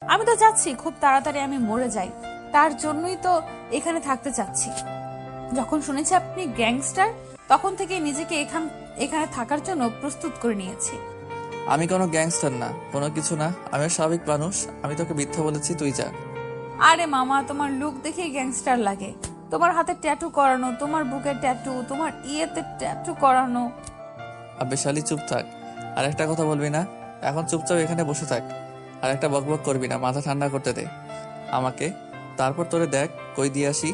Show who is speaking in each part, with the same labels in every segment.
Speaker 1: আমি তো চাচ্ছি খুব তাড়াতাড়ি আমি মরে যাই, তার জন্যই তো এখানে থাকতে চাচ্ছি। যখন শুনেছি আপনি গ্যাংস্টার, তখন থেকে নিজেকে এখানে থাকার জন্য প্রস্তুত করে নিয়েছি।
Speaker 2: আমি কোনো গ্যাংস্টার না, কোনো কিছু না, আমি স্বাভাবিক মানুষ। আমি তোকে মিথ্যা বলেছি, তুই যা।
Speaker 1: আরে মামা, তোমার লুক দেখেই গ্যাংস্টার লাগে। তোমার হাতে ট্যাটু করানো, তোমার বুকে ট্যাটু, তোমার ইয়েতে ট্যাটু করানো।
Speaker 2: আবে শালি চুপ থাক, আর একটা কথা বলবি না। এখন চুপচাপ এখানে বসে থাক, আর একটা বকবক করবি না, মাথা ঠান্ডা করতে দে আমাকে। তারপর তোরে দেখ কই দিয়ে আসি,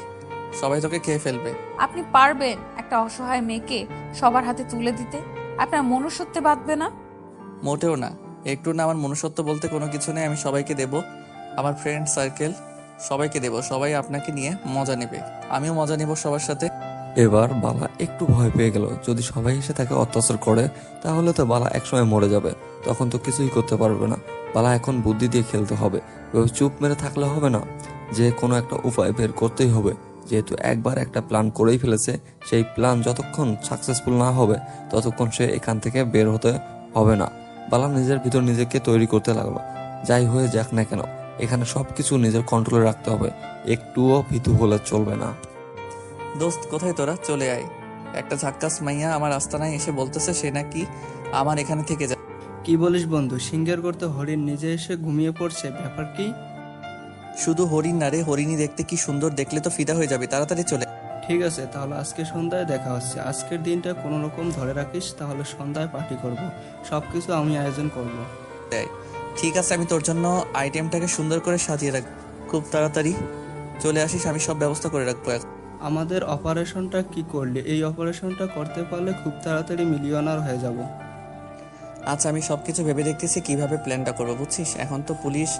Speaker 2: সবাই তোকে খেয়ে ফেলবে।
Speaker 1: আপনি পারবেন একটা অসহায় মেয়েকে সবার হাতে তুলে দিতে? আপনার মনুষ্যত্বে বাঁধবে না?
Speaker 2: মোটেও না, একটু না। আমার মনুষ্যত্ব বলতে কোনো কিছু নেই। আমি সবাইকে দেব, আমার ফ্রেন্ড সার্কেল সবাইকে দেব, সবাই আপনাকে নিয়ে মজা নেবে, আমিও মজা নেব সবার সাথে।
Speaker 3: এবার বালা একটু ভয় পেয়ে গেল, যদি সবাই এসে তাকে অত্যাচার করে তাহলে তো বালা একসময় মরে যাবে, তখন তো কিছুই করতে পারবে না। বালা এখন বুদ্ধি দিয়ে খেলতে হবে, চুপ মেরে থাকলে হবে না, যে কোনো একটা উপায় বের করতেই হবে। যেহেতু একবার একটা প্ল্যান করেই ফেলেছে, সেই প্ল্যান যতক্ষণ সাকসেসফুল না হবে ততক্ষণ সে এখান থেকে বের হতে হবে না। বালা নিজের ভিতর নিজেকে তৈরি করতে লাগলো, যাই হয়ে যাক না কেন এখানে সবকিছু নিজের কন্ট্রোলে রাখতে হবে, একটুও ভীতু হলে চলবে না।
Speaker 2: দোস্ত কোথায় তোরা, চলে আয়। একটা ঝাক্কাস মাইয়া আমার আস্তানায় এসে বলতেছে সে নাকি আমার এখানে থেকে যায়।
Speaker 4: কি বলিস বন্ধু, সিঙ্গার করতে হরিণ নিজে এসে ঘুমিয়ে পড়ছে, ব্যাপার কি?
Speaker 2: শুধু হরিণ না রে, হরিণী দেখতে কি সুন্দর, দেখলে তো ফিদা হয়ে যাবে, তাড়াতাড়ি চলে
Speaker 4: ঠিক আছে, তাহলে আজকে সন্ধ্যায় দেখা হচ্ছে। আজকের দিনটা কোনো রকম ধরে রাখিস, তাহলে সন্ধ্যায় পার্টি করব। সবকিছু আমি আয়োজন করব।
Speaker 2: আয়। ঠিক আছে, আমি তোর জন্য আইটেমটাকে সুন্দর করে সাজিয়ে রাখবো, খুব তাড়াতাড়ি চলে আসিস, আমি সব ব্যবস্থা করে রাখবো এখন।
Speaker 4: আমাদের অপারেশনটা কি করলি? এই অপারেশনটা করতে পারলে খুব তাড়াতাড়ি মিলিয়নার হয়ে যাব।
Speaker 2: আচ্ছা, আমি সবকিছু ভেবে দেখতেছি কিভাবে প্ল্যানটা করবো, বুঝছিস? এখন তো পুলিশ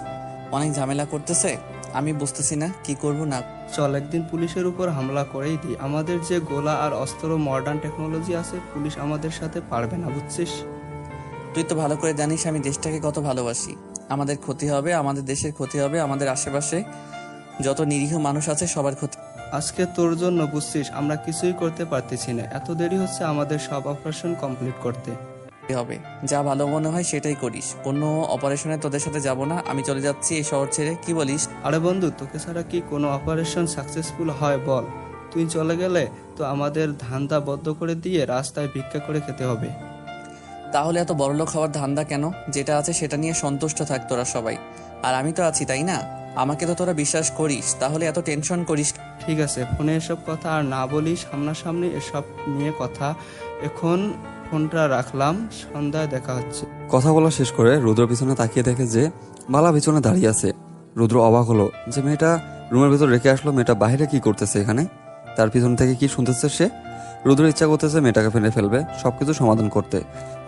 Speaker 2: অনেক ঝামেলা করতেছে, আমি বুঝতেছি না কি করব না।
Speaker 4: চল একদিন পুলিশের উপর হামলা করেই দিই। আমাদের যে গোলা আর অস্ত্র মডার্ন টেকনোলজি আছে, পুলিশ আমাদের সাথে পারবে না, বুঝছিস?
Speaker 2: তুই তো ভালো করে জানিস আমি দেশটাকে কত ভালোবাসি। আমাদের ক্ষতি হবে, আমাদের দেশের ক্ষতি হবে, আমাদের আশেপাশে যত নিরীহ মানুষ আছে সবার ক্ষতি
Speaker 4: আজকে তোর জন্য বুঝছিস আমরা কিছুই করতে পারতেছি না, এত দেরি হচ্ছে আমাদের সব অপারেশন কমপ্লিট করতে।
Speaker 2: হবে। যা ভালো মনে হয় সেটাই করিস, কোনো অপারেশনে তোদের সাথে যাব না, আমি চলে যাচ্ছি এই শহর ছেড়ে, কি বলিস?
Speaker 4: আরে বন্ধু, তোকে ছাড়া কি কোনো অপারেশন সাকসেসফুল হয় বল? তুই চলে গেলে তো আমাদের ধান্দা বদ্ধ করে দিয়ে রাস্তায় ভিক্ষা করে খেতে হবে।
Speaker 2: তাহলে এত বড়লোক হওয়ার ধান্দা কেন? যেটা আছে সেটা নিয়ে সন্তুষ্ট থাক তোরা সবাই, আর আমি তো আছি, তাই না? আমাকে তো তোরা বিশ্বাস করিস, তাহলে এত টেনশন করিস।
Speaker 4: ঠিক আছে, ফোনে এসব কথা আর না বলি, সামনাসামনি এসব নিয়ে কথা। এখন ফোনটা রাখলাম, সন্ধ্যায় দেখা হচ্ছে।
Speaker 3: কথা বলা শেষ করে রুদ্র পিছনে তাকিয়ে দেখে যে বালা পিছনে দাঁড়িয়ে আছে। রুদ্র অবাক হলো যে মেয়েটা রুমের ভিতর রেখে আসলো, মেয়েটা বাইরে কি করতেছে এখানে, তার পিছন থেকে কি শুনতেছে সে। রুদ্র ইচ্ছা করতেছে মেয়েটাকে ফেলে ফেলবে, সবকিছু সমাধান করতে,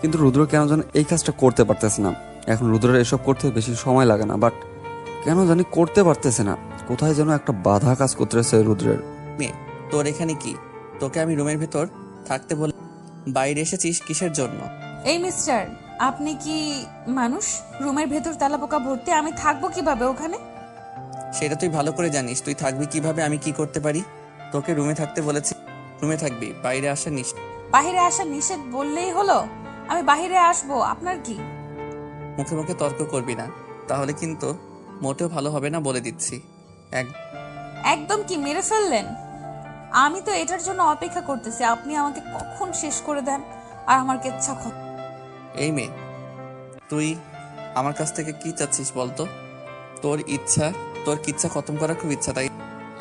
Speaker 3: কিন্তু রুদ্র কেন যেন এই কাজটা করতে পারতেছে না। এখন রুদ্রের এসব করতে বেশি সময় লাগে না, বাট কেন জানি করতে পারতেছে না, কোথায় যেন একটা বাধা কাজ করতেছে রুদ্রের।
Speaker 2: মেয়ে, তোর এখানে কি? তোকে আমি রুমের ভেতর থাকতে বলে বাইরে এসেছিস কিসের জন্য?
Speaker 1: এই মিস্টার, আপনি কি মানুষ? রুমের ভেতর তেলাপোকা ভর্তি, আমি থাকবো কিভাবে ওখানে?
Speaker 2: সেটা তুই ভালো করে জানিস, তুই থাকবি কিভাবে, আমি কি করতে পারি? তোকে রুমে থাকতে বলেছি, রুমে থাকবি, বাইরে আসা নিস।
Speaker 1: বাহিরে আসা নিষেধ বললেই হলো? আমি বাহিরে আসবো, আপনার কি?
Speaker 2: মুখে মুখে তর্ক করবি না, তাহলে কিন্তু মোটেও ভালো হবে না, বলে দিচ্ছি। এক
Speaker 1: একদম কি মেরে ফেললেন? আমি তো এটার জন্য অপেক্ষা করতেছি, আপনি আমাকে কখন শেষ করে দেন আর আমার কেচ্ছা
Speaker 2: এই মেয়ে, তুই আমার কাছ থেকে কি চাচ্ছিস বলতো? তোর ইচ্ছা, তোর কিচ্ছা খতম করার খুব ইচ্ছা, তাই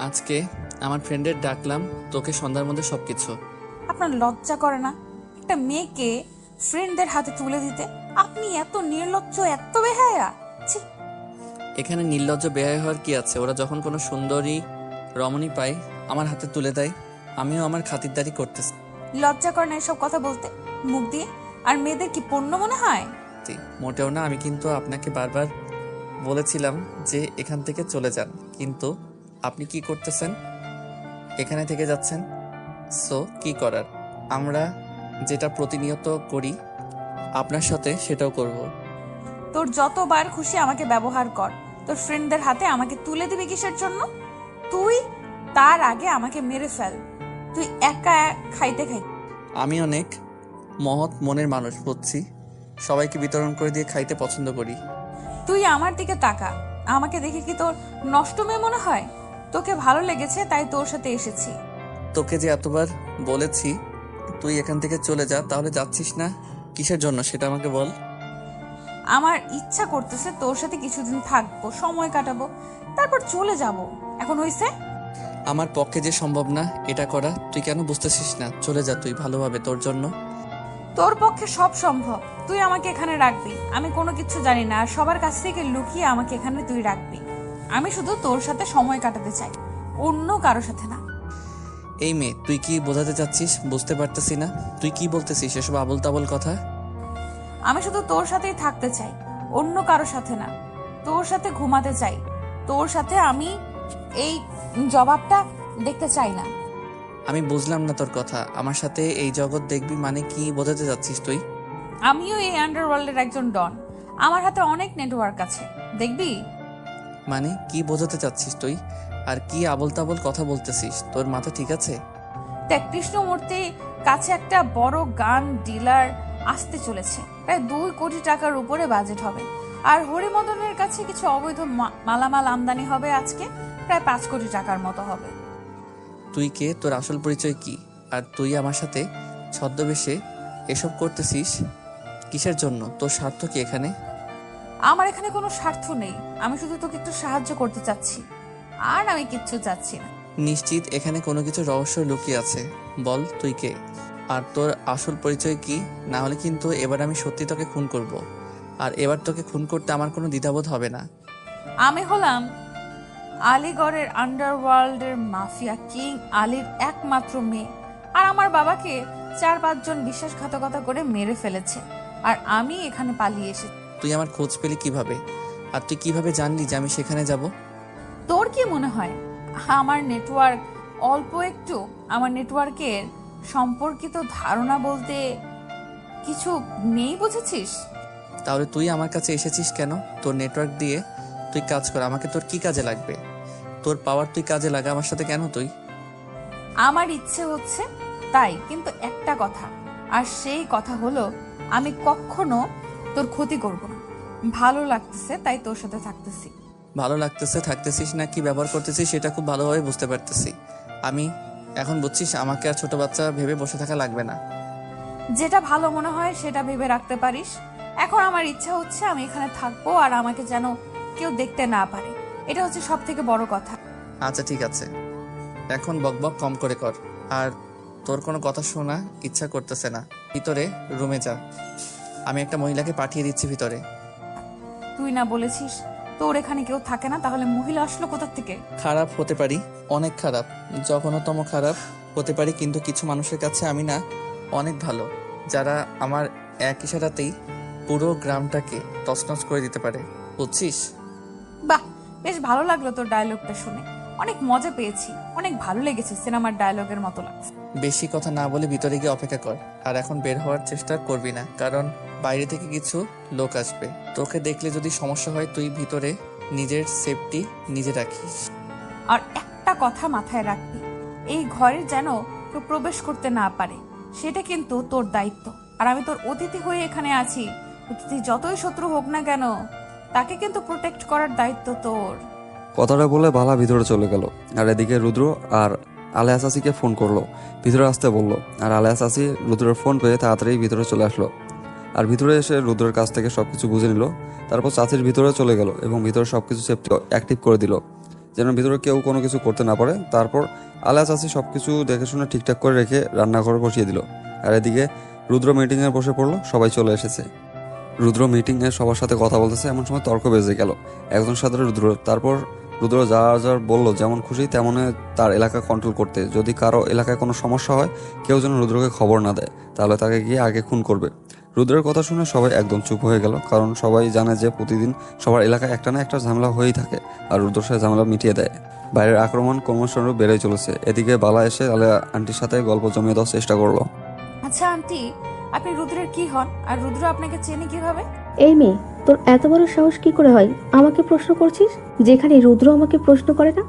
Speaker 2: আজকে আমার ফ্রেন্ডের ডাকলাম তোকে সন্ধ্যার মধ্যে সবকিছু।
Speaker 1: আপনার লজ্জা করে না একটা মেয়েকে ফ্রেন্ডদের হাতে তুলে দিতে? আপনি এত নির্লজ্জ, এত বেহায়া! ছি!
Speaker 2: এখানে নির্লজ্জ বেহায়া হওয়ার কি আছে? ওরা যখন কোনো সুন্দরী রমণী পায় আমার হাতে তুলে দেয়, আমিও আমার খাতিরদারি করতেছি।
Speaker 1: লজ্জা করে না এসব কথা বলতে মুখ দিয়ে? আর মেয়েদের কি পণ্য মনে হয়?
Speaker 2: মোটেও না, আমি কিন্তু আপনাকে বারবার বলেছিলাম যে এখান থেকে চলে যান, কিন্তু আপনি কি করতেছেন? এখানে থেকে যাচ্ছেন। সো কি করার, আমরা যেটা প্রতিনিয়ত করি আপনার সাথে সেটাও করব।
Speaker 1: তোর যতবার খুশি আমাকে ব্যবহার কর, তোর ফ্রেন্ডদের হাতে আমাকে তুলে দিবি কিসের জন্য? তুই তার আগে আমাকে মেরে ফেল, তুই একা খাইতে খাইতে।
Speaker 2: আমি অনেক মহৎ মনের মানুষ, বুঝছি, সবাইকে বিতরণ করে দিয়ে খাইতে পছন্দ করি।
Speaker 1: তুই আমার দিকে তাকা, আমাকে দেখে কি তোর নষ্ট মেয়ে মনে হয়? তোকে ভালো লেগেছে তাই তোর সাথে এসেছি।
Speaker 2: তোকে যে এতবার বলেছি তুই এখান থেকে চলে যা, তাহলে যাচ্ছিস না কিসের জন্য সেটা আমাকে বল।
Speaker 1: আমার ইচ্ছা করতেছে তোর সাথে কিছুদিন থাকবো, সময় কাটাবো, তারপর চলে যাব। এখন হইছে?
Speaker 2: আমার পক্ষে যে সম্ভব না এটা করা, তুই কেন বুঝতেছিস না? চলে যা তুই, ভালোভাবে তোর জন্য।
Speaker 1: তোর পক্ষে সব সম্ভব। তুই আমাকে এখানে রাখবি, আমি কোনো কিছু জানি না, আর সবার কাছ থেকে লুকিয়ে আমাকে এখানে তুই রাখবি। আমি শুধু তোর সাথে সময় কাটাতে চাই, অন্য কারোর সাথে না।
Speaker 2: এই মেয়ে, তুই কি বোঝাতে চাচ্ছিস বুঝতে পারতেছি না। তুই কি বলতেছিস এসব আবল তাবল কথা?
Speaker 1: আমি শুধু তোর সাথেই থাকতে চাই, অন্য কারোর সাথে না। তোর সাথে ঘুমাতে চাই, তোর সাথে। আমি এই জবাবটা দেখতে চাই না।
Speaker 2: আমি বুঝলাম না তোর কথা। আমার সাথে এই জগৎ দেখবি মানে কি বোঝাতে চাচ্ছিস তুই?
Speaker 1: আমিও এই আন্ডারওয়ার্ল্ডের একজন ডন, আমার হাতে অনেক নেটওয়ার্ক আছে, দেখবি।
Speaker 2: মানে কি বোঝাতে চাচ্ছিস তুই? আর কি আবল তাবল কথা বলতেছিস? তোর মাথা ঠিক আছে?
Speaker 1: দেখ, কৃষ্ণমূর্তির কাছে একটা বড় গান ডিলার আসতে চলেছে, প্রায় 2 কোটি টাকার উপরে বাজেট হবে। আর হরিমদনের কাছে কিছু অবৈধ মালামাল আমদানি হবে আজকে, প্রায় 5 কোটি টাকার মতো হবে।
Speaker 2: তুই কে? তোর আসল পরিচয় কি? আর তুই আমার সাথে ছদ্মবেশে এসব করতেছিস কিসের জন্য? তোর স্বার্থ কি এখানে?
Speaker 1: আমার এখানে কোনো স্বার্থ নেই, আমি শুধু তোকে একটু সাহায্য করতে চাচ্ছি, আর আমি কিচ্ছু চাচ্ছি না।
Speaker 2: নিশ্চিত এখানে কোনো কিছু রহস্য লুকিয়ে আছে। বল তুই কে, আর তোর আসল পরিচয় কি? না হলে কিন্তু এবার আমি সত্যি তোকে খুন করব। আর এবার তোকে খুন করতে আমার কোনো দ্বিধাবোধ হবে না।
Speaker 1: আমি হলাম আলিগড়ের আন্ডারওয়ার্ল্ডের মাফিয়া কিং আলীর একমাত্র মেয়ে, আর আমার বাবাকে 4-5 জন বিশ্বাসঘাতকতা করে মেরে ফেলেছে, আর আমি এখানে পালিয়ে এসেছি।
Speaker 2: তুই আমার খোঁজ পেলি কিভাবে? আর তুই কিভাবে জানলি যে আমি সেখানে যাব?
Speaker 1: তোর কি মনে হয় আমার নেটওয়ার্ক অল্প একটু? আমার নেটওয়ার্কের সম্পর্কিত ধারণা বলতে কিছু নেই, বুঝেছিস?
Speaker 2: তাহলে তুই আমার কাছে এসেছিস কেন? তোর নেটওয়ার্ক দিয়ে তুই কাজ কর, আমাকে তোর কি কাজে লাগবে? তোর পাওয়ার তুই কাজে লাগা আমার সাথে কেন তুই?
Speaker 1: আমার ইচ্ছে হচ্ছে তাই, কিন্তু একটা কথা, আর সেই কথা হলো আমি কখনো তোর ক্ষতি করব না। ভালো লাগতেছে তাই তোর সাথে থাকতেছি।
Speaker 2: ভালো লাগতেছে থাকতেছিস না কি ব্যবহার করতেছিস সেটা খুব ভালোভাবে বুঝতে পারতেছি আমি। এখন বুঝছিস আমাকে আর ছোট বাচ্চা ভেবে বসে থাকা লাগবে না।
Speaker 1: যেটা ভালো মনে হয় সেটা ভেবে রাখতে পারিস। এখন আমার ইচ্ছা হচ্ছে আমি এখানে থাকবো, আর আমাকে যেন কেউ দেখতে না পারে, এটা হচ্ছে সব থেকে বড় কথা।
Speaker 2: আচ্ছা ঠিক আছে, এখন বকবক কম করে কর। আর তোর কোনো কথা শোনা ইচ্ছা করতেছে না, ভিতরে রুমে যা। আমি একটা মহিলাকে পাঠিয়ে দিচ্ছি ভিতরে।
Speaker 1: তুই না বলেছিস তোর এখানে কেউ থাকে না, তাহলে মহিলা আসলো কোথা থেকে?
Speaker 2: খারাপ হতে পারি, অনেক খারাপ, জঘন্যতম খারাপ হতে পারি, কিন্তু কিছু মানুষের কাছে আমি না অনেক ভালো, যারা আমার এক ইশারাতেই পুরো গ্রামটাকে তছনছ করে দিতে পারে, বুঝছিস?
Speaker 1: বাহ, বেশ ভালো লাগলো তোর ডায়লগটা শুনে, অনেক মজা পেয়েছি, অনেক ভালো লেগেছে, সিনেমার ডায়লগের মতো লাগছে।
Speaker 2: বেশি কথা না বলে ভিতরে গিয়ে অপেক্ষা কর। আর এখন বের হওয়ার চেষ্টা করবি না, কারণ বাইরে থেকে কিছু লোক আসবে। তোকে দেখলে যদি সমস্যা হয় তুই ভিতরে নিজের সেফটি নিজে রাখিস।
Speaker 1: আর একটা কথা মাথায় রাখবি, এই ঘরে যেন কেউ প্রবেশ করতে না পারে, সেটা কিন্তু তোর দায়িত্ব। আর আমি তোর অতিথি হয়ে এখানে আছি, অতিথি যতই শত্রু হোক না কেন তাকে কিন্তু প্রোটেক্ট করার দায়িত্ব তোর।
Speaker 3: কথাটা বলে বালা ভিতরে চলে গেল। আর এদিকে রুদ্র আর আলেয়া চাচিকে ফোন করলো, ভিতরে আসতে বললো। আর আলেয়া চাচি রুদ্রের ফোন পেয়ে তাড়াতাড়ি ভিতরে চলে আসলো। আর ভিতরে এসে রুদ্রের কাছ থেকে সবকিছু বুঝে নিল। তারপর চাচির ভিতরে চলে গেল এবং ভিতরে সবকিছু সেফটি অ্যাক্টিভ করে দিল, যেন ভিতরে কেউ কোনো কিছু করতে না পারে। তারপর আলেয়া চাচি সবকিছু দেখে শুনে ঠিকঠাক করে রেখে রান্নাঘরে বসিয়ে দিল। আর এদিকে রুদ্র মিটিংয়ে বসে পড়লো, সবাই চলে এসেছে। রুদ্র মিটিংয়ে সবার সাথে কথা বলতেছে, এমন সময় তর্ক বেজে গেল একজনের সাথে রুদ্র। তারপর রুদ্র যা বললো যেমন খুশি তেমনে তার এলাকা কন্ট্রোল করতে, যদি কারো এলাকায় কোনো সমস্যা হয় কেউ যেন রুদ্রকে খবর না দেয়, তাহলে তাকে গিয়ে আগে খুন করবে। রুদ্রের কথা শুনে সবাই একদম চুপ হয়ে গেল, কারণ সবাই জানে যে প্রতিদিন সবার এলাকায় একটা না একটা ঝামেলা হয়েই থাকে, আর রুদ্র সে ঝামেলা মিটিয়ে দেয়। বাইরের আক্রমণ ক্রমশ বেড়েই চলেছে। এদিকে বালা এসে আলেয়া আন্টির সাথে গল্প জমিয়ে দেওয়ার চেষ্টা করলো।
Speaker 1: আচ্ছা আন্টি, আপনি রুদ্রের কি হন, আর রুদ্র আপনাকে চেনে কিভাবে?
Speaker 5: এই মেয়ে, তোর এত বড় সাহস কি করে হয় আমাকে প্রশ্ন করছিস, যেখানে রুদ্র আমাকে প্রশ্ন করে না?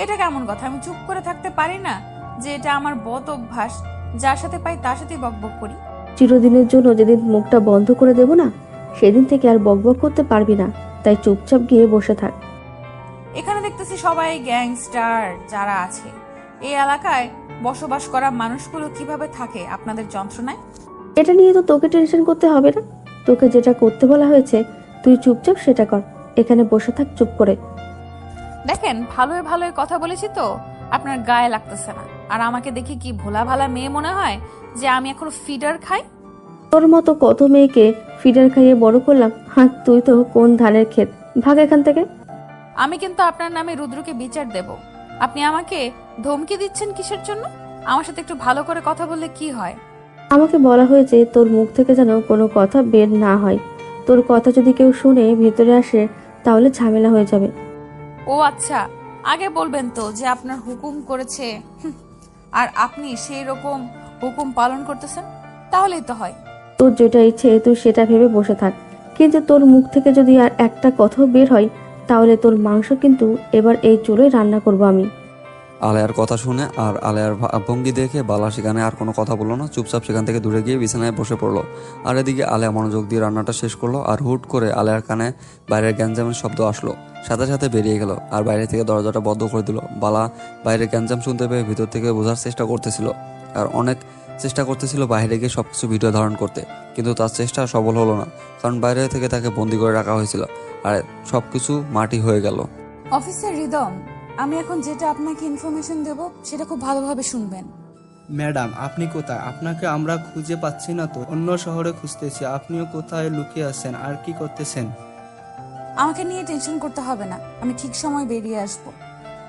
Speaker 1: এটা কেমন কথা? আমি চুপ করে থাকতে পারি না যে এটা আমার বদ অভ্যাস, যার সাথে পাই তার সাথেই বকবক করি।
Speaker 5: চিরদিনের জন্য যেদিন মুখটা বন্ধ করে দেব না, সেদিন থেকে আর বকবক করতে পারবি না, তাই চুপচাপ গিয়ে বসে থাক।
Speaker 1: এখানে দেখতেছি সবাই গ্যাংস্টার যারা আছে। এই এলাকায় বসবাস করা মানুষগুলো কিভাবে থাকে আপনাদের যন্ত্রণায়?
Speaker 5: এটা নিয়ে তো তোকে টেনশন করতে হবে না। তোকে যেটা করতে বলা হয়েছে তুই চুপচাপ সেটা কর। এখানে বসে থাক চুপ করে।
Speaker 1: দেখেন, ভালোই ভালোই কথা বলেছি তো আপনার গায়ে লাগতেছে না। আর আমাকে দেখে কি ভোলা ভালা মেয়ে মনে হয় যে আমি এখন ফিডার খাই?
Speaker 5: তোর মতো কত মেয়েকে ফিডার খাইয়ে বড় করলাম, আর তুই তো কোন ধানের ক্ষেত। ভাগ এখান থেকে।
Speaker 1: আমি কিন্তু আপনার নামে রুদ্রকে বিচার দেব। আপনি আমাকে ধমকি দিচ্ছেন কিসের জন্য? আমার সাথে একটু ভালো করে কথা বললে কি হয়?
Speaker 5: আমাকে বলা হয়েছে তোর মুখ থেকে যেন কোনো কথা বের না হয়। তোর কথা যদি কেউ শুনে ভেতরে আসে তাহলে ঝামেলা হয়ে যাবে।
Speaker 1: ও আচ্ছা, আগে বলবেন তো যে আপনার হুকুম করেছে আর আপনি সেই রকম হুকুম পালন করতেছেন, তাহলেই তো হয়।
Speaker 5: তোর যেটা ইচ্ছে তুই সেটা ভেবে বসে থাক, কিন্তু তোর মুখ থেকে যদি আর একটা কথাও বের হয় তাহলে তোর মাংস কিন্তু এবার এই চুলোয় রান্না করব আমি।
Speaker 3: আলেয়ার কথা শুনে আর আলেয়ার ভঙ্গি দেখে বালা সেখানে আর কোনো কথা বললো না, চুপচাপ সেখান থেকে দূরে গিয়ে বিছানায় বসে পড়লো। আর এদিকে আলেয়া মনোযোগ দিয়ে রান্নাটা শেষ করলো। আর হুট করে আলেয়ার কানে বাইরের গ্যাঞ্জামের শব্দ আসলো, সাথে সাথে বেরিয়ে গেল আর বাইরে থেকে দরজাটা বন্ধ করে দিল। বালা বাইরের গ্যাঞ্জাম শুনতে পেয়ে ভিতর থেকে বোঝার চেষ্টা করতেছিল আর অনেক চেষ্টা করতেছিল বাইরে গিয়ে সবকিছু ভিডিও ধারণ করতে, কিন্তু তার চেষ্টা সফল হলো না, কারণ বাইরে থেকে তাকে বন্দি করে রাখা হয়েছিল আর সবকিছু মাটি হয়ে গেল।
Speaker 1: অফিসার রিদম, আমি এখন যেটা আপনাকে ইনফরমেশন দেব সেটা খুব ভালোভাবে শুনবেন।
Speaker 4: ম্যাডাম, আপনি কোথায়? আপনাকে আমরা খুঁজে পাচ্ছি না তো। অন্য শহরে খুঁজতেছি। আপনিও কোথায় লুকিয়ে আছেন আর কি করতেছেন?
Speaker 1: আমাকে নিয়ে টেনশন করতে হবে না, আমি ঠিক সময় বেরিয়ে আসব।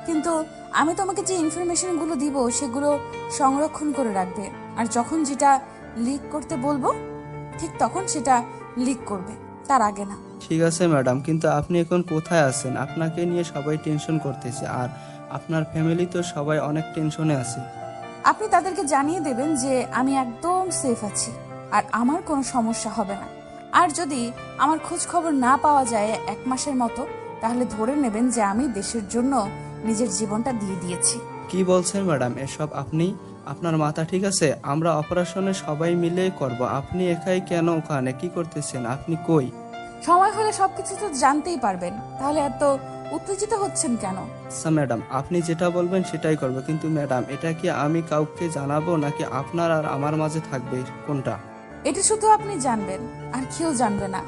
Speaker 1: কিন্তু আমি তোমাকে যে ইনফরমেশনগুলো দিব সেগুলো সংরক্ষণ করে রাখবে, আর যখন যেটা লিক করতে বলবো ঠিক তখন সেটা লিক করবে, তার আগে না।
Speaker 4: ঠিক আছে ম্যাডাম, কিন্তু আপনি এখন কোথায় আছেন? আপনাকে নিয়ে সবাই টেনশন করতেছে, আর আপনার ফ্যামিলি তো সবাই অনেক টেনশনে আছে।
Speaker 1: আপনি তাদেরকে জানিয়ে দেবেন যে আমি একদম সেফ আছি আর আমার কোনো সমস্যা হবে না। আর যদি আমার খোঁজ খবর না পাওয়া যায় 1 মাসের মতো, তাহলে ধরে নেবেন যে আমি দেশের জন্য নিজের জীবনটা দিয়ে দিয়েছি।
Speaker 4: কি বলছেন ম্যাডাম এসব? আপনি, আপনার মাথা ঠিক আছে? আমরা অপারেশনে সবাই মিলেই করব। আপনি একাই কেন ওখানে? কি করতেছেন? আপনি কই?
Speaker 1: সময় হলে সবকিছু তো জানতেই পারবেন, তাহলে এত উত্তেজিত হচ্ছেন কেন?
Speaker 4: আচ্ছা ম্যাডাম, আপনি যেটা বলবেন সেটাই করব। কিন্তু ম্যাডাম, এটা কি আমি কাউকে জানাবো নাকি আপনার আর আমার মাঝে থাকবে? কোনটা?
Speaker 1: এটা শুধু আপনি জানবেন, আর কেউ জানবে না।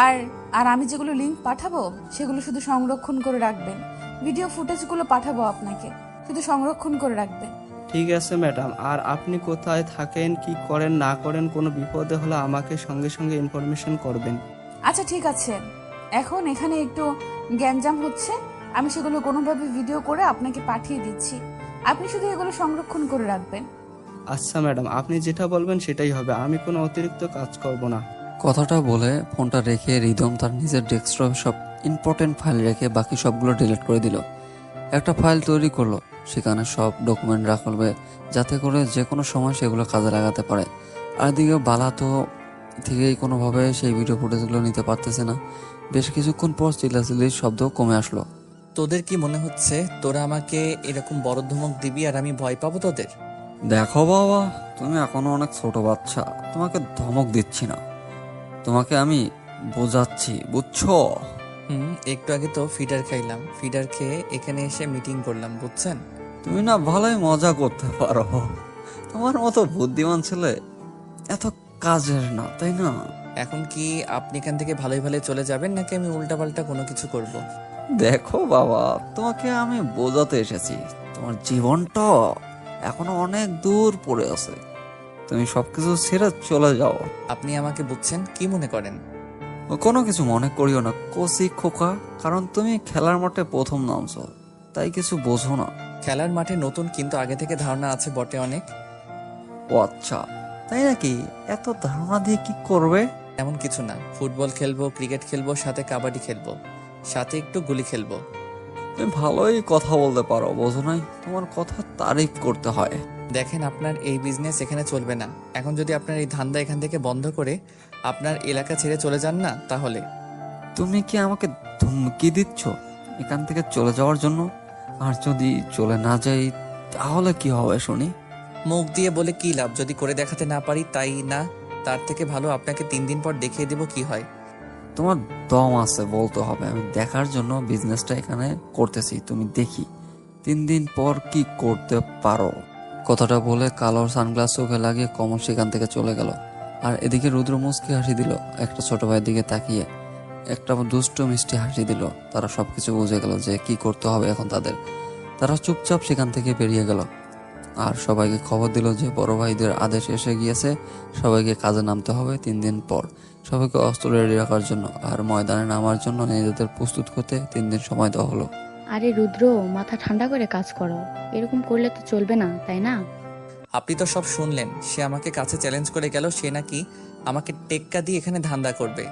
Speaker 1: আর আর আমি যেগুলো লিংক পাঠাবো সেগুলো শুধু সংরক্ষণ করে রাখবেন। ভিডিও ফুটেজগুলো পাঠাবো আপনাকে, শুধু সংরক্ষণ করে রাখবেন।
Speaker 4: ঠিক আছে ম্যাডাম। আর আপনি কোথায় থাকেন, কি করেন না করেন, কোনো বিপদে হলে আমাকে সঙ্গে সঙ্গে ইনফরমেশন করবেন।
Speaker 1: আচ্ছা ঠিক আছে, এখন এখানে একটু গ্যাঞ্জাম হচ্ছে, আমি সেগুলো কোনোভাবে ভিডিও করে আপনাকে পাঠিয়ে দিচ্ছি। আপনি শুধু এগুলো সংরক্ষণ করে রাখবেন।
Speaker 4: আচ্ছা ম্যাডাম, আপনি যেটা বলবেন সেটাই হবে। আমি কোনো অতিরিক্ত কাজ করব না।
Speaker 3: কথাটা বলে ফোনটা রেখে রিদম তার নিজের ডেস্কটপে সব ইম্পর্টেন্ট ফাইল রেখে বাকি সবগুলো ডিলিট করে দিল। একটা ফাইল তৈরি করলো, সেখানে সব ডকুমেন্ট রাখবে যাতে করে যে কোনো সময় সেগুলো কাজে লাগাতে পারে। আর এদিকে বালা তো থেকেই কোনোভাবে সেই ভিডিও ফুটেজগুলো নিতে পারতেছে না। বেশ কিছুক্ষণ পর চিল্লাচিল্লির শব্দ কমে আসলো।
Speaker 2: তোদের কি মনে হচ্ছে তোরা আমাকে এরকম বড় ধমক দিবি আর আমি ভয় পাবো তোদের?
Speaker 3: দেখো বাবা, তুমি এখনো অনেক ছোট বাচ্চা, তোমাকে ধমক দিচ্ছি না, তোমাকে আমি বোঝাচ্ছি, বুঝছো?
Speaker 2: একটু আগে তো ফিডার খাইলাম, ফিডার খেয়ে এখানে এসে মিটিং করলাম, বুঝছেন?
Speaker 3: তুমি না ভালোই মজা করতে পারো। তোমার মতো বুদ্ধিমান ছেলে এত কাজের না, তাই না?
Speaker 2: এখন কি আপনি এখান থেকে ভালোই ভালোই চলে যাবেন নাকি আমি উল্টাপাল্টা কোনো কিছু করব?
Speaker 3: দেখো বাবা, তোমাকে আমি বোঝাতে এসেছি, তোমার জীবনটা এখনো অনেক দূর পড়ে আছে, তুমি সবকিছু ছেড়ে চলে যাও।
Speaker 2: আপনি আমাকে বুঝছেন কি মনে করেন?
Speaker 3: কোনো কিছু মনে করিও না কচি খোকা, কারণ তুমি খেলার মাঠে প্রথম নামছো, তাই কিছু বোঝো না।
Speaker 2: খেলার মাঠে নতুন, কিন্তু আগে থেকে ধারণা আছে বটে অনেক।
Speaker 3: ও আচ্ছা, তাই নাকি? এত ধারণা দিয়ে কি করবে?
Speaker 2: এমন কিছু না, ফুটবল খেলবো, ক্রিকেট খেলবো, সাথে কাবাডি খেলবো, সাথে একটু গুলি খেলবো।
Speaker 3: তুমি ভালোই কথা বলতে পারো, বোঝো নাই? তোমার কথা তারিফ করতে হয়।
Speaker 2: দেখেন, আপনার এই বিজনেস এখানে চলবে না। এখন যদি আপনার এই ধান্দা এখান থেকে বন্ধ করে আপনার এলাকা ছেড়ে চলে যান না, তাহলে।
Speaker 3: তুমি কি আমাকে ধমকি দিচ্ছ এখান থেকে চলে যাওয়ার জন্য? আর যদি চলে না যাই তাহলে কি হবে শুনি?
Speaker 2: মুখ দিয়ে বলে কি লাভ যদি করে দেখাতে না পারি? তাই না, তার থেকে ভালো আপনাকে 3 দিন পর দেখিয়ে দেব কি হয়।
Speaker 3: তোমার দম আছে বলতে হবে, আমি দেখার জন্য বিজনেসটা এখানে করতেছি, তুমি দেখি 3 দিন পর কি করতে পারো। কথাটা বলে কালোর সানগ্লাস চোখে লাগিয়ে কমল সেখান থেকে চলে গেল। আর এদিকে রুদ্র মুচকি হাসি দিল, একটা ছোট ভাইয়ের দিকে তাকিয়ে একটা দুষ্ট মিষ্টি হাসি দিল। তারা সবকিছু বুঝে গেল যে কি করতে হবে এখন তাদের। তারা চুপচাপ সেখান থেকে বেরিয়ে গেল আর সবাইকে খবর দিল যে বড় ভাইদের আদেশ এসে গিয়েছে, সবাইকে কাজে নামতে হবে 3 দিন পর। সবাইকে অস্ত্র রেডি রাখার জন্য আর ময়দানে নামার জন্য নিজেদের প্রস্তুত করতে 3 দিন সময় দেওয়া হলো।
Speaker 6: আরে রুদ্র, মাথা ঠান্ডা করে কাজ করো, এরকম করলে তো চলবে না, তাই না?
Speaker 2: আপনি তো সব শুনলেন, সে আমাকে কাছে চ্যালেঞ্জ করে গেল, সে নাকি আমাকে টেক্কা দিয়ে এখানে ধান্দা করবে।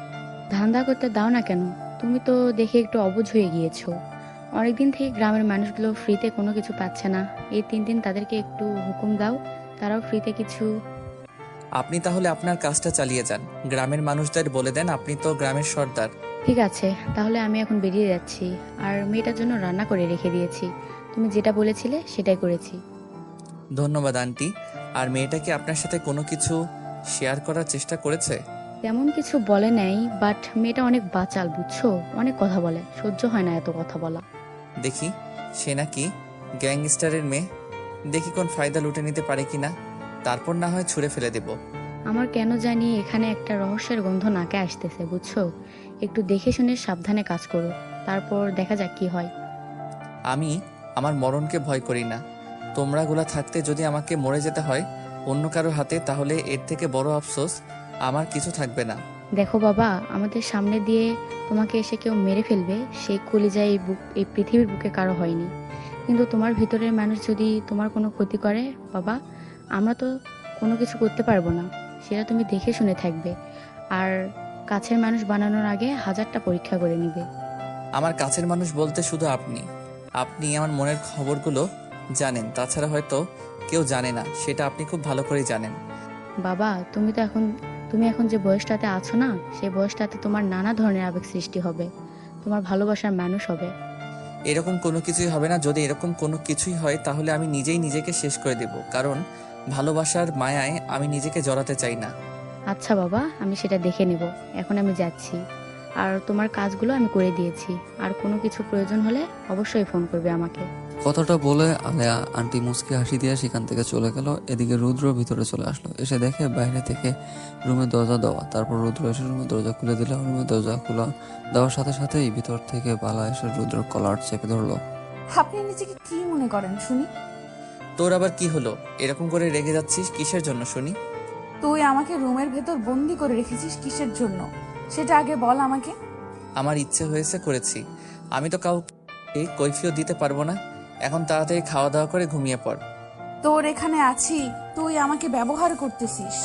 Speaker 6: ধান্দা করতে দাও না কেন? তুমি তো দেখে একটু অবুঝ হয়ে গিয়েছো। অনেকদিন থেকে গ্রামের মানুষগুলো ফ্রিতে কোনো কিছু পাচ্ছে না, এই 3 দিন তাদেরকে একটু হুকুম দাও, তারাও ফ্রিতে কিছু।
Speaker 2: আপনি তাহলে আপনার কাজটা চালিয়ে যান, গ্রামের মানুষদের বলে দেন আপনি তো গ্রামের সর্দার।
Speaker 6: ঠিক আছে, তাহলে আমি এখন বেরিয়ে যাচ্ছি। আর মেয়েটার জন্য রান্না করে রেখে দিয়েছি, তুমি যেটা বলেছিলে সেটাই করেছি।
Speaker 2: ধন্যবাদ আন্টি। আর মেয়েটা কি আপনার সাথে কোনো কিছু শেয়ার করার চেষ্টা করেছে?
Speaker 6: তেমন কিছু বলে নাই, বাট মেয়েটা অনেক বাচাল, বুঝছো? অনেক কথা বলে, সহ্য হয় না এত কথা বলা।
Speaker 2: দেখি সে নাকি গ্যাংস্টারের মেয়ে, দেখি কোন ফায়দা লুটে নিতে পারে কিনা, তারপর না হয় ছুঁড়ে ফেলে দেব।
Speaker 6: আমার কেন জানি এখানে একটা রহস্যের গন্ধ নাকে আসতেছে, বুঝছো? একটু দেখে শুনে সাবধানে কাজ করো, তারপর দেখা যাক কি হয়।
Speaker 2: আমি আমার মরণকে ভয় করি না, তোমরাগুলা থাকতে যদি আমাকে মরে যেতে হয় অন্য কারো হাতে, তাহলে এর থেকে বড় আফসোস আমার কিছু থাকবে না।
Speaker 6: দেখো বাবা, আমাদের সামনে দিয়ে তোমাকে এসে কেউ মেরে ফেলবে সেই কলিজা এই পৃথিবীর বুকে কারো হয়নি, কিন্তু তোমার ভিতরের মানুষ যদি তোমার কোনো ক্ষতি করে বাবা, আমরা তো কোনো কিছু করতে পারবো না। সেটা তুমি দেখে শুনে থাকবে, আর কাছের মানুষ বানানোর আগে 1000টা পরীক্ষা করে নিবে।
Speaker 2: আমার কাছের মানুষ বলতে শুধু আপনি। আপনি আমার মনের খবরগুলো জানেন, তাছাড়া হয়তো কেউ জানে না, সেটা আপনি খুব ভালো করেই জানেন।
Speaker 6: বাবা, তুমি এখন যে বয়সটাতে আছো না, সেই বয়সটাতে তোমার নানা ধরনের আবেগ সৃষ্টি হবে, তোমার ভালোবাসার মানুষ হবে।
Speaker 2: এরকম কোনো কিছুই হবে না, যদি এরকম কোনো কিছুই হয় তাহলে আমি নিজেই নিজেকে শেষ করে দেব, কারণ ভালোবাসার মায়ায় আমি নিজেকে জড়াতে চাই না।
Speaker 6: আচ্ছা বাবা, আমি সেটা দেখে নেব। এখন আমি যাচ্ছি, আর তোমার কাজগুলো আমি করে দিয়েছি, আর কোনো কিছু প্রয়োজন হলে অবশ্যই ফোন করবে আমাকে।
Speaker 3: কথাটা বলে আলেয়া আন্টি মুচকি হাসি দিয়ে সেখান থেকে চলে গেল। এদিকে রুদ্র ভিতরে চলে আসলো, এসে দেখে বাইরে থেকে রুমের দরজা দেওয়া। তারপর রুদ্র এসে রুমের দরজা খুলে দিল। রুমের দরজা খোলা দেওয়ার সাথে সাথেই ভিতর থেকে বালা এসে রুদ্র কলার চেপে ধরলো।
Speaker 1: আপনি নিজেকে কি মনে করেন শুনি?
Speaker 2: তোর আবার কি হলো, এরকম করে রেগে যাচ্ছিস কিসের জন্য শুনি?
Speaker 1: তুই আমাকে রুমের ভেতর বন্দি করে রেখেছিস কিসের জন্য, সেটা আগে বল আমাকে।
Speaker 2: আমার ইচ্ছে হয়েছে করেছি, আমি তো কাউকে কৈফিয়ত দিতে পারবো না। এখন তাড়াতাড়ি খাওয়া দাওয়া করে ঘুমিয়ে পড়।
Speaker 1: তোর এখানে আছি, তুই আমাকে ব্যবহার করতেছিস,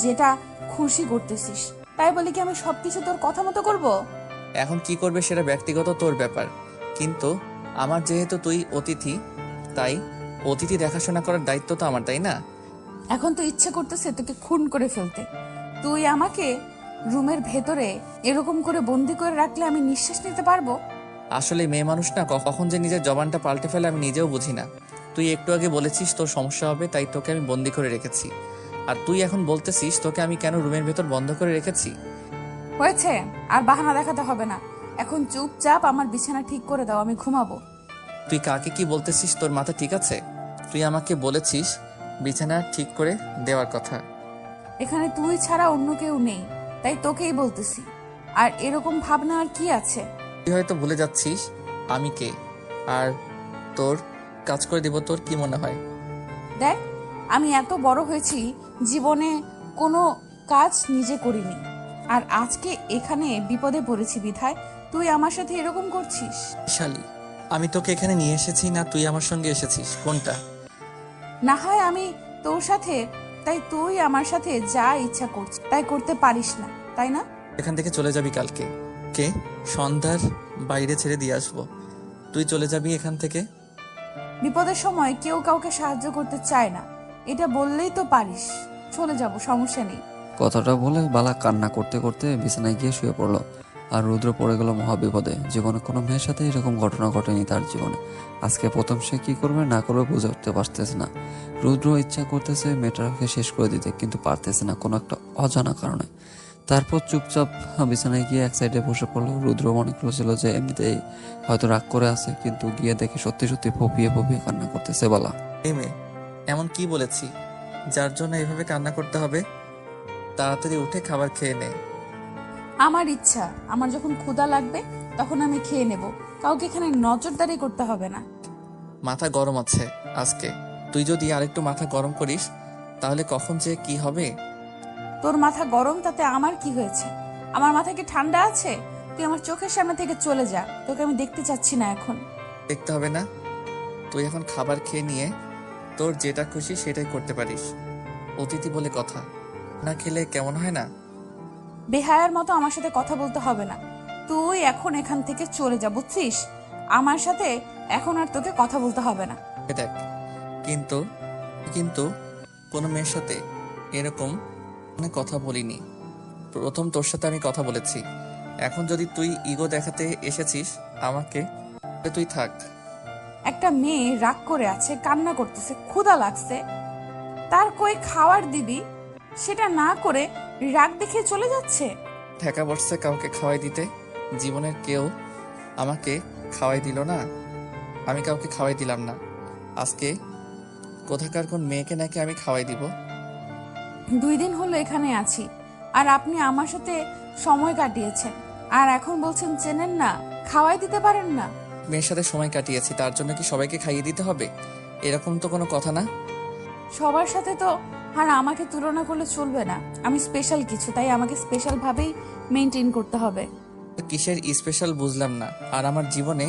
Speaker 1: যেটা খুশি করতেছিস, তাই বলে কি আমি সবকিছু তোর কথা মতো করব?
Speaker 2: এখন কি করবে সেটা ব্যক্তিগত তোর ব্যাপার, কিন্তু আমার যেহেতু তুই অতিথি, তাই অতিথি দেখাশোনা করার দায়িত্ব তো আমার, তাই না?
Speaker 1: এখন তো ইচ্ছে করতেছে তোকে খুন করে ফেলতে। তুই আমাকে রুমের ভেতরে এরকম করে বন্দি করে রাখলে আমি নিঃশ্বাস নিতে পারবো?
Speaker 2: আসলে মেয়ে মানুষ না, কখন যে নিজের জবানটা পাল্টে ফেলে আমি নিজেও বুঝি না। তুই একটু আগে বলেছিস তোর সমস্যা হবে, তাই তোকে আমি বন্দি করে রেখেছি, আর তুই এখন বলতেছিস তোকে আমি কেন রুমের ভেতর বন্ধ করে রেখেছি।
Speaker 1: হয়েছে, আর বাহানা দেখাতে হবে না, এখন চুপচাপ আমার বিছানা ঠিক করে দাও, আমি ঘুমাবো।
Speaker 2: তুই কাকে কি বলতেছিস, তোর মাথা ঠিক আছে? তুই আমাকে বলেছিস বিছানা ঠিক করে দেওয়ার কথা।
Speaker 1: এখানে তুই ছাড়া অন্য কেউ নেই, তাই তোকেই বলতেছি। আর এরকম ভাবনা আর কি আছে?
Speaker 2: তুই হয়তো ভুলে যাচ্ছিস আমি কে, আর তোর কাজ করে দিব, তোর কি মনে হয়?
Speaker 1: দেখ, আমি এত বড় হয়েছি, জীবনে কোনো কাজ নিজে করিনি, আর আজকে এখানে বিপদে পড়েছি বিধায় তুই আমার সাথে এরকম করছিস।
Speaker 2: শালি, আমি তোকে এখানে নিয়ে এসেছি না তুই আমার সঙ্গে এসেছিস, কোনটা?
Speaker 1: না হয় আমি তোর সাথে, তাই তুই আমার সাথে যা ইচ্ছা করছিস তাই করতে পারিস না, তাই না?
Speaker 2: এখান থেকে চলে যাবি কালকে, কে সন্ধ্যার বাইরে ছেড়ে দিয়ে আসবো, তুই চলে যাবি এখান থেকে।
Speaker 1: বিপদের সময় কেউ কাউকে সাহায্য করতে চায় না, এটা বললেই তো পারিস। চলে যাব, সমস্যা নেই।
Speaker 3: কথাটা বলে বালা কান্না করতে করতে বিছানায় গিয়ে শুয়ে পড়লো। আর রুদ্র পড়ে গেল মহাবিপদে। জীবনে কোনো মেয়ের সাথে এরকম ঘটনা ঘটেনি তার জীবনে। আজকে প্রথম সে কি করবে না করবে বুঝে উঠতে পারতেছে না। রুদ্র ইচ্ছা করতেছে মেয়েটাকে শেষ করে দিতে, কিন্তু পারতেছে না কোনো একটা অজানা কারণে। তারপর চুপচাপ বিছানায় গিয়ে এক সাইডে বসে পড়লো। রুদ্র মনে করেছিল যে এমনিতেই হয়তো রাগ করে আছে, কিন্তু গিয়ে দেখে সত্যি সত্যি ফপিয়ে ফপিয়ে কান্না করতেছে বালা।
Speaker 2: এই মেয়ে, এমন কি বলেছি যার জন্য এইভাবে কান্না করতে হবে? তাড়াতাড়ি উঠে খাবার খেয়ে নে।
Speaker 1: আমার ইচ্ছা, আমার যখন ক্ষুধা লাগবে তখন আমি খেয়ে নেব, কাউকে এখানে নজরদারি করতে হবে না।
Speaker 2: মাথা গরম আছে আজকে, তুই যদি আরেকটু মাথা গরম করিস তাহলে কখন যে কি হবে।
Speaker 1: তোর মাথা গরম তাতে আমার কি হয়েছে? আমার মাথা কি ঠান্ডা আছে? তুই আমার চোখের সামনে থেকে চলে যা, তোকে আমি দেখতে চাচ্ছি না এখন।
Speaker 2: দেখতে হবে না, তুই এখন খাবার খেয়ে নিয়ে তোর যেটা খুশি সেটাই করতে পারিস। অতিথি বলে কথা, না খেলে কেমন হয় না?
Speaker 1: বেহায়ার মতো আমার সাথে কথা বলতে হবে না। তুই এখন এখান থেকে চলে যা, বুঝছিস? আমার সাথে এখন আর তোকে কথা বলতে হবে না।
Speaker 2: দেখ, কিন্তু কিন্তু কোনো মেয়ের সাথে এরকম কথা বলিনি। প্রথম তোর সাথে আমি কথা বলেছি। এখন যদি তুই ইগো দেখাতে এসেছিস আমাকে, তাহলে তুই থাক।
Speaker 1: একটা মেয়ে রাগ করে আছে, কান্না করতেছে, ক্ষুধা লাগছে, তার কই খাবার দিবি, সেটা না করে রাগ দেখিয়ে চলে যাচ্ছে।
Speaker 2: ঠেকা বসছে কাউকে খাওয়াই দিতে। জীবনের কেউ আমাকে খাওয়াই দিল না, আমি কাউকে খাওয়াই দিলাম না। আজকে কোথাকার কোন মেয়েকে নাকি আমি খাওয়াই দিব।
Speaker 1: 2 দিন হলো এখানে আছি, আর আপনি আমার সাথে সময় কাটিয়েছেন, আর এখন বলছেন চেনেন না, খাওয়াই দিতে পারেন না।
Speaker 2: মেয়ের সাথে সময় কাটিয়েছি তার জন্য কি সবাইকে খাইয়ে দিতে হবে? এরকম তো কোনো কথা না।
Speaker 1: সবার সাথে তো আর আমাকে তুলনা করলে চলবে না। আমি স্পেশাল কিছু, তাই আমাকে স্পেশাল ভাবেই মেনটেন করতে হবে।
Speaker 2: কিসের স্পেশাল বুঝলাম না। আর আমার জীবনে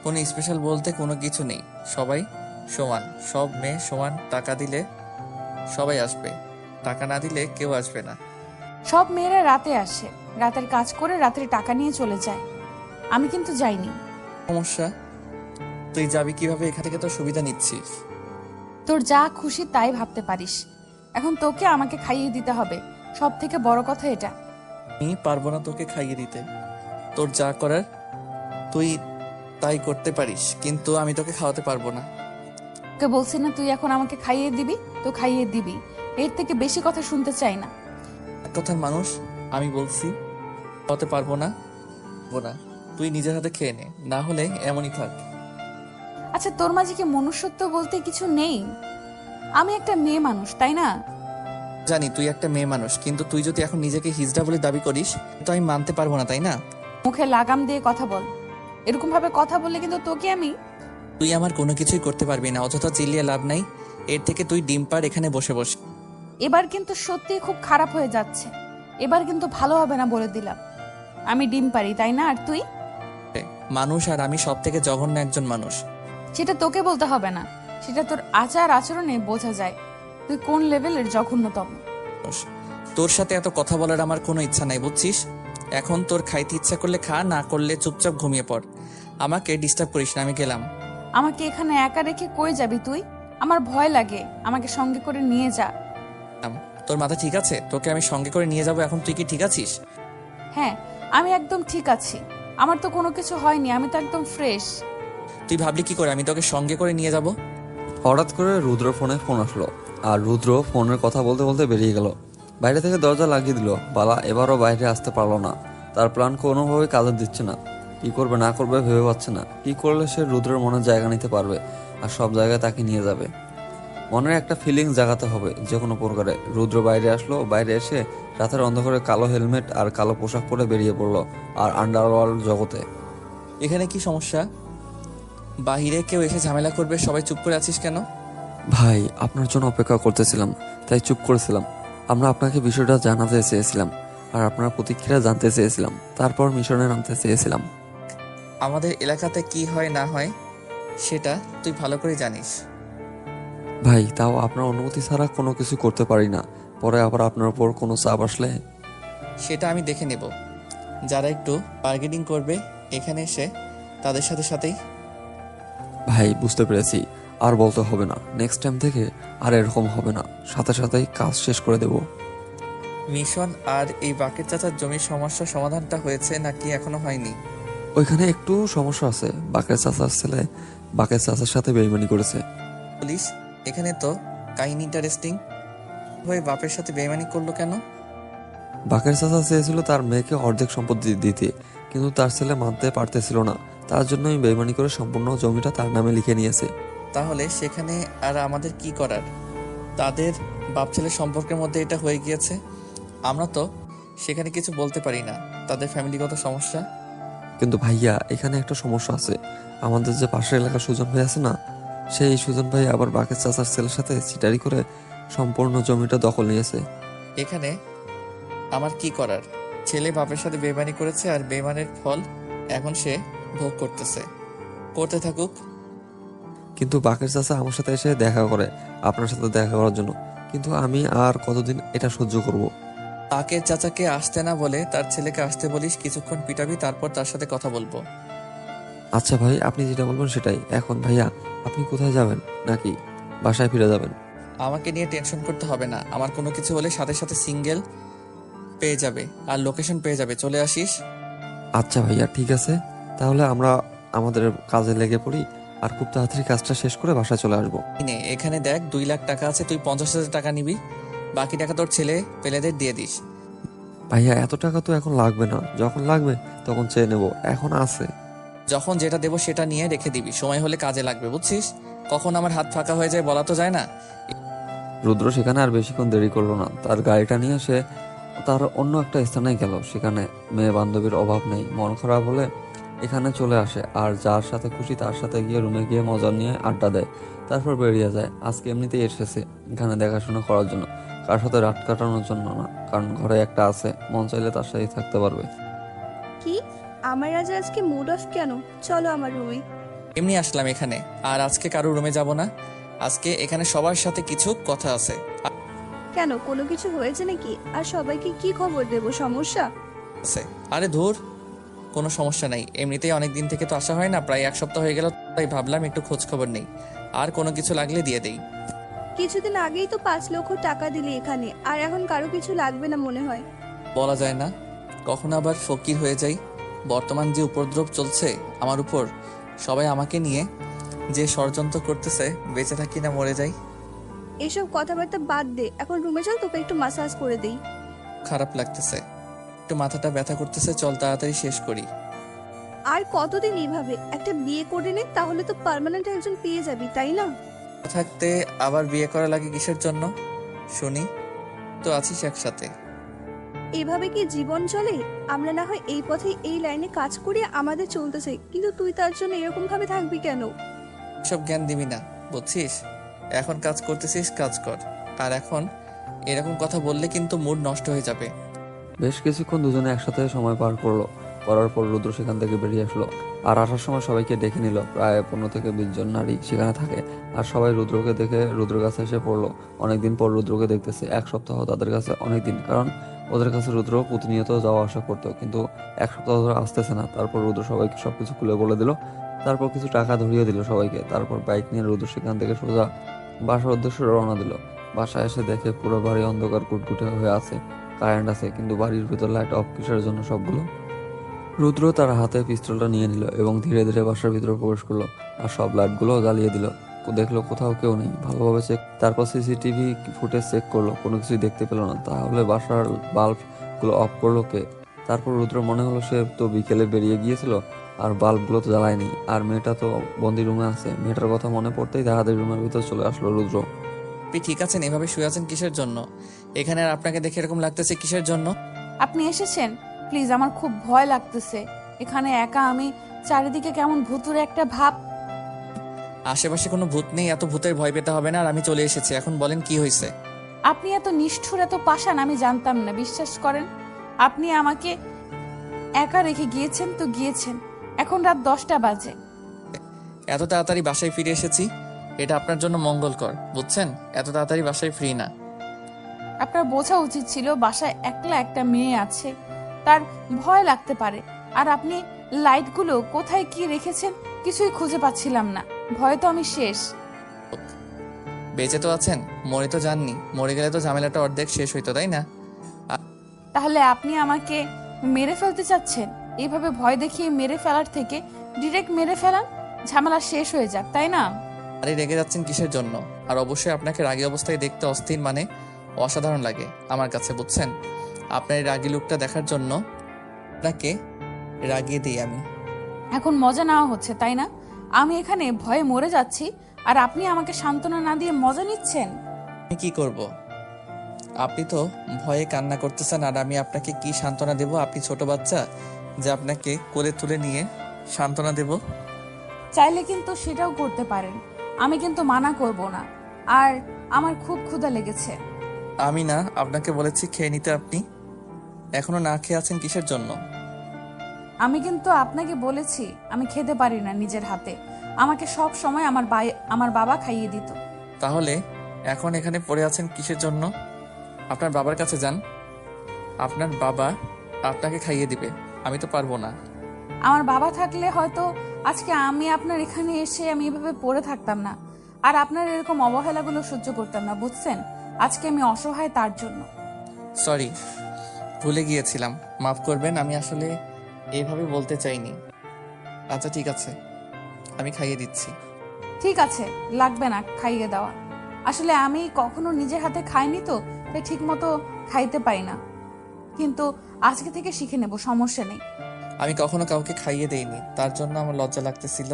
Speaker 2: কোনো স্পেশাল বলতে কোনো কিছু নেই। সবাই সমান, সব মেয়ে সমান। টাকা দিলে সবাই আসবে, টাকা না দিলে কেউ আসবে না।
Speaker 1: সব মেয়েরা রাতে আসে, রাতের কাজ করে রাতের টাকা নিয়ে চলে যায়। আমি কিন্তু যাইনি।
Speaker 2: সমস্যা, তুই যাবি কিভাবে? এখান থেকে তো সুবিধা নিচ্ছিস।
Speaker 1: তোর যা খুশি তাই ভাবতে পারিস। এখন তোকে আমাকে খাইয়ে দিতে হবে, সব থেকে বড় কথা এটা।
Speaker 2: আমি পারবো না তোকে খাইয়ে দিতে। তোর যা করার তুই তাই করতে পারিস, কিন্তু আমি তোকে খাওয়াতে পারবো না।
Speaker 1: তোকে বলছি না তুই এখন আমাকে খাইয়ে দিবি, তো খাইয়ে দিবি। এর থেকে বেশি কথা শুনতে চাই না।
Speaker 2: এক কথার মানুষ, আমি বলছি খাওয়াতে পারবো না। তুই নিজের হাতে খেয়ে নে, না হলে এমনই থাক।
Speaker 1: আচ্ছা, তোর মাঝে কি মনুষ্যত্ব বলতে কিছু নেই? আমি একটা মেয়ে মানুষ, তাই না?
Speaker 2: জানি তুই একটা মেয়ে মানুষ, কিন্তু তুই যদি এখন নিজেকে হিজড়া বলে দাবি করিস তো আমি মানতে পারবো না, তাই না?
Speaker 1: মুখে লাগাম দিয়ে কথা বল। এরকম ভাবে কথা বললে কিন্তু তোকে আমি...
Speaker 2: তুই আমার কোনো কিছুই করতে পারবি না, অযথা চিল্লিয়ে লাভ নাই। এর থেকে তুই ডিম পাড় এখানে বসে বসে।
Speaker 1: এবার কিন্তু সত্যি খুব খারাপ হয়ে যাচ্ছে। এবার কিন্তু ভালো হবে না, বলে দিলাম। আমি ডিম পারি, তাই না? আর তুই?
Speaker 2: মানুষ, আর আমি সব থেকে জঘন্য একজন মানুষ।
Speaker 1: সেটা তোকে বলতে হবে না, সেটা তোর আচার আচরণে বোঝা যায় তুই কোন লেভেলের জঘন্যতম।
Speaker 2: তোর সাথে এত কথা বলার আমার কোনো ইচ্ছা নাই, বুঝছিস? এখন তোর খাইতে ইচ্ছা করলে খা, না করলে চুপচাপ ঘুমিয়ে পড়। আমাকে ডিস্টার্ব করিস না, আমি গেলাম।
Speaker 1: আমাকে এখানে একা রেখে কই যাবি তুই? আমার ভয় লাগে, আমাকে সঙ্গে করে নিয়ে যা।
Speaker 2: তোর মাথা ঠিক আছে? তোকে আমি সঙ্গে করে নিয়ে যাবো, এখন তুই কি ঠিক আছিস?
Speaker 1: হ্যাঁ, আমি একদম ঠিক আছি। আমার তো কোনো কিছু হয়নি, আমি তো একদম ফ্রেশ।
Speaker 2: তুই ভাবলি কি করে আমি তোকে সঙ্গে করে নিয়ে যাব?
Speaker 3: হঠাৎ করে রুদ্র ফোন আসলো, আর রুদ্র ফোনের কথা বলতে বলতে বেরিয়ে গেল। বাইরে থেকে দরজা লাগিয়ে দিল। বালা এবারও বাইরে আসতে পারলো না। তার প্ল্যান কোনোভাবেই কাজে দিচ্ছে না। কি করবে না করবে ভেবে পাচ্ছে না। কি করলে সে রুদ্রের মনের জায়গা নিতে পারবে আর সব জায়গায় তাকে নিয়ে যাবে। মনের একটা ফিলিংস জাগাতে হবে যে কোনো প্রকারে। রুদ্র বাইরে আসলো। বাইরে এসে রাতের অন্ধকারে কালো হেলমেট আর কালো পোশাক পরে বেরিয়ে পড়লো আর আন্ডারওয়ার্ল্ড জগতে।
Speaker 2: এখানে কি সমস্যা? বাহিরে কেউ এসে ঝামেলা করবে, সবাই চুপ করে আছিস কেন?
Speaker 3: ভাই, আপনার জন্য অপেক্ষা করতেছিলাম, তাই চুপ করেছিলাম। আমরা আপনাকে বিষয়টা জানাতে চেয়েছিলাম আর আপনার প্রতিক্রিয়া জানতে চেয়েছিলাম, তারপর মিশনে নামতে চেয়েছিলাম।
Speaker 2: আমাদের এলাকাতে কি হয় না হয় সেটা তুই ভালো করে জানিস।
Speaker 3: ভাই, তাও আপনার অনুমতি ছাড়া কোনো কিছু করতে পারি না। পরে আবার আপনার উপর কোনো চাপ আসলে?
Speaker 2: সেটা আমি দেখে নেব। যারা একটু বার্গেনিং করবে এখানে এসে, তাদের সাথে সাথেই।
Speaker 3: ভাই, বুঝতে পেরেছি, আর বলতে হবে না। নেক্সট টাইম থেকে আর এরকম হবে না। সাথে সাথেই কাজ শেষ করে দেব।
Speaker 2: মিশন আর এই বাকের চাচার জমির সমস্যা সমাধানটা হয়েছে নাকি এখনো হয়নি?
Speaker 3: ওইখানে একটু সমস্যা আছে। বাকের চাচার ছেলে বাকের চাচার সাথে বেইমানি করেছে।
Speaker 2: পুলিশ, এখানে তো কাহিনী ইন্টারেস্টিং। হয়ে বাপের সাথে বেইমানি করলো কেন?
Speaker 3: বাকের চাচা চেয়েছিল তার মেয়েকে অর্ধেক সম্পত্তি দিতে, কিন্তু তার ছেলে মানতে পারতেছিল না। তার জন্যই বেইমানি করে সম্পূর্ণ জমিটা তার নামে লিখে নিয়েছে।
Speaker 2: তাহলে সেখানে আর আমাদের কি করার? তাদের বাপ ছেলের সম্পর্কের মধ্যে এটা হয়ে গিয়েছে, আমরা তো সেখানে কিছু বলতে পারি না, তাদের ফ্যামিলিগত সমস্যা।
Speaker 3: কিন্তু ভাইয়া, এখানে একটা সমস্যা আছে। আমাদের যে পাশের এলাকার সুজন ভাই আছে না, সেই সুজন ভাই আবার বাকের চাচার ছেলের সাথে চিটারি করে সম্পূর্ণ জমিটা দখল নিয়েছে।
Speaker 2: এখানে আমার কি করার? ছেলে বাপের সাথে বেইমানি করেছে, আর বেইমানের ফল এখন সে ভোগ করতেছে, করতে থাকুক।
Speaker 3: কিন্তু বাকের চাচা আমার সাথে এসে দেখা করে আপনার সাথে দেখা করার জন্য, কিন্তু আমি আর কতদিন এটা সহ্য করব?
Speaker 2: তাকের চাচাকে আসতে না বলে তার ছেলেকে আসতে বলিস, কিছুক্ষণ পিটাবি, তারপর তার সাথে কথা বলবো।
Speaker 3: আচ্ছা ভাই, আপনি যেটা বলবেন সেটাই। এখন ভাইয়া, আপনি কোথায় যাবেন, নাকি বাসায় ফিরে যাবেন?
Speaker 2: আমাকে নিয়ে টেনশন করতে হবে না, আমার কোনো কিছু হলে সাথে সাথে সিঙ্গেল পেয়ে যাবে আর লোকেশন পেয়ে যাবে, চলে আসিস।
Speaker 3: আচ্ছা ভাইয়া, ঠিক আছে। তাহলে আমরা আমাদের কাজে লেগে পড়ি, আর খুব তাড়াতাড়ি কাজটা শেষ করে বাসায় চলে আসবো।
Speaker 2: নে, এখানে দেখ 2 লাখ টাকা আছে, তুই 50,000 টাকা নিবি, বাকি টাকা তোর ছেলে পেলেদের দিয়ে দিস।
Speaker 3: ভাইয়া, এত টাকা তো এখন লাগবে না, যখন লাগবে তখন চেয়ে নেব, এখন আছে।
Speaker 2: যখন যেটা দেবো সেটা নিয়ে রেখে দিবি, সময় হলে কাজে লাগবে, বুঝছিস? কখন আমার হাত ফাঁকা হয়ে যায় বলা তো যায় না।
Speaker 3: রুদ্র সেখানে আর বেশিক্ষণ দেরি করলো না, তার গাড়িটা নিয়ে সে তার অন্য একটা স্থানে গেল। সেখানে মেয়ে বান্ধবীর অভাব নেই, মন খারাপ হলে এখানে চলে আসে, আর যার সাথে খুশি তার সাথে গিয়ে রুমে গিয়ে মজা নিয়ে আড্ডা দেয়, তারপর বেরিয়ে যায়। আজকে এমনিতেই এসেছে এখানে দেখাশোনা করার জন্য, কার সাথে রাত কাটানোর জন্য না, কারণ ঘরে একটা আছে, মন চাইলে তার সাথেই থাকতে পারবে।
Speaker 7: কি, আমার আজকে মুড অফ কেন? চলো আমার রুমে।
Speaker 2: এমনি আসলাম এখানে, আর আজকে কারো রুমে যাব না, আজকে এখানে সবার সাথে কিছু কথা আছে।
Speaker 7: কেন, কোনো কিছু হয়েছে নাকি? আর সবাইকে কি খবর দেব? সমস্যা?
Speaker 2: আরে ধুর, কোনো সমস্যা নাই, এমনিতেই অনেক দিন থেকে তো আসা হয় না, প্রায় 1 সপ্তাহ হয়ে গেল, তাই ভাবলাম একটু খোঁজ খবর নেই, আর কোনো কিছু লাগলে দিয়ে দেই।
Speaker 7: কিছুদিন আগেই তো 5 লক্ষ টাকা দিলি এখানে, আর এখন কারো কিছু লাগবে না মনে হয়।
Speaker 2: বলা যায় না, কখন আবার ফকির হয়ে যাই। বর্তমান যে উপদ্রব চলছে আমার উপর, সবাই আমাকে নিয়ে যে ষড়যন্ত্র করতেছে, বেঁচে থাকি না মরে যাই।
Speaker 7: এসব কথাবার্তা বাদ দে, এখন রুমে চল, তোকে একটু মাসাজ করে দেই।
Speaker 2: খারাপ লাগতেছে, একটু মাথাটা ব্যথা করতেছে, চল তাড়াতাড়ি শেষ করি।
Speaker 7: আর কতদিন এইভাবে? একটা বিয়ে করে নে, তাহলে তো পার্মানেন্ট একজন পেয়ে যাবি, তাই না?
Speaker 2: থাকতে আবার বিয়ে করা লাগে কিসের জন্য শুনি? তো আছিস একসাথে।
Speaker 7: এভাবে কি জীবন চলে? আমরা না হয় এই পথে এই লাইনে কাজ করি, আমাদের চলতেছে, কিন্তু তুই তার জন্য এরকম ভাবে থাকবি কেন?
Speaker 2: সব জ্ঞান দিবি না, বুঝছিস? এখন কাজ করতেছিস, কাজ কর। আর এখন এরকম কথা বললে কিন্তু মুড নষ্ট হয়ে যাবে।
Speaker 3: বেশ কিছুক্ষণ দুজনে একসাথে সময় পার করলো, করার পর রুদ্র সেখান থেকে বেরিয়ে আসলো, আর আসার সময় সবাইকে ডেকে নিল। প্রায় 15 থেকে 20 জন নারী সেখানে থাকে, আর সবাই রুদ্রকে দেখে রুদ্রের কাছে এসে পড়লো। অনেকদিন পর রুদ্রকে দেখতেছে, 1 সপ্তাহ তাদের কাছে অনেকদিন, কারণ ওদের কাছে রুদ্র প্রতিনিয়ত যাওয়া আসা করতো, কিন্তু 1 সপ্তাহ ধরে আসতেছে না। তারপর রুদ্র সবাইকে সবকিছু খুলে বলে দিল, তারপর কিছু টাকা ধরিয়ে দিল সবাইকে। তারপর বাইক নিয়ে রুদ্র সেখান থেকে সোজা বাসার উদ্দেশ্যে রওনা দিল। বাসায় এসে দেখে পুরো বাড়ি অন্ধকার কুটকুটে হয়ে আছে, কারেন্ট আছে কিন্তু বাড়ির ভিতর লাইট অফ কিসের জন্য সবগুলো। রুদ্র তার হাতে পিস্তলটা নিয়ে নিল এবং ধীরে ধীরে বাসার ভিতরে প্রবেশ করলো, আর সব লাইটগুলো জ্বালিয়ে দিল। দেখলো কোথাও কেউ নেই, ভালোভাবে চেক, তারপর সিসিটিভি ফুটেজ চেক করলো, কোনো কিছুই দেখতে পেলো না। তাহলে বাসার বাল্বগুলো অফ করলো কে? তারপর রুদ্র মনে হলো সে তো বিকেলে বেরিয়ে গিয়েছিল, আর বাল্বগুলো তো জ্বালায়নি, আর মেয়েটা তো বন্দি রুমে আছে। মেয়েটার কথা মনে পড়তেই তাড়াতাড়ি রুমের ভিতর চলে আসলো রুদ্র।
Speaker 2: আপনি ঠিক আছেন? এভাবে শুয়ে আছেন কিসের জন্য? এখানে আর আপনাকে দেখে এরকম লাগতেছে কিসের জন্য?
Speaker 1: আপনি এসেছেন? প্লিজ, আমার খুব ভয় লাগতেছে এখানে একা আমি, চারিদিকে কেমন ভুতুরে একটা ভাব।
Speaker 2: আশেপাশে কোনো ভূত নেই, এত ভূতের ভয় পেতে হবে না, আর আমি চলে এসেছি। এখন বলেন কি হয়েছে?
Speaker 1: আপনি এত নিষ্ঠুর, এত পাষাণ আমি জানতাম না, বিশ্বাস করেন। আপনি আমাকে একা রেখে গিয়েছেন তো গিয়েছেন, এখন রাত 10টা বাজে।
Speaker 2: এত তাড়াতাড়ি বাসায় ফিরে এসেছি, এটা আপনার জন্য মঙ্গলকর, বুঝছেন? এত তাড়াতাড়ি বাসায় ফ্রি না।
Speaker 1: আপনার বোঝা উচিত ছিল বাসায় একলা একটা মেয়ে আছে, তার ভয় লাগতে পারে। আর আপনি লাইটগুলো কোথায় কি রেখেছেন কিছুই খুঁজে পাচ্ছিলাম না, ভয়ে তো আমি শেষ।
Speaker 2: বেঁচে তো আছেন, মরে তো যাননি। মরে গেলে তো ঝামেলাটা অর্ধেক শেষ হইতো, তাই না?
Speaker 1: তাহলে আপনি আমাকে মেরে ফেলতে চাচ্ছেন? এইভাবে ভয় দেখিয়ে মেরে ফেলার থেকে ডিরেক্ট মেরে ফেলান, ঝামেলা শেষ হয়ে যাক, তাই না?
Speaker 2: আরে রেগে যাচ্ছেন কিসের জন্য? আর অবশ্যই আপনাকে রাগী অবস্থায় দেখতে অস্থির মানে অসাধারণ লাগে আমার কাছে, বুঝছেন? আপনার এই রাগী লুকটা দেখার জন্য আপনাকে রাগিয়ে দিই আমি।
Speaker 1: এখন মজা নেওয়া হচ্ছে তাই না? আমি এখানে ভয়ে মরে যাচ্ছি আর আপনি আমাকে সান্ত্বনা না দিয়ে মজা নিচ্ছেন।
Speaker 2: আমি কি করব? আপনি তো ভয়ে কান্না করতেছেন আর আমি আপনাকে কি সান্ত্বনা দেব? আপনি ছোট বাচ্চা যে আপনাকে কোলে তুলে নিয়ে সান্ত্বনা দেব?
Speaker 1: চাইলে কিন্তু সেটাও করতে পারেন, আমি কিন্তু মানা করব না। আর আমার খুব ক্ষুধা লেগেছে।
Speaker 2: আমি না আপনাকে বলেছি খেয়ে নিতে, আপনি এখনো না খেয়ে আছেন কিসের জন্য?
Speaker 1: আমি কিন্তু আপনাকে বলেছি আমি খেতে পারি না নিজের হাতে। আমাকে সব সময় আমার বাবা খাইয়ে দিত।
Speaker 2: তাহলে এখন এখানে পড়ে আছেন কিসের জন্য? আপনার বাবার কাছে যান, আপনার বাবা আপনাকে খাইয়ে দিবে। আমি তো পারবো না।
Speaker 1: আমার বাবা থাকলে হয়তো আজকে আমি আপনার এখানে এসে আমি এভাবে পড়ে থাকতাম না, আর আপনার এরকম অবহেলাগুলো সহ্য করতাম না, বুঝছেন? আজকে আমি অসহায় তার জন্য।
Speaker 2: সরি, ভুলে গিয়েছিলাম, মাফ করবেন। আমি আসলে এইভাবে বলতে চাইনি। আচ্ছা ঠিক আছে, আমি খাইয়ে দিচ্ছি।
Speaker 1: ঠিক আছে, লাগবে না খাইয়ে দেওয়া। আসলে আমি কখনো নিজের হাতে খাইনি তো, তাই ঠিক মতো খাইতে পারি না। কিন্তু আজকে থেকে শিখে নেব, সমস্যা নেই।
Speaker 2: আমি কখনো কাউকে খাইয়ে দেইনি, তার জন্য আমার লজ্জা লাগতেছিল।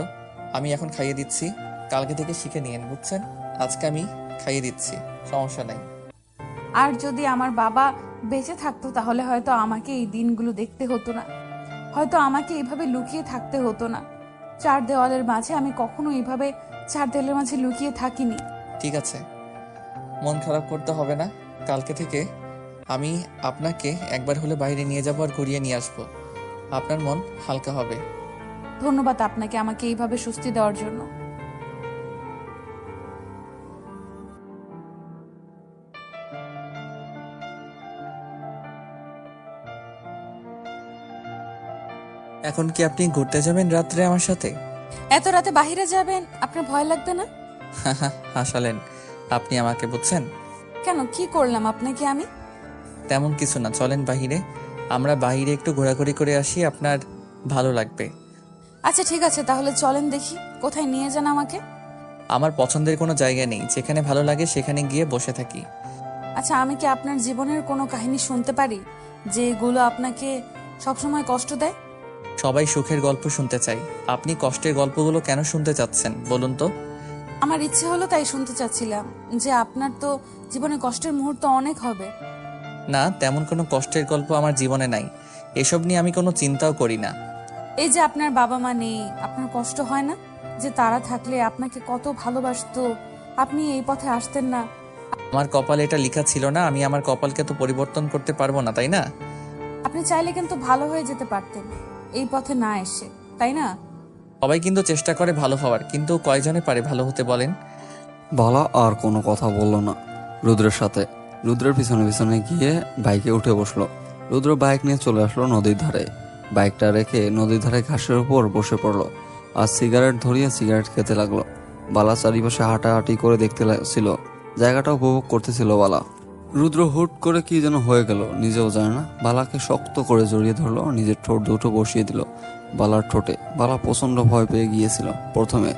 Speaker 2: আমি এখন খাইয়ে দিচ্ছি, কালকে থেকে শিখে নিয়েন, বুঝছেন? আজকে আমি খাইয়ে দিচ্ছি, সমস্যা নাই।
Speaker 1: আর যদি আমার বাবা বেঁচে থাকতো তাহলে হয়তো আমাকে এই দিনগুলো দেখতে হতো না, হয়তো আমাকে এইভাবে লুকিয়ে থাকতে হতো না। চার দেওয়ালের মাঝে আমি কখনো এইভাবে চার দেওয়ালের মাঝে লুকিয়ে থাকিনি।
Speaker 2: ঠিক আছে, মন খারাপ করতে হবে না। কালকে থেকে আমি আপনাকে একবার হলে বাইরে নিয়ে যাবো আর ঘুরিয়ে নিয়ে আসবো। আপনার মন হালকা হবে।
Speaker 1: ধন্যবাদ আপনাকে আমাকে এইভাবে স্বস্তি দেওয়ার জন্য।
Speaker 2: এখন কি আপনি ঘুরতে যাবেন রাত্রে আমার সাথে?
Speaker 1: এত রাতে বাইরে যাবেন, আপনার ভয় লাগবে না?
Speaker 2: হাসালেন আপনি আমাকে, বুঝছেন?
Speaker 1: কেন, কি করলাম আপনাকে আমি?
Speaker 2: তেমন কিছু না, চলেন বাহিরে। আমরা বাহিরে একটু ঘোরাঘুরি করে আসি, আপনার ভালো লাগবে।
Speaker 1: আচ্ছা ঠিক আছে, তাহলে চলেন দেখি কোথায় নিয়ে যান আমাকে।
Speaker 2: আমার পছন্দের কোনো জায়গা নেই, যেখানে ভালো লাগে সেখানে গিয়ে বসে থাকি।
Speaker 1: আচ্ছা, আমি কি আপনার জীবনের কোনো কাহিনী শুনতে পারি যেগুলো আপনাকে সবসময় কষ্ট দেয়?
Speaker 2: সবাই সুখের গল্প শুনতে চাই, আপনি কষ্টের গল্পগুলো কেন শুনতে চাচ্ছেন বলুন তো?
Speaker 1: আমার ইচ্ছে হলো তাই শুনতে চাচ্ছিলাম যে আপনার তো জীবনে কষ্টের মুহূর্ত অনেক হবে।
Speaker 2: না, তেমন কোনো কষ্টের গল্প আমার জীবনে নাই, এসব নিয়ে আমি কোনো চিন্তাও করি না।
Speaker 1: এই যে আপনার বাবা মা নেই, আপনার কষ্ট হয় না যে তারা থাকলে আপনাকে কত ভালোবাসতো, আপনি এই পথে আসতেন না?
Speaker 2: আমার কপালে এটা লেখা ছিল না, আমি আমার কপালকে তো পরিবর্তন করতে পারবো না, তাই না?
Speaker 1: আপনি চাইলে কিন্তু ভালো হয়ে যেতে পারতেন এই পথে না এসে, তাই না?
Speaker 2: সবাই কিন্তু চেষ্টা করে ভালো হওয়ার, কিন্তু কয়জনে পারে ভালো হতে বলেন?
Speaker 3: বালা আর কোনো কথা বলল না রুদ্রের সাথে। রুদ্রের পিছনে পিছনে গিয়ে বাইকে উঠে বসলো। রুদ্র বাইক নিয়ে চলে আসলো নদীর ধারে। বাইকটা রেখে নদীর ধারে ঘাসের উপর বসে পড়লো আর সিগারেট ধরিয়ে সিগারেট খেতে লাগলো। বালা চারিপাশে হাঁটাহাঁটি করে দেখতে ছিল, জায়গাটা উপভোগ করতেছিল বালা। রুদ্র হুট করে কি যেন হয়ে গেল, নিজেও জানে না। বালাকে শক্ত করে জড়িয়ে ধরলো, নিজের ঠোঁট দুটো বসিয়ে দিল বালার ঠোঁটে। বালা প্রচন্ড ভয় পেয়ে গিয়েছিল প্রথমে।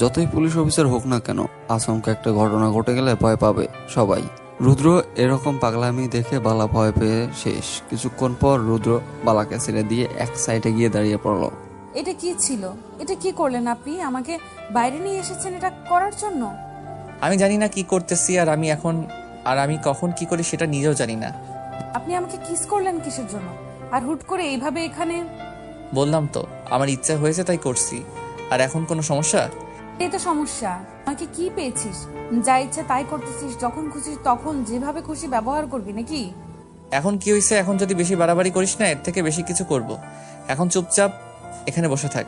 Speaker 3: যতই পুলিশ অফিসার হোক না কেন, আচমকা একটা ঘটনা ঘটে গেলে ভয় পাবে সবাই। রুদ্র এরকম পাগলামি দেখে বালা ভয় পেয়ে শেষ। কিছুক্ষণ পর রুদ্র বালাকে ছেড়ে দিয়ে এক সাইডে গিয়ে দাঁড়িয়ে পড়লো।
Speaker 1: এটা কি ছিল? এটা কি করলেন আপনি? আমাকে বাইরে নিয়ে এসেছেন এটা করার জন্য?
Speaker 2: আমি জানি না কি করতেছি, আর আমি কখন কি করি সেটা নিজেও জানি না।
Speaker 1: আপনি আমাকে কিস করলেন কিসের জন্য? আর হুট করে এইভাবে এখানে?
Speaker 2: বললাম তো আমার ইচ্ছা হয়েছে তাই করছি। আর এখন কোনো সমস্যা?
Speaker 1: এই তো সমস্যা। আমাকে কি পেয়েছিস? যা ইচ্ছা তাই করতেছিস, যখন খুশি তখন যেভাবে খুশি ব্যবহার করবি নাকি?
Speaker 2: এখন কি হয়েছে? এখন যদি বেশি বাড়াবাড়ি করিস না, এর থেকে বেশি কিছু করব। এখন চুপচাপ এখানে বসে থাক।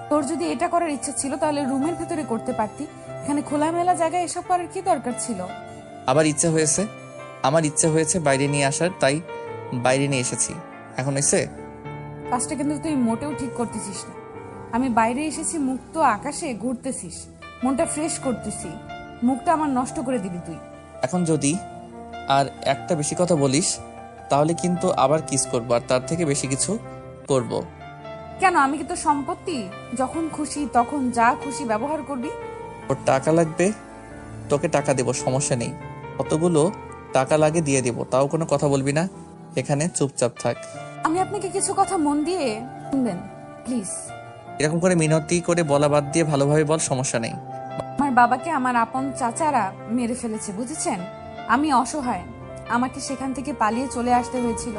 Speaker 1: তোর যদি এটা করার ইচ্ছা ছিল তাহলে রুমের ভিতরে করতে পারতি, এখানে খোলামেলা জায়গায় এসব করার কি দরকার ছিল?
Speaker 2: আবার ইচ্ছা হয়েছে, আমার ইচ্ছা হয়েছে বাইরে নিয়ে আসার, তাই বাইরে নিয়ে এসেছি। এখন হয়েছে?
Speaker 1: কাজটা কিন্তু তুই মোটেও ঠিক করতেছিস না। আমি বাইরে এসেছি, মুক্ত আকাশে ঘুরতেছিস, মনটা ফ্রেশ করতেছি, মুখটা আমার নষ্ট করে দিবি তুই।
Speaker 2: এখন যদি আর একটা বেশি কথা বলিস তাহলে কিন্তু আবার কিস করবো, আর তার থেকে বেশি কিছু করব।
Speaker 1: কেন, আমি কি তোর সম্পত্তি? যখন খুশি তখন যা খুশি ব্যবহার করবি?
Speaker 2: ওর টাকা লাগবে, তোকে টাকা দেবো, সমস্যা নেই। কতগুলো টাকা লাগে দিয়ে দেবো, তাও কোনো কথা বলবি না? এখানে চুপচাপ থাক।
Speaker 1: আমি আপনাকে কিছু কথা মন দিয়ে শুনবেন প্লিজ।
Speaker 2: এরকম করে মিনতি করে বলা বাদ দিয়ে ভালোভাবে বল, সমস্যা নেই।
Speaker 1: আমার বাবাকে আমার আপন চাচারা মেরে ফেলেছে, বুঝেছেন? আমি অসহায়, আমাকে সেখান থেকে পালিয়ে চলে আসতে হয়েছিল।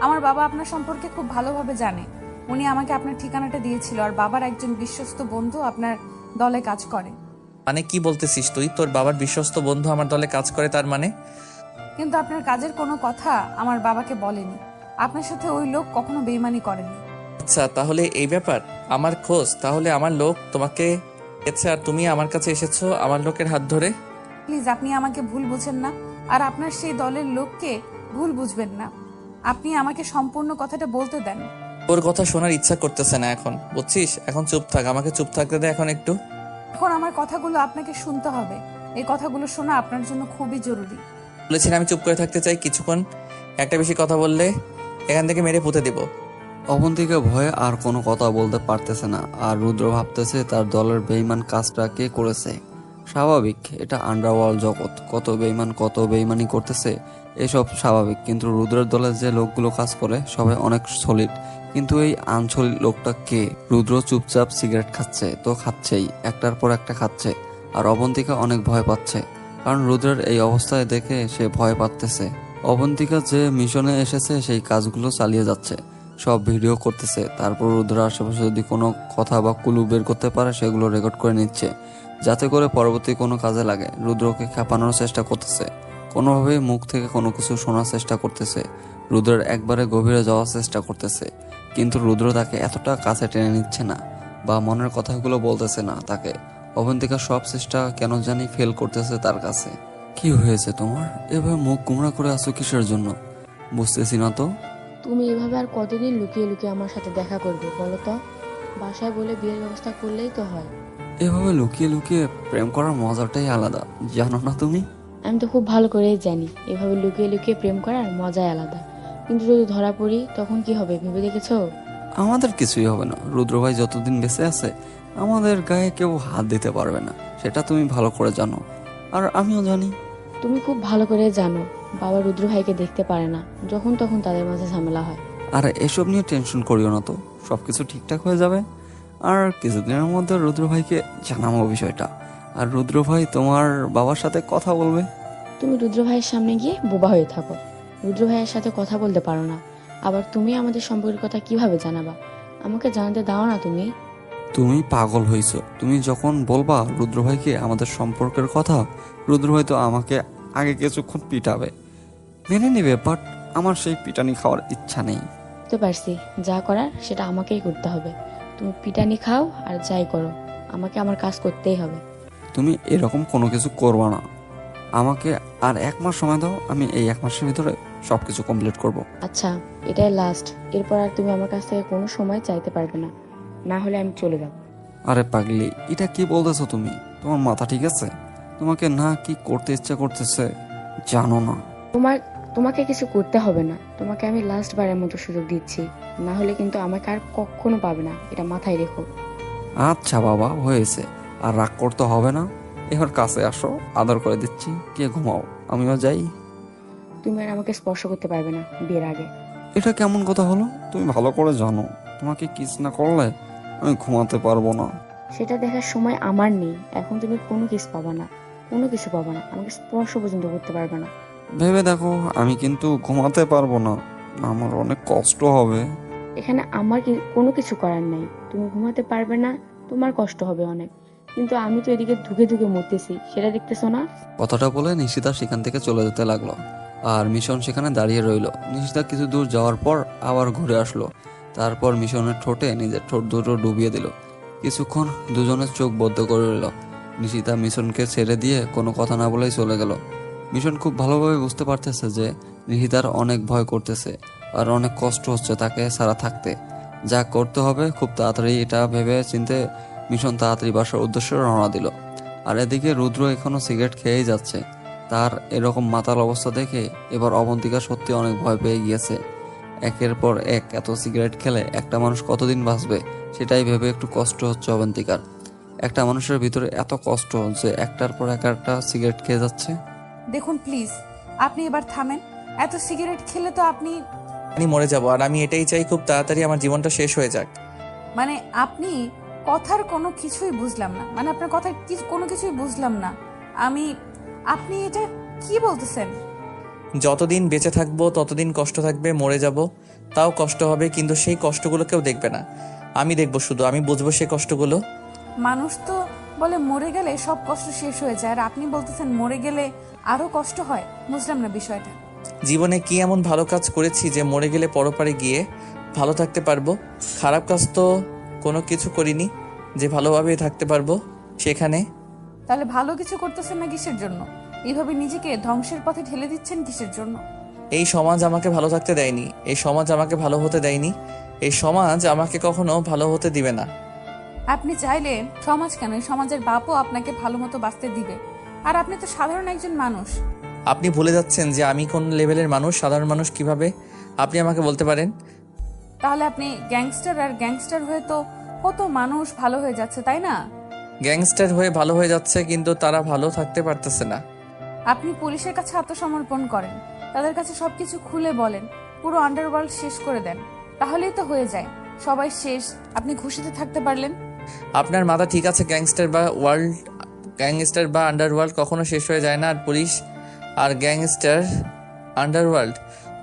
Speaker 1: আমার বাবা আপনার সম্পর্কে খুব ভালোভাবে জানে, উনি আমাকে আপনার ঠিকানাটা দিয়েছিল। আর বাবার একজন বিশ্বস্ত বন্ধু আপনার দলে কাজ করে।
Speaker 2: মানে কি বলতেছিস তুই? তোর বাবার বিশ্বস্ত বন্ধু আমার দলে কাজ করে, তার মানে?
Speaker 1: কিন্তু আপনার কাজের কোনো কথা আমার বাবাকে বলেনি। আপনার সাথে ওই লোক কখনো বেইমানি করেনি।
Speaker 2: আচ্ছা, তাহলে এই ব্যাপার। আমার খোঁজ, তাহলে আমার লোক তোমাকে এসেছে আর তুমি আমার কাছে এসেছো আমার লোকের হাত ধরে।
Speaker 1: প্লিজ, আপনি আমাকে ভুল বুঝেন না, আর আপনার সেই দলের লোককে ভুল বুঝবেন না। আপনি আমাকে সম্পূর্ণ কথাটা বলতে দেন।
Speaker 2: ওর কথা শোনার ইচ্ছা করতেছে না এখন, বুঝছিস? এখন চুপ থাক, আমাকে চুপ থাকতে দে এখন একটু।
Speaker 1: এখন আমার কথাগুলো আপনাকে শুনতে হবে। এই কথাগুলো শোনা আপনার জন্য খুবই জরুরি।
Speaker 2: বলেছি না আমি চুপ করে থাকতে চাই, কিছুক্ষণ একটা বেশি কথা বললে এখান থেকে মেরে পুঁতে দিব।
Speaker 3: অবন্তিকা ভয়ে আর কোনো কথা বলতে পারতেছে না, আর রুদ্র ভাবতেছে তার দলের বেইমান কাজটা কে করেছে। স্বাভাবিক, এটা আন্ডারওয়ার্ল্ড জগৎ, কত বেইমান কত বেইমানি করতেছে, এসব স্বাভাবিক। কিন্তু রুদ্রের দলে যে লোকগুলো কাজ করে সবাই অনেক সলিড, কিন্তু এই আনসলিড লোকটা কে? রুদ্র চুপচাপ সিগারেট খাচ্ছে, তো খাচ্ছেই, একটার পর একটা খাচ্ছে। আর অবন্তিকা অনেক ভয় পাচ্ছে, কারণ রুদ্রের এই অবস্থায় দেখে সে ভয় পাচ্ছে। অবন্তিকা যে মিশনে এসেছে সেই কাজগুলো চালিয়ে যাচ্ছে, সব ভিডিও করতেছে। তারপর রুদ্র আশেপাশে যদি কোনো কথা বা কুলু বের করতে পারে সেগুলো রেকর্ড করে নিচ্ছে, যাতে করে পরবর্তী কোনো কাজে লাগে। রুদ্রকে খেপানোর চেষ্টা করতেছে, কোনোভাবেই মুখ থেকে কোনো কিছু শোনার চেষ্টা করতেছে, রুদ্রের একবারে গভীরে যাওয়ার চেষ্টা করতেছে। কিন্তু রুদ্র তাকে এতটা কাছে টেনে নিচ্ছে না বা মনের কথাগুলো বলতেছে না তাকে। অবন্তিকা সব চেষ্টা কেন জানি ফেল করতেছে তার কাছে। কি হয়েছে তোমার? এভাবে মুখ গুমরা করে আছো কিসের জন্য? বুঝতেছি না তো।
Speaker 6: তুমি এভাবে আর কতদিন লুকিয়ে লুকিয়ে আমার সাথে দেখা করবে বলো তো? বাসায় বলে বিয়ের ব্যবস্থা করলেই তো হয়।
Speaker 3: এভাবে লুকিয়ে লুকিয়ে প্রেম করার মজাটাই আলাদা, জানো না তুমি?
Speaker 6: আমি তো খুব ভালো করেই জানি এভাবে লুকিয়ে লুকিয়ে প্রেম করার মজাই আলাদা। কিন্তু যদি ধরা পড়ি তখন কি হবে ভেবে দেখেছো?
Speaker 3: আমাদের কিছুই হবে না, রুদ্র ভাই যতদিন বেঁচে আছে আমাদের গায়ে কেউ হাত দিতে পারবে না, সেটা তুমি ভালো করে জানো, আর আমিও জানি।
Speaker 6: তুমি খুব ভালো করে জানো বাবা রুদ্র ভাইকে দেখতে পারে না, যখন তখন তাদের মাঝে ঝামেলা হয়।
Speaker 3: আর এসব নিয়ে টেনশন করিও না তো, সবকিছু ঠিকঠাক হয়ে যাবে। আর কিছুদিনের মধ্যে রুদ্র ভাইকে জানাবো বিষয়টা, আর রুদ্র ভাই তোমার বাবার সাথে কথা বলবে।
Speaker 6: তুমি রুদ্র ভাইয়ের সামনে গিয়ে বোবা হয়ে থাকো, রুদ্র ভাইয়ের সাথে কথা বলতে পারো না, আবার তুমি আমাদের সম্পর্কের কথা কিভাবে জানাবা? আমাকে জানাতে দাও না তুমি।
Speaker 3: তুমি পাগল হইছো, তুমি যখন বলবা রুদ্র ভাইকে আমাদের সম্পর্কের কথা, রুদ্র ভাই তো আমাকে আগে কিছুক্ষণ পিটাবে, মেনে নিবে, বাট আমার সেই পিটানি খাওয়ার ইচ্ছা নেই।
Speaker 6: বুঝতে পারছি, যা করার সেটা আমাকেই করতে হবে। তুমি পিটানি খাও আর যাই করো, আমাকে আমার কাজ করতেই হবে।
Speaker 3: তুমি এরকম কোনো কিছু করবা না, আমাকে আর 1 মাস সময় দাও, আমি এই 1 মাসের ভিতরে সবকিছু কমপ্লিট করব।
Speaker 6: আচ্ছা, এটাই লাস্ট, এরপর আর তুমি আমার কাছ থেকে কোনো সময় চাইতে পারবে না, না হলে আমি চলে যাব।
Speaker 3: আরে পাগলি, এটা কি বলতেছো তুমি? তোমার মাথা ঠিক আছে? তোমাকে না কি করতে ইচ্ছা করতেছে জানো না?
Speaker 6: তোমাকে কিছু করতে হবে না, তোমাকে আমি লাস্ট বারের মতো সুযোগ দিচ্ছি, না হলে কিন্তু আমাকে আর কখনো পাবে না, এটা মাথায় রেখো।
Speaker 3: আচ্ছা বাবা, হয়েছে, আর রাগ করতে হবে না। এবার কাছে আসো, আদর করে দিচ্ছি, কে ঘুমাও, আমিও যাই।
Speaker 6: তুমি আর আমাকে স্পর্শ করতে পারবে না বিয়ের আগে।
Speaker 3: এটা কেমন কথা হলো? তুমি ভালো করে জানো তোমাকে কিস না করলে আমি ঘুমাতে পারবো না।
Speaker 6: সেটা দেখার সময় আমার নেই, এখন তুমি কোনো কিছু পাবা না, কোনো কিছু পাবা না, আমাকে স্পর্শ পর্যন্ত করতে পারবে না।
Speaker 3: ভেবে দেখো, আমি কিন্তু ঘুমাতে পারবো না, আমার অনেক কষ্ট হবে।
Speaker 6: এখানে আমার কোনো কিছু করার নাই, তুমি ঘুমাতে পারবে না, তোমার কষ্ট হবে অনেক, কিন্তু আমি তো এদিকে ধুকে ধুকে মরতেছি, সেটা দেখতেছো না?
Speaker 3: কথাটা বলে নিশিতা সেখান থেকে চলে যেতে লাগলো, আর মিশন সেখানে দাঁড়িয়ে রইলো। নিশিতা কিছু দূর যাওয়ার পর আবার ঘুরে আসলো, তারপর মিশনের ঠোঁটে নিজের ঠোঁট দুটো ডুবিয়ে দিল। কিছুক্ষণ দুজনের চোখ বদ্ধ করে রইল। নিশিতা মিশনকে ছেড়ে দিয়ে কোনো কথা না বলেই চলে গেল। মিশন খুব ভালোভাবে বুঝতে পারতেছে যে নিশিতার অনেক ভয় করতেছে আর অনেক কষ্ট হচ্ছে তাকে ছাড়া থাকতে। যা করতে হবে খুব তাড়াতাড়ি এটা ভেবে চিনতে মিশন তাড়াতাড়ি বাসার উদ্দেশ্যে রওনা দিল। আর এদিকে রুদ্র এখনো সিগারেট খেয়েই যাচ্ছে। তার এরকম মাতাল অবস্থা দেখে এবার অবন্তিকা সত্যি অনেক ভয় পেয়ে গিয়েছে। একের পর এক এত সিগারেট খেলে একটা মানুষ কতদিন বাঁচবে সেটাই ভেবে একটু কষ্ট হচ্ছে অবন্তিকার। একটা মানুষের ভিতরে এত কষ্ট যে একটার পর একটা সিগারেট খেয়ে যাচ্ছে।
Speaker 1: দেখুন প্লিজ, আপনি এবার থামেন। এত সিগারেট খেলে তো আপনি
Speaker 2: আমি মরে যাব, আর আমি এটাই চাই খুব তাড়াতাড়ি আমার জীবনটা শেষ হয়ে যাক।
Speaker 1: মানে আপনি কথার কোনো কিছুই বুঝলাম না, মানে আপনার কথার কোনো কিছুই বুঝলাম না আমি। আপনি এটা কি বলতেছেন?
Speaker 2: যতদিন বেঁচে থাকবো ততদিন কষ্ট থাকবে, মরে যাব তাও কষ্ট হবে, কিন্তু সেই কষ্টগুলো কেউ দেখবে না, আমি দেখবো শুধু, আমি বুঝবো সেই কষ্টগুলো।
Speaker 1: মানুষ তো বলে মরে গেলে সব কষ্ট শেষ হয়ে যায়, আর আপনি বলতেছেন মরে গেলে আরো কষ্ট হয়। বুঝলাম না বিষয়টা।
Speaker 2: জীবনে কি এমন ভালো কাজ করেছি যে মরে গেলে পরপারে গিয়ে ভালো থাকতে পারবো? খারাপ কাজ তো কোনো কিছু করিনি যে ভালোভাবে থাকতে পারবো সেখানে।
Speaker 1: তাহলে ভালো কিছু করতেছেন না কিসের জন্য? এইভাবে নিজেকে ধ্বংসের পথে ঠেলে দিচ্ছেন কিসের জন্য?
Speaker 2: এই সমাজ আমাকে ভালো থাকতে দেয়নি, এই সমাজ আমাকে ভালো হতে দেয়নি, এই সমাজ আমাকে কখনো ভালো হতে দিবে না।
Speaker 1: আপনি চাইলে সমাজ কেন, এই সমাজের বাপও আপনাকে ভালো মতো বাঁচতে দিবে। আর আপনি তো সাধারণ একজন মানুষ।
Speaker 2: আপনি ভুলে যাচ্ছেন যে আমি কোন লেভেলের মানুষ, সাধারণ মানুষ কিভাবে আপনি আমাকে বলতে পারেন?
Speaker 1: তাহলে আপনি গ্যাংস্টার, আর গ্যাংস্টার হয়ে তো কত মানুষ ভালো হয়ে যাচ্ছে, তাই না?
Speaker 2: গ্যাংস্টার হয়ে ভালো হয়ে যাচ্ছে, কিন্তু তারা ভালো থাকতে পারতেছে না।
Speaker 1: আপনি পুলিশের কাছে আত্মসমর্পণ করেন, তাদের কাছে সবকিছু খুলে বলেন, পুরো আন্ডারওয়ার্ল্ড শেষ করে দেন, তাহলেই তো হয়ে যায়, সবাই শেষ, আপনি খুশিতে থাকতে পারলেন।
Speaker 2: আপনার মাথা ঠিক আছে, গ্যাংস্টার বা আন্ডারওয়ার্ল্ড কখনো শেষ হয়ে যায় না, আর পুলিশ আর গ্যাংস্টার আন্ডারওয়ার্ল্ড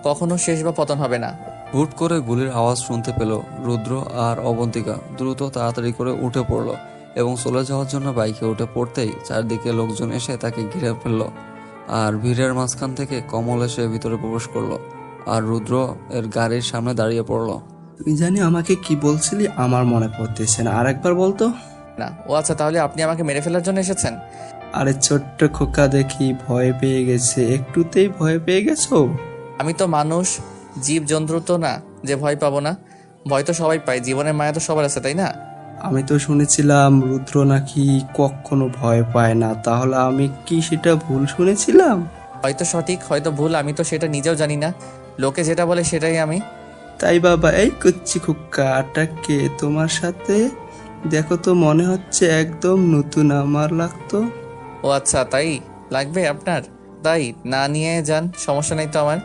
Speaker 2: কখনো শেষ বা পতন হবে না।
Speaker 3: হুট করে গুলির আওয়াজ শুনতে পেল রুদ্র আর অবন্তিকা। দ্রুত তাড়াতাড়ি করে উঠে পড়ল এবং চলে যাওয়ার জন্য বাইকে উঠে পড়তেই চারদিকে লোকজন এসে তাকে ঘিরে ফেলল। আর ভিড়ের মাঝখান থেকে কমল এসে ভিতরে প্রবেশ করলো আর রুদ্র এর গাড়ির সামনে দাঁড়িয়ে পড়ল।
Speaker 4: তুই জানি আমাকে কি বলছিলি, আমার মনে পড়তেছে না, আরেকবার বলতো।
Speaker 2: না, ও আচ্ছা, তাহলে আপনি আমাকে মেরে ফেলার জন্য এসেছেন?
Speaker 4: আরে ছোট্ট খোকা দেখি ভয় পেয়ে গেছে, একটুতেই ভয় পেয়ে গেছো?
Speaker 2: আমি তো মানুষ, জীব জন্তু তো না যে ভয় পাবো না। ভয় তো সবাই পায়, জীবনের মায়া তো সবার আছে, তাই না?
Speaker 4: আমি তো শুনেছিলাম রুদ্র নাকি কখনো ভয় পায় না, তাহলে আমি কি সেটা ভুল শুনেছিলাম?
Speaker 2: হয়তো সঠিক, হয়তো ভুল, আমি তো সেটা নিজেও জানি না, লোকে যেটা বলে সেটাই আমি।
Speaker 4: তাই বাবা, এই কুচ্ছি খুক্কা আটাকে তোমার সাথে দেখো তো মনে হচ্ছে একদম নতুন আমার লাগতো।
Speaker 2: ও আচ্ছা, তাই লাগবে আপনার? তাই না নিয়ে যান, সমস্যা নেই তো আমার,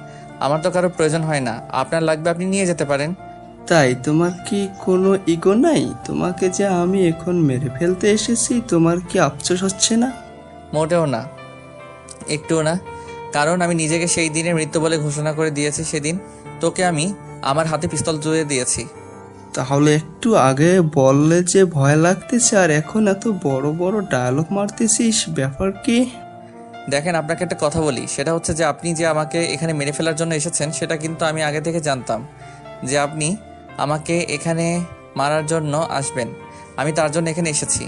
Speaker 2: আমার তো কারো প্রয়োজন হয় না, আপনার লাগবে আপনি নিয়ে যেতে পারেন।
Speaker 4: তাই তোমার কি কোনো ইগো নাই? তোমাকে যে আমি এখন মেরে ফেলতে এসেছি, তোমার কি আফসোস হচ্ছে না?
Speaker 2: মোটেও না, একটুও না, কারণ আমি নিজেকে সেই দিনের মৃত্যু বলে ঘোষণা করে দিয়েছি। সেদিন তোকে আমি আমার হাতে পিস্তল জুড়ে দিয়েছি।
Speaker 4: তাহলে একটু আগে বললে যে ভয় লাগতেছে, আর এখন এত বড় বড় ডায়লগ মারতেছিস, ব্যাপার কি?
Speaker 2: দেখেন, আপনাকে একটা কথা বলি, সেটা হচ্ছে যে আপনি যে আমাকে এখানে মেরে ফেলার জন্য এসেছেন সেটা কিন্তু আমি আগে থেকে জানতাম যে আপনি আমাকে এখানে মারার জন্য আসবেন, আমি তার জন্য এখানে এসেছি।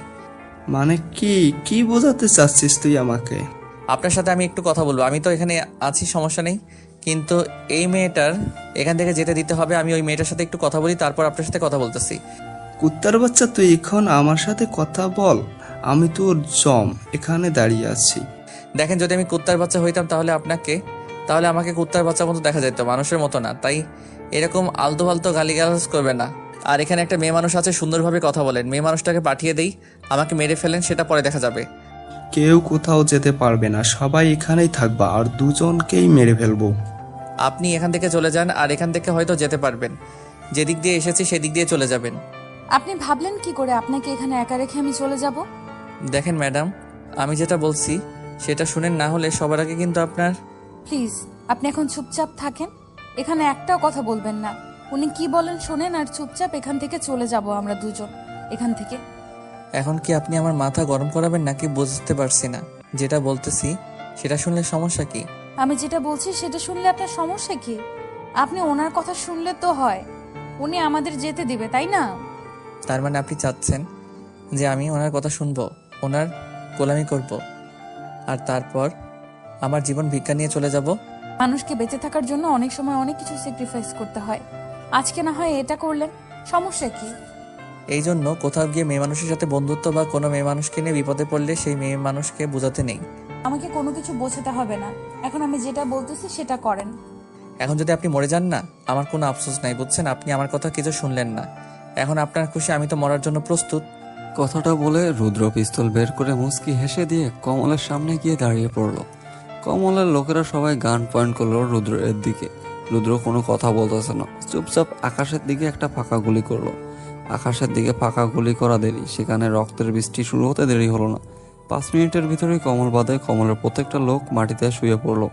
Speaker 4: মানে কি কি বোঝাতে চাচ্ছিস তুই আমাকে?
Speaker 2: আপনার সাথে আমি একটু কথা বলবো, আমি তো এখানে আছি, সমস্যা নেই, কিন্তু এই মেয়েটার এখান থেকে যেতে দিতে হবে। আমি ওই মেয়েটার সাথে একটু কথা বলি, তারপর আপনার সাথে কথা বলতেছি।
Speaker 4: কুত্তার বাচ্চা, তুই এখন আমার সাথে কথা বল, আমি তোর জম এখানে দাঁড়িয়ে আছি।
Speaker 2: দেখেন, যদি আমি কুত্তার বাচ্চা হইতাম তাহলে আমাকে কুত্তার বাচ্চা মতো দেখা যেত, মানুষের মতো না। তাই এরকম আলতু ফালতু গালিগালাজ করবে না। আর এখানে একটা মেয়ে মানুষ আছে, সুন্দরভাবে কথা বলেন, মেয়ে মানুষটাকে পাঠিয়ে দেই, আমাকে মেরে ফেলেন, সেটা পরে দেখা যাবে।
Speaker 4: কেউ কোথাও যেতে পারবে না, সবাই এখানেই থাকবা, আর দুজনকেই মেরে ফেলবো।
Speaker 2: আপনি এখান থেকে চলে যান, আর এখান থেকে হয়তো যেতে পারবেন, যেদিক দিয়ে এসেছি সেদিক দিয়ে চলে যাবেন।
Speaker 1: আপনি ভাবলেন কি করে আপনাকে এখানে একা রেখে আমি চলে যাব?
Speaker 2: দেখেন ম্যাডাম, আমি যেটা বলছি সেটা শুনেন, না হলে সবার আগে কিন্তু আপনার।
Speaker 1: প্লিজ আপনি এখন চুপচাপ থাকেন, এখানে একটাও কথা বলবেন না। উনি কি বলেন শোনেন, আর চুপচাপ এখান থেকে চলে যাব আমরা দুজন এখান থেকে।
Speaker 2: এখন কি আপনি আমার মাথা গরম করাবেন নাকি বুঝতে পারছি না। যেটা বলতেছি সেটা শুনলে সমস্যা কি?
Speaker 1: আমি যেটা বলছি সেটা শুনলে আপনার সমস্যা কি? আপনি ওনার কথা শুনলে তো হয়, উনি আমাদের যেতে দিবে, তাই না?
Speaker 2: তার মানে আপনি চাচ্ছেন যে আমি ওনার কথা শুনবো, ওনার গোলামি করব, আর তারপর আমার জীবন ভিক্ষা নিয়ে চলে যাব?
Speaker 1: মানুষকে বেঁচে থাকার জন্য অনেক সময় অনেক কিছু স্যাক্রিফাইস করতে হয়। আজকে না হয় এটা করলেন, সমস্যা কি?
Speaker 2: এই জন্য কোথাও গিয়ে মেয়ে মানুষের সাথে বন্ধুত্ব বা কোনো মেয়ে মানুষকে নিয়ে বিপদে পড়লে সেই মেয়ে মানুষকে বোঝাতে নেই।
Speaker 1: আমাকে কোনো কিছু বোঝাতে হবে না, এখন আমি যেটা বলতেছি সেটা করেন।
Speaker 2: এখন যদি আপনি মরে যান না, আমার কোনো আফসোস নাই, বুঝছেন? আপনি আমার কথা কিছু শুনলেন না, এখন আপনার খুশি, আমি তো মরার জন্য প্রস্তুত।
Speaker 3: কথাটা বলে রুদ্র পিস্তল বের করে মুচকি হেসে দিয়ে কমলের সামনে গিয়ে দাঁড়িয়ে পড়ল। কমলের লোকেরা সবাই গান পয়েন্ট করলো রুদ্রের দিকে। রুদ্র কোনো কথা বলতেছে না, চুপচাপ আকাশের দিকে একটা ফাঁকা গুলি করলো। আকাশের দিকে ফাঁকা গুলি করা দেরি, সেখানে রক্তের বৃষ্টি শুরু হতে দেরি হলো না। 5 মিনিটের ভিতরেই কমল বাদে কমলের প্রত্যেকটা লোক মাটিতে শুয়ে পড়লো।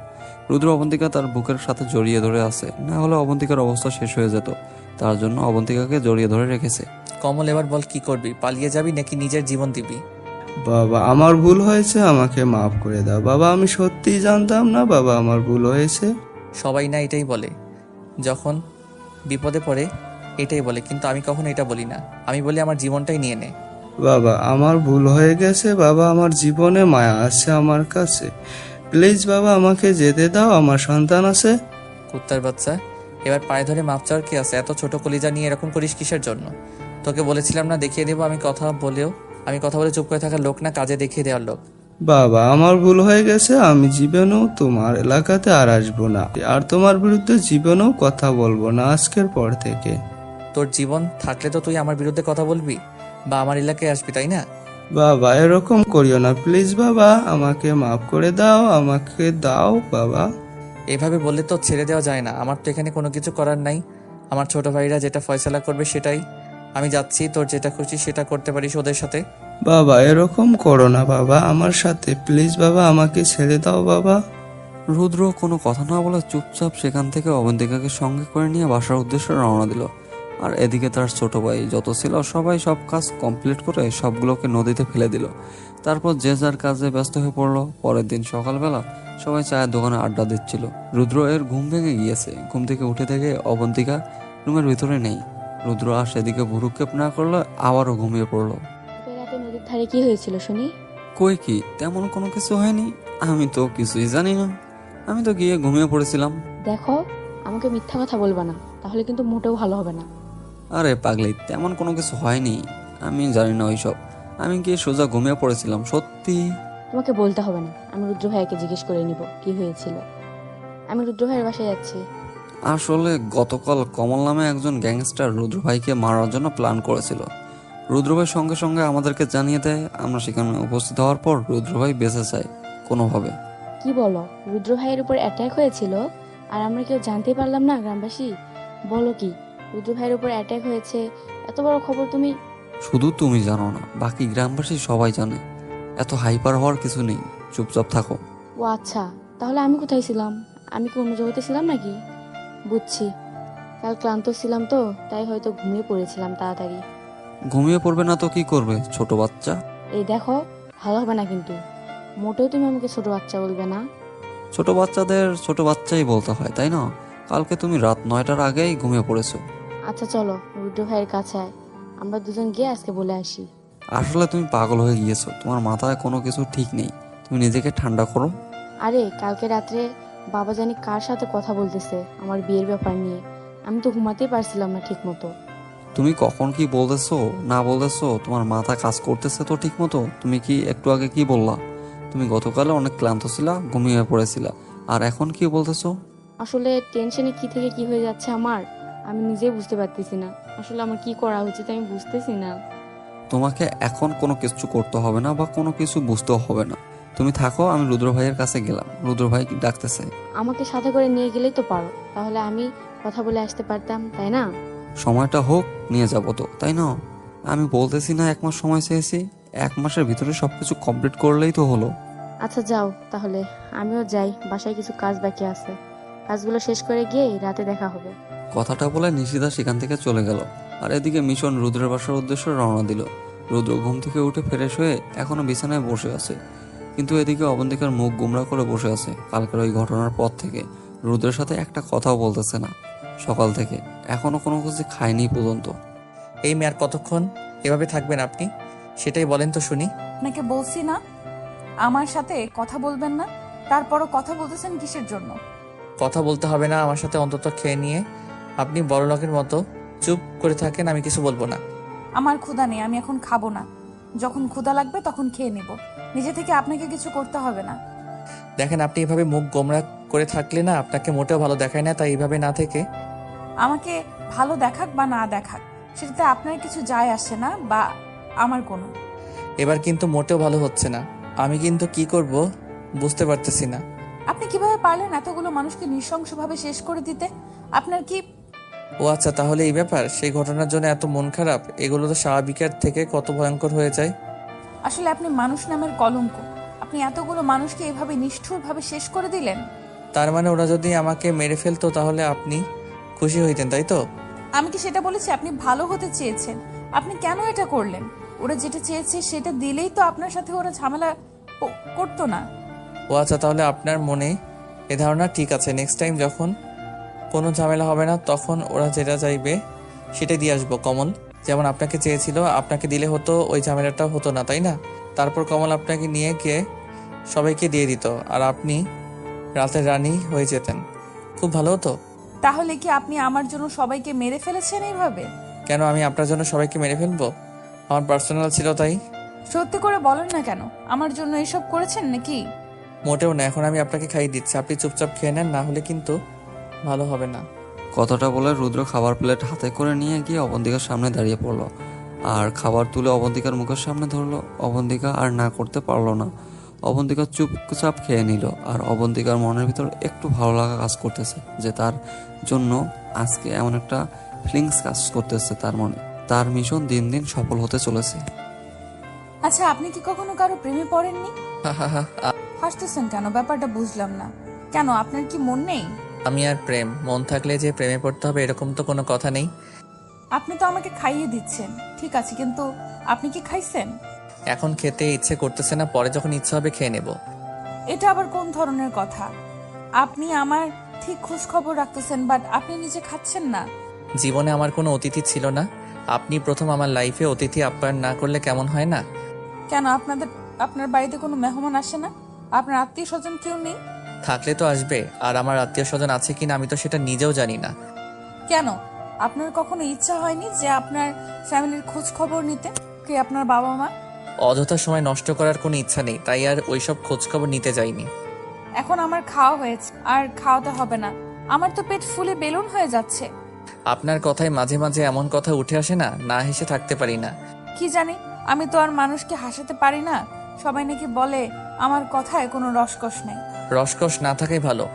Speaker 3: রুদ্র অবন্তিকা তার বুকের সাথে জড়িয়ে ধরে আছে, না হলে অবন্তিকার অবস্থা শেষ হয়ে যেত। তার জন্য অবন্তিকাকে জড়িয়ে ধরে রেখেছে।
Speaker 2: কমল, এবার বল কি করবি? পালিয়ে যাবি নাকি নিজের জীবন দিবি?
Speaker 4: বাবা আমার ভুল হয়েছে, আমাকে মাফ করে দাও বাবা। আমি সত্যিই জানতাম না বাবা, আমার ভুল হয়েছে।
Speaker 2: সবাই না এটাই বলে, যখন বিপদে পড়ে এটাই বলে, কিন্তু আমি কখনো এটা বলি না। আমি বলি আমার জীবনটাই নিয়ে নে।
Speaker 4: বাবা আমার ভুল হয়ে গেছে বাবা, আমার জীবনে মায়া আছে আমার কাছে। প্লিজ বাবা আমাকে যেতে দাও, আমার সন্তান আছে।
Speaker 2: কুত্তার বাচ্চা, এবার পায়ে ধরে মাপ চাওয়ার কি আছে? এত ছোট কলিজা নিয়ে এরকম করিস কিসের জন্য? তোকে বলেছিলাম না দেখিয়ে দেবো। আমি কথা বলে চুপ করে থাকার লোক না, কাজে দেখিয়ে দেওয়ার লোক।
Speaker 4: বাবা আমার ভুল হয়ে গেছে, আমি জীবনেও তোমার এলাকাতে আর আসবো না, আর তোমার বিরুদ্ধে জীবনেও কথা বলবো না আজকের পর থেকে।
Speaker 2: তোর জীবন থাকলে তো তুই আমার বিরুদ্ধে কথা বলবি বা আমার এলাকায় আসবি, তাই না?
Speaker 4: বাবা এরকম করিও না প্লিজ বাবা, আমাকে মাফ করে দাও, আমাকে দাও বাবা।
Speaker 2: এভাবে বললে তো ছেড়ে দেওয়া যায় না। আমার তো এখানে কোনো কিছু করার নাই। আমার ছোট ভাইরা যেটা ফয়সালা করবে সেটাই। আমি যাচ্ছি, তোর যেটা খুশি সেটা করতে পারিস ওদের সাথে।
Speaker 4: বাবা এরকম করো না বাবা আমার সাথে, প্লিজ বাবা আমাকে ছেড়ে দাও বাবা।
Speaker 3: রুদ্র কোনো কথা না বলে চুপচাপ সেখান থেকে অবন্তিকাকে সঙ্গে করে নিয়ে বাসার উদ্দেশ্যে রওনা দিল। আর এদিকে তার ছোট ভাই যত ছিল সবাই সব কাজ কমপ্লিট করে সবগুলোকে নদীতে ফেলে দিল। তারপর যে যার কাজে ব্যস্ত হয়ে পড়লো। পরের দিন সকালবেলা সবাই চায়ের দোকানে আড্ডা দিচ্ছিল। রুদ্র এর ঘুম ভেঙে গিয়েছে। ঘুম থেকে উঠে দেখে অবন্তিকা রুমের ভিতরে নেই। রুদ্র আর সেদিকে ভুরুক্ষেপ না করলে আবারও ঘুমিয়ে পড়লো।
Speaker 6: কালকে রাতে নদীর ধারে কি হয়েছিল শুনি?
Speaker 3: কই কি তেমন কোনো কিছু হয়নি, আমি তো কিছুই জানি না। আমি তো গিয়ে ঘুমিয়ে পড়েছিলাম।
Speaker 6: দেখো, আমাকে মিথ্যা কথা বলবা না, তাহলে কিন্তু মোটেও ভালো হবে না।
Speaker 3: আরে পাগলি, তেমন কোনো কিছু হয়নি, আমি জানি না ওইসব। আমি গিয়ে সোজা ঘুমিয়ে পড়েছিলাম সত্যি।
Speaker 6: তোমাকে বলতে হবে না, আমি রুদ্র ভাইয়াকে জিজ্ঞেস করে নিব কি হয়েছিল। আমি রুদ্র ভাইয়ের বাসায় যাচ্ছি।
Speaker 3: আসলে গতকাল কমল নামে একজন গ্যাংস্টার রুদ্র ভাইকে মারার জন্য প্ল্যান করেছিল। রুদ্র ভাই সঙ্গে সঙ্গে আমাদেরকে জানিয়ে দেয়। আমরা সেখানে উপস্থিত হওয়ার পর রুদ্র ভাই বেঁচে যায় কোনোভাবে।
Speaker 6: কি বলো, রুদ্র ভাইয়ের উপর অ্যাটাক হয়েছিল আর আমরা কেউ জানতে পারলাম না? গ্রামবাসী বলো কি, রুদ্র ভাইয়ের উপর অ্যাটাক হয়েছে? এত বড় খবর তুমি?
Speaker 3: শুধু তুমি জানো না, বাকি গ্রামবাসী সবাই জানে। এত হাইপার হওয়ার কিছু নেই, চুপচাপ থাকো।
Speaker 6: ও আচ্ছা, তাহলে আমি কোথায় ছিলাম? আমি কি অন্য জগতে ছিলাম নাকি? বুঝছি, কাল ক্লান্ত ছিলাম তো, তাই হয়তো ঘুমিয়ে পড়েছিলাম তাড়াতাড়ি।
Speaker 3: ঘুমিয়ে পড়বে না তো কি করবে ছোট বাচ্চা?
Speaker 6: এই দেখো, ভালো হবে না কিন্তু। মোটেও তুমি আমাকে ছোট বাচ্চা বলবে না।
Speaker 3: ছোট বাচ্চাদের ছোট বাচ্চাই বলতে হয়, তাই না? কালকে তুমি রাত 9টার আগেই ঘুমিয়ে পড়েছো।
Speaker 6: আচ্ছা চলো, রুদ্র ভাইয়ের কাছে আয়, আমরা দুজন গিয়ে আজকে বলে আসি।
Speaker 3: আসলে তুমি পাগল হয়ে গিয়েছো, তোমার মাথায় কোনো কিছু ঠিক নেই। তুমি নিজেকে ঠান্ডা করো।
Speaker 6: আরে কালকে রাত্রে বাবা জানি কার সাথে কথা বলতেছে আমার বিয়ের ব্যাপার নিয়ে। আমি তো ঘুমাতেই পারছিলাম না ঠিক মতো।
Speaker 3: তুমি কখন কি বলতেছো না বলতেছো তোমার মাথা কাজ করতেছে তো ঠিক মতো? তুমি কি একটু আগে কি বললা? তুমি গতকালে অনেক ক্লান্ত ছিলা, ঘুমিয়ে পড়েছিলা, আর এখন কি বলতেছো?
Speaker 6: আসলে টেনশনে কি থেকে কি হয়ে যাচ্ছে আমার, আমি নিজেই বুঝতে পারতেছি না। আসলে আমার কি করা উচিত আমি বুঝতেছি না।
Speaker 3: তোমাকে এখন কোনো কিছু করতে হবে না বা কোনো কিছু বুঝতেও হবে না। তুমি থাকো, আমি রুদ্র ভাইয়ের কাছে গেলাম। রুদ্র ভাই ডাকতেছে।
Speaker 6: আমাকে সাথে করে নিয়ে গেলেই তো পারো, তাহলে আমি কথা বলে আসতে পারতাম, তাই না?
Speaker 3: সময়টা হোক, নিয়ে যাবো তো, তাই না? আমি বলতেছি না 1 মাস সময় চেয়েছি, 1 মাসের ভিতরে সবকিছু কমপ্লিট করলেই তো হলো।
Speaker 6: আচ্ছা যাও তাহলে, আমিও যাই, বাসায় কিছু কাজ বাকি আছে, কাজগুলো শেষ করে গিয়ে রাতে দেখা হবে।
Speaker 3: কথাটা বলে নিশিতা সেখান থেকে চলে গেল। আর এদিকে মিশন রুদ্রের বাসার উদ্দেশ্যে রওনা দিল। রুদ্র ঘুম থেকে উঠে ফ্রেশ হয়ে এখনো বিছানায় বসে আছে, কিন্তু এদিকে অবন্তিকার মুখ গুমরা করে বসে আছে। কালকের ওই ঘটনার পর থেকে রুদ্রের সাথে একটা কথাও বলতেছে না সকাল থেকে, এখনো কোনো কিছু খায়নি পর্যন্ত।
Speaker 2: এই মেয়ে আর কতক্ষণ এভাবে থাকবেন আপনি? সেটাই বলেন তো শুনি।
Speaker 1: আপনাকে বলছি না আমার সাথে কথা বলবেন না, তারপরও কথা বলতেছেন কিসের জন্য?
Speaker 2: কথা বলতে হবে না আমার সাথে, অন্তত খেয়ে নিয়ে আপনি বড় লোকের মতো চুপ করে থাকেন, আমি কিছু বলবো না।
Speaker 1: আমার ক্ষুধা নেই, আমি এখন খাবো না। যখন ক্ষুধা লাগবে তখন খেয়ে নেব, নিজে থেকে আপনাকে কিছু করতে হবে না।
Speaker 2: দেখেন, আপনি এভাবে মুখ গোমরা করে থাকলে না আপনাকে মোটেও ভালো দেখায় না, তাই এইভাবে না থেকে
Speaker 1: আমাকে ভালো দেখাক বা না দেখাক সেটাতে আপনার কিছু যায় আসে না, বা আমার কোনো।
Speaker 2: এবার কিন্তু মোটেও ভালো হচ্ছে না। আমি কিন্তু কি করব বুঝতে পারতেছি না।
Speaker 1: আপনি কিভাবে পারলেন এতগুলো মানুষকে নৃশংসভাবে শেষ করে দিতে? আপনার কি
Speaker 2: ও আচ্ছা, তাহলে এই ব্যাপার। সেই ঘটনার জন্য এত মন খারাপ? এগুলো তো স্বাভাবিকের থেকে কত ভয়ঙ্কর হয়ে যায়।
Speaker 1: আসলে আপনি মানুষ নামের কলঙ্ক। আপনি এতগুলো মানুষকে এভাবে নিষ্ঠুরভাবে শেষ করে দিলেন।
Speaker 2: তার মানে ওরা যদি আমাকে মেরে ফেলতো তাহলে আপনি খুশি হইতেন, তাই তো?
Speaker 1: আমি কি সেটা বলেছি আপনি ভালো হতে চেয়েছেন? আপনি কেন এটা করলেন? ওরা যেটা চেয়েছে সেটা দিলেই তো আপনার সাথে ওরা ঝামেলা করতো না।
Speaker 2: ও আচ্ছা, তাহলে আপনার মনে এ ধারণা ঠিক আছে। নেক্সট টাইম যখন কোনো ঝামেলা হবে না তখন ওরা যেটা চাইবে সেটাই দিয়ে আসবো। কমল যেমন আপনাকে চেয়েছিল, আপনাকে দিলে হতো, ওই ঝামেলাটাও হতো না, তাই না? তারপর কমল আপনাকে নিয়ে গিয়ে সবাইকে দিয়ে দিত আর আপনি রাতের রানী হয়ে যেতেন। খুব ভালো হতো।
Speaker 1: তাহলে কি আপনি আমার জন্য সবাইকে মেরে ফেলেছেন এইভাবে?
Speaker 2: কেন আমি আপনার জন্য সবাইকে মেরে ফেলবো? আমার পার্সোনাল ছিল তাই।
Speaker 1: সত্যি করে বলেন না কেন, আমার জন্য এসব করেছেন নাকি?
Speaker 2: মোটেও না, এখন আমি আপনাকে খাইয়ে দিচ্ছি, আপনি চুপচাপ খেয়ে নেন, না হলে কিন্তু ভালো হবে না।
Speaker 3: কথাটা বলে রুদ্র খাবার প্লেট হাতে করে নিয়ে গিয়ে অবন্তিকার সামনে দাঁড়িয়ে পড়লো আর খাবার তুলে অবন্তিকার মুখের সামনে ধরলো। অবন্তিকা আর না করতে পারলো না। অবন্তিকা চুপচাপ খেয়ে নিল আর অবন্তিকার মনের ভিতর একটু ভালো লাগা কাজ করতেছে যে তার জন্য আজকে এমন একটা ফিলিংস কাজ করতেছে তার মনে। তার মিশন দিন দিন সফল হতে চলেছে।
Speaker 1: আচ্ছা, আপনি কি কখনো কারো প্রেমে পড়েননি?
Speaker 2: হা হা হা।
Speaker 1: হাসতেছেন কেন? ব্যাপারটা বুঝলাম না। কেন, আপনার কি মন নেই?
Speaker 2: আমি আর প্রেম, মন থাকলে যে প্রেমে পড়তে হবে এরকম তো কোনো কথা নেই।
Speaker 1: আপনি তো আমাকে খাইয়ে দিচ্ছেন, ঠিক আছে, কিন্তু আপনি কি খাইছেন?
Speaker 2: এখন খেতে ইচ্ছে করতেছে না, পরে যখন ইচ্ছে হবে খেয়ে নেব।
Speaker 1: এটা আবার কোন ধরনের কথা? আপনি আমার ঠিক খোঁজ খবর রাখতেছেন, বাট আপনি নিজে খাচ্ছেন না।
Speaker 2: জীবনে আমার কোনো অতিথি ছিল না, আপনি প্রথম আমার লাইফে। অতিথি আপ্যায়ন না করলে কেমন হয় না?
Speaker 1: কেন, আপনার বাড়িতে কোনো মেহমান আসে না? আপনার আত্মীয় স্বজন কেউ নেই?
Speaker 2: থাকলে তো আসবে, আর আমার আত্মীয় স্বজন আছে কিনা আমি তো সেটা নিজেও জানি না।
Speaker 1: কেন, আপনার কখনো ইচ্ছা হয়নি যে আপনার ফ্যামিলির খোঁজ খবর নিতে? কে আপনার বাবা মা?
Speaker 2: অযথা সময় নষ্ট করার কোনো ইচ্ছা নেই, তাই আর ওইসব খোঁজ খবর নিতে যাইনি।
Speaker 1: এখন আমার খাওয়া হয়েছে, আর খাওয়াতে হবে না। আমার তো পেট ফুলে বেলুন হয়ে যাচ্ছে।
Speaker 2: আপনার কথায় মাঝে মাঝে এমন কথা উঠে আসে না, না হেসে থাকতে পারি না।
Speaker 1: কি জানি, আমি তো আর মানুষকে হাসাতে পারি না। সবাই নাকি বলে আমার কথায় কোনো রসকস নেই।
Speaker 2: রসকস না থাকাই ভালো।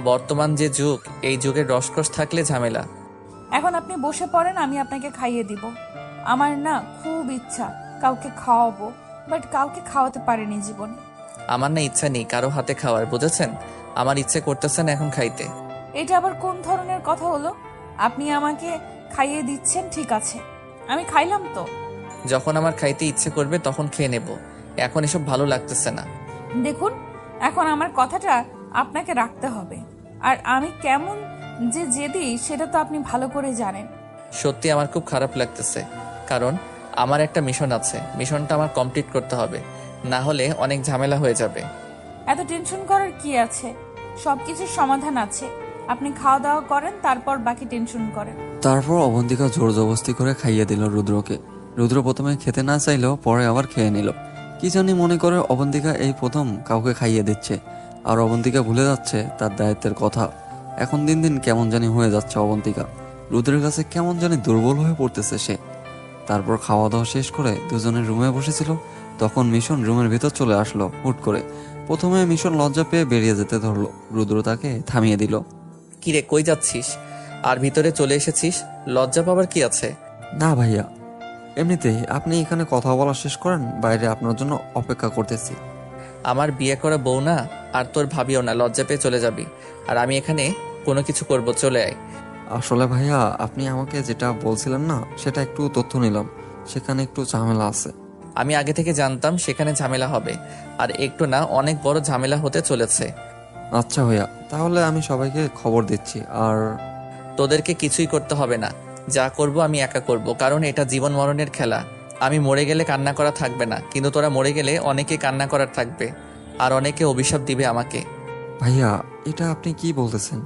Speaker 2: বর্তমান যে যুগ, এই যুগের রসকস থাকলে ঝামেলা।
Speaker 1: এখন আপনি বসে পড়েন, আমি আপনাকে খাইয়ে দিব। আমার না খুব ইচ্ছা কাউকে খাওয়াবো, বাট কাউকে খাওয়াতে পারিনি জীবনে।
Speaker 2: আমার না ইচ্ছা নেই কারো হাতে খাওয়ার, বুঝেছেন? আমার ইচ্ছে করতেছে না এখন খাইতে।
Speaker 1: এটা আবার কোন ধরনের কথা হলো? আপনি আমাকে খাইয়ে দিচ্ছেন, ঠিক আছে, আমি খাইলাম তো।
Speaker 2: যখন আমার খাইতে ইচ্ছে করবে তখন খেয়ে নেব, এখন এসব ভালো লাগতেছে না।
Speaker 1: দেখুন, এখন আমার কথাটা আপনাকে রাখতে হবে, আর আমি কেমন যে জেদি সেটা তো আপনি ভালো করে জানেন।
Speaker 2: সত্যি আমার খুব খারাপ লাগতেছে, কারণ আমার একটা মিশন আছে, মিশনটা আমার কমপ্লিট করতে হবে, না হলে অনেক ঝামেলা হয়ে যাবে।
Speaker 1: এত টেনশন করার কি আছে? সবকিছুর সমাধান আছে। আপনি খাওয়া দাওয়া করেন, তারপর বাকি টেনশন করেন।
Speaker 3: তারপর অবন্তিকা জোর জবস্তি করে খাইয়ে দিল রুদ্রকে। রুদ্র প্রথমে খেতে না চাইলেও পরে আবার খেয়ে নিল। কি জানি মনে করে অবন্তিকা এই প্রথম কাউকে খাইয়ে দিচ্ছে, আর অবন্তিকা ভুলে যাচ্ছে তার দায়িত্বের কথা। এখন দিন দিন কেমন জানি হয়ে যাচ্ছে অবন্তিকা। রুদ্রের কাছে কেমন জানি দুর্বল হয়ে পড়তেছে সে। তারপর খাওয়া দাওয়া শেষ করে দুজনের রুমে বসেছিল, তখন মিশন রুমের ভিতর চলে আসলো হুট করে। প্রথমে মিশন লজ্জা পেয়ে বেরিয়ে যেতে ধরলো, রুদ্র তাকে থামিয়ে দিল।
Speaker 2: কিরে, কই যাচ্ছিস? আর ভিতরে চলে এসেছিস, লজ্জা পাবার কি আছে?
Speaker 3: না ভাইয়া, এমনিতেই আপনি এখানে কথা বলা শেষ করেন, বাইরে আপনার জন্য অপেক্ষা করতেছি।
Speaker 2: আমার বিয়ে করা বউ না, আর তোর ভাবিও না, লজ্জা পেয়ে চলে যাবি। আর আমি এখানে কোনো কিছু করব, চলে আয়।
Speaker 3: আসলে ভাইয়া, আপনি আমাকে যেটা বলছিলেন না, সেটা একটু তথ্য নিলাম, সেখানে একটু ঝামেলা আছে।
Speaker 2: আমি আগে থেকে জানতাম সেখানে ঝামেলা হবে, আর একটু না অনেক বড় ঝামেলা হতে চলেছে।
Speaker 3: আচ্ছা ভাইয়া, তাহলে আমি সবাইকে খবর দিচ্ছি। আর
Speaker 2: তোদেরকে কিছুই করতে হবে না, যা করব আমি একা করব, কারণ এটা জীবন মরণের খেলা। আমি মরে গেলে কান্না করা থাকবে না, কিন্তু তোরা মরে গেলে অনেকে কান্না করার থাকবে, আর অনেকে অভিশাপ দিবে আমাকে।
Speaker 3: ভাইয়া, এটা আপনি কি বলতেছেন?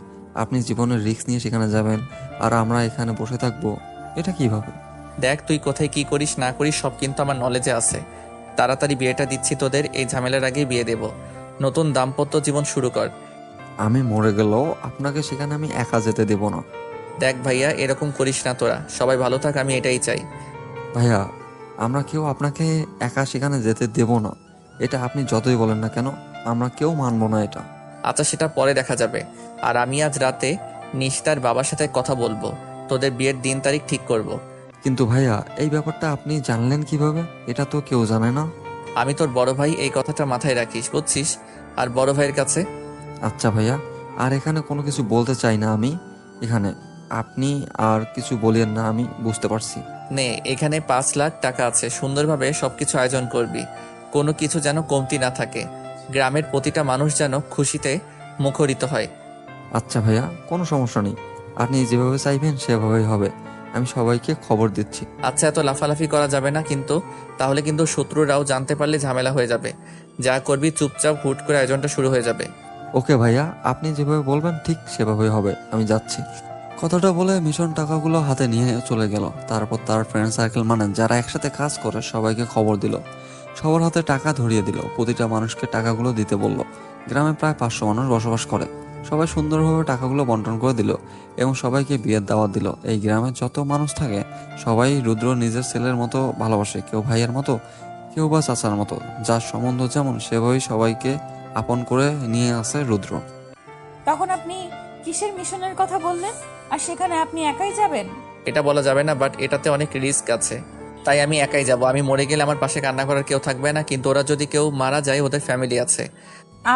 Speaker 3: আপনি জীবনের রিস্ক নিয়ে সেখানে যাবেন আর আমরা এখানে বসে থাকবো, এটা কিভাবে?
Speaker 2: দেখ, তুই কোথায় কি করিস না করিস সব কিন্তু আমার নলেজে আছে। তাড়াতাড়ি বিয়েটা দিচ্ছি তোদের, এই ঝামেলার আগেই বিয়ে দেব। নতুন দাম্পত্য জীবন শুরু কর।
Speaker 3: আমি মরে গেলেও আপনাকে সেখানে আমি একা যেতে দেব না।
Speaker 2: দেখ ভাইয়া, এরকম করিস না তোরা, সবাই ভালো থাক, আমি এটাই চাই।
Speaker 3: ভাইয়া, আমরা কেউ আপনাকে একা সেখানে যেতে দেব না। এটা আপনি যতই বলেন না কেন, আমরা কেউ মানব না এটা।
Speaker 2: আচ্ছা, সেটা পরে দেখা যাবে। আর আমি আজ রাতে নিশিতার বাবার সাথে কথা বলবো, তোদের বিয়ের দিন তারিখ ঠিক করব।
Speaker 3: কিন্তু ভাইয়া, এই ব্যাপারটা আপনি জানলেন কিভাবে? এটা তো কেউ জানে না।
Speaker 2: আমি তোর বড় ভাই, এই কথাটা মাথায় রাখিস, বুঝছিস? আর বড় ভাইয়ের কাছে
Speaker 3: আচ্ছা ভাইয়া, আর এখানে কোনো কিছু বলতে চাই না আমি। এখানে আপনি আর কিছু বলিয়েন না, আমি বুঝতে পারছি।
Speaker 2: নে, এখানে 5 লাখ টাকা আছে, সুন্দরভাবে সবকিছু আয়োজন করবি, কোনো কিছু যেন কমতি না থাকে, গ্রামের প্রতিটা মানুষ যেন খুশিতে মুখরিত হয়।
Speaker 3: আচ্ছা ভাইয়া, কোনো সমস্যা নেই। আপনি যেভাবে চাইবেন সেভাবেই হবে। আমি সবাইকে খবর দিচ্ছি।
Speaker 2: আচ্ছা, এত লাফালাফি করা যাবে না কিন্তু, তাহলে কিন্তু শত্রুরাও জানতে পারলে ঝামেলা হয়ে যাবে। যা করবি চুপচাপ হুট করে আয়োজনটা শুরু হয়ে যাবে।
Speaker 3: ওকে ভাইয়া, আপনি যেভাবে বলবেন ঠিক সেভাবেই হবে, আমি যাচ্ছি। কথাটা বলে মিশন টাকাগুলো হাতে নিয়ে চলে গেল। তারপর তার ফ্রেন্ড সার্কেল মানে যারা একসাথে কাজ করে সবাইকে খবর দিল। সবার হাতে টাকা ধরিয়ে দিল, প্রতিটা মানুষকে টাকাগুলো দিতে বলল। গ্রামে প্রায় 500 মানুষ বসবাস করে। সবাই সুন্দরভাবে টাকাগুলো বন্টন করে দিল এবং সবাইকে বিয়ের দাওয়াত দিল। এই গ্রামে যত মানুষ থাকে সবাই রুদ্র নিজের ছেলের মতো ভালোবাসে, কেউ ভাইয়ের মতো, কেউ বা চাচার মতো। যার সম্বন্ধ যেমন সেভাবেই সবাইকে আপন করে নিয়ে আসে রুদ্র।
Speaker 1: তখন আপনি কিসের মিশনের কথা বললেন? আর সেখানে আপনি একাই যাবেন?
Speaker 2: এটা বলা যাবে না, বাট এটাতে অনেক রিস্ক আছে, তাই আমি একাই যাব। আমি মরে গেলে আমার পাশে কান্না করার কেউ থাকবে না, কিন্তু ওরা যদি কেউ মারা যায় ওদের ফ্যামিলি আছে।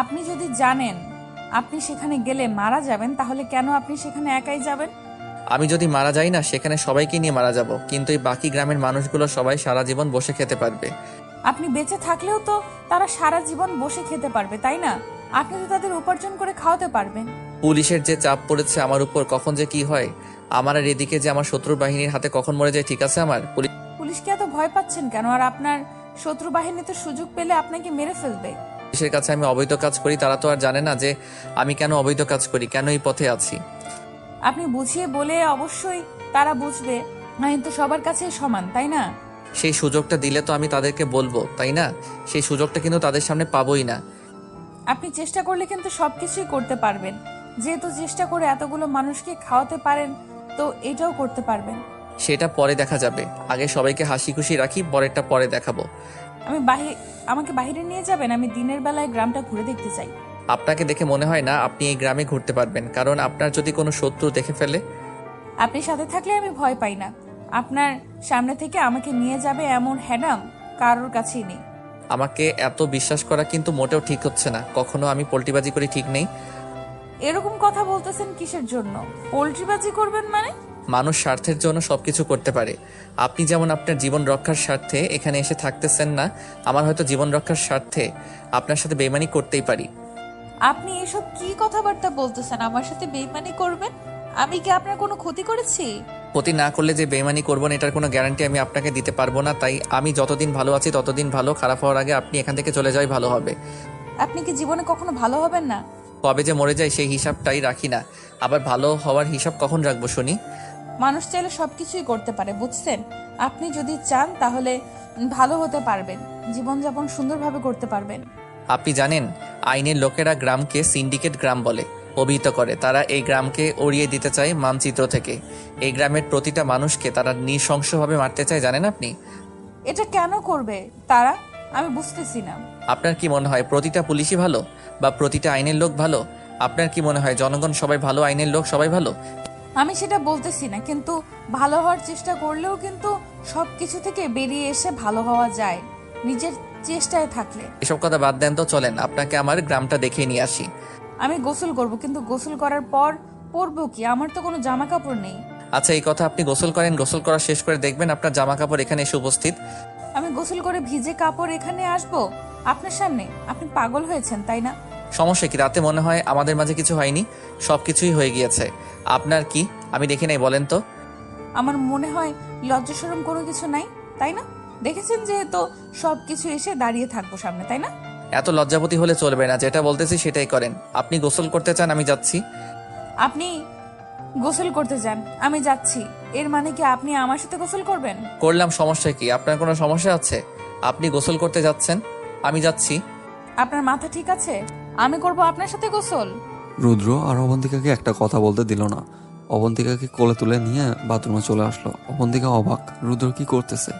Speaker 1: আপনি যদি জানেন আপনি সেখানে গেলে মারা যাবেন, তাহলে কেন আপনি সেখানে একাই যাবেন?
Speaker 2: আমি যদি মারা যাই না, সেখানে সবাইকে নিয়ে মারা যাব, কিন্তু এই বাকি গ্রামের মানুষগুলো সবাই সারা জীবন বসে খেতে পারবে।
Speaker 1: আপনি বেঁচে থাকলেও তো তারা সারা জীবন বসে খেতে পারবে, তাই না? আপনি তো তাদের উপার্জন করে খাওয়াতে পারবেন।
Speaker 2: পুলিশের যে চাপ পড়েছে আমার উপর, কখন যে কি হয় আমার, আর এদিকে যে আমার শত্রু বাহিনীর হাতে কখন মরে যায়, ঠিক আছে? আমার
Speaker 1: পুলিশকে এত ভয় পাচ্ছেন কেন? আর আপনার শত্রু বাহিনী তো সুযোগ পেলে আপনাকে মেরে ফেলবে।
Speaker 2: পুলিশের কাছে আমি অবৈধ কাজ করি, তারা তো আর জানে না যে আমি কেন অবৈধ কাজ করি, কেন এই পথে আছি।
Speaker 1: আপনি বুঝিয়ে বলে অবশ্যই তারা বুঝবে, কিন্তু সবার কাছে সমান, তাই না?
Speaker 2: সেই সুযোগটা দিলে তো আমি তাদেরকে বলবো, তাই না? সেই সুযোগটা কিন্তু তাদের সামনে পাবোই না।
Speaker 1: আপনি চেষ্টা করলে কিন্তু সবকিছুই করতে পারবেন। যেহেতু চেষ্টা করে এতগুলো মানুষকে খাওয়াতে পারেন, তো এটাও করতে পারবেন।
Speaker 2: সেটা পরে দেখা যাবে, আগে সবাইকে হাসি খুশি রাখি, পরেরটা পরে দেখাবো।
Speaker 1: আমাকে বাইরে নিয়ে যাবেন? আমি দিনের বেলায় গ্রামটা ঘুরে দেখতে চাই।
Speaker 2: আপনাকে দেখে মনে হয় না আপনি এই গ্রামে ঘুরতে পারবেন, কারণ আপনার যদি কোনো শত্রু দেখে ফেলে।
Speaker 1: আপনি সাথে থাকলে আমি ভয় পাই না। আপনার সামনে থেকে আমাকে নিয়ে যাবে এমন হ্যাডাম কারোর কাছেই নেই।
Speaker 2: আমাকে এত বিশ্বাস করা কিন্তু মোটেও ঠিক হচ্ছে না, কখনো আমি পোল্টিবাজি করি, ঠিক নেই।
Speaker 1: এরকম কথা বলতেছেন কিসের জন্য? পোল্ট্রিবাজি করবেন মানে?
Speaker 2: মানুষ স্বার্থের জন্য সবকিছু করতে পারে। আপনি যেমন আপনার জীবন রক্ষার স্বার্থে এখানে এসে থাকতেছেন না, আমার হয়তো জীবন রক্ষার স্বার্থে আপনার সাথে বেইমানি করতেই পারি।
Speaker 1: আপনি এসব কি কথাবার্তা বলতেছেন? আমার সাথে বেইমানি করবেন? আমি কি আপনার কোনো ক্ষতি করেছি?
Speaker 2: ক্ষতি না করলে যে বেইমানি করবো না, এটার কোনো গ্যারান্টি আমি আপনাকে দিতে পারবো না। তাই আমি যতদিন ভালো আছি ততদিন ভালো, খারাপ হওয়ার আগে আপনি এখান থেকে চলে যাওয়াই ভালো হবে।
Speaker 1: আপনি কি জীবনে কখনো ভালো হবেন না?
Speaker 2: কবে যে মরে যায় সেই হিসাবটাই রাখি না, আবার ভালো হওয়ার হিসাব কখন রাখবো শুনি?
Speaker 1: মানুষ চাইলে সবকিছুই করতে পারে, বুঝছেন? আপনি যদি চান তাহলে ভালো হতে পারবেন, জীবনযাপন সুন্দরভাবে করতে পারবেন।
Speaker 2: আপনি জানেন, আইনের লোকেরা গ্রামকে সিন্ডিকেট গ্রাম বলে অভিহিত করে। তারা এই গ্রামকে উড়িয়ে দিতে চায় মানচিত্র থেকে। এই গ্রামের প্রতিটা মানুষকে তারা নৃশংসভাবে মারতে চায়, জানেন আপনি?
Speaker 1: এটা কেন করবে তারা? আমি বুঝতেছি না।
Speaker 2: আপনার কি মনে হয় প্রতিটা পুলিশই ভালো, বা প্রতিটা আইনের লোক ভালো? আপনার কি মনে হয় জনগণ সবাই ভালো, আইনের লোক সবাই ভালো?
Speaker 1: আমি সেটা বলতেছি না, কিন্তু ভালো হওয়ার চেষ্টা করলেও কিন্তু সবকিছু থেকে বেরিয়ে এসে ভালো হওয়া যায়, নিজের চেষ্টায় থাকলে।
Speaker 2: এসব কথা বাদ দেন তো, চলেন আপনাকে আমার গ্রামটা দেখিয়ে নিয়ে আসি।
Speaker 1: আমি গোসল করব, কিন্তু গোসল করার পর পরবো কি? আমার তো কোনো জামা কাপড় নেই।
Speaker 2: আচ্ছা, এই কথা আপনি গোসল করেন, গোসল করা শেষ করে দেখবেন আপনার জামা কাপড় এখানে এসে উপস্থিত।
Speaker 1: আমি গোসল করে ভিজে কাপড় এখানে আসবো আপনার সামনে? আপনি পাগল হয়েছেন, তাই না?
Speaker 2: সমস্যা কি? রাতে মনে হয় আমাদের মাঝে কিছু হয়নি, সবকিছুই হয়ে গিয়েছে। আপনার কি আমি দেখি নাই বলেন তো?
Speaker 1: আমার মনে হয় লজ্জা শরম কোনো কিছু নাই, তাই না? দেখেছেন যেহেতু সবকিছু এসে দাঁড়িয়ে থাকবো সামনে, তাই না?
Speaker 2: এত লজ্জাপতি হলে চলবে না, যেটা বলতেছি সেটাই করেন। আপনি গোসল করতে চান, আমি যাচ্ছি।
Speaker 1: আপনি গোসল করতে যান, আমি যাচ্ছি, এর মানে কি আপনি আমার সাথে গোসল করবেন?
Speaker 2: করলাম, সমস্যা কি? আপনার কোনো সমস্যা আছে? আপনি গোসল করতে যাচ্ছেন, আমি যাচ্ছি।
Speaker 1: আপনার মাথা ঠিক আছে? আমি করব আপনার সাথে গোসল?
Speaker 3: রুদ্র আর অবন্তিকাকে একটা কথা বলতে দিল না। অবন্তিকাকে কোলে তুলে নিয়ে বাথরুমে চলে আসলো। অবন্তিকা অবাক, রুদ্র কি করতেছে।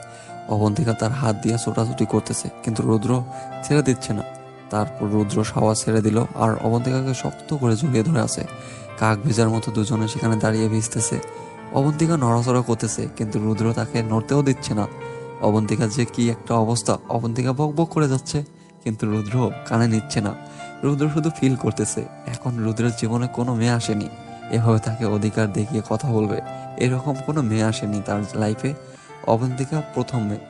Speaker 3: অবন্তিকা তার হাত দিয়ে ছোটাছুটি করতেছে, কিন্তু রুদ্র ছেড়ে দিচ্ছে না। তারপর রুদ্র সাওয়া ছেড়ে দিল আর অবন্তিকাকে শক্ত করে জড়িয়ে ধরে আছে। কাক ভেজার মতো দুজনে সেখানে দাঁড়িয়ে ভিজতেছে। অবন্তিকা নড়াচড়া করতেছে, কিন্তু রুদ্র তাকে নড়তেও দিচ্ছে না। অবন্তিকার যে কি একটা অবস্থা, অবন্তিকা বক বক করে যাচ্ছে, কিন্তু রুদ্র কানে নিচ্ছে না। রুদ্র শুধু ফিল করতেছে এখন রুদ্রের জীবনে কোনো মেয়ে আসেনি এভাবে তাকে অধিকার দেখিয়ে কথা বলবে, এরকম কোনো মেয়ে আসেনি তার লাইফে। অবন্তিকা প্রথম মেয়ে।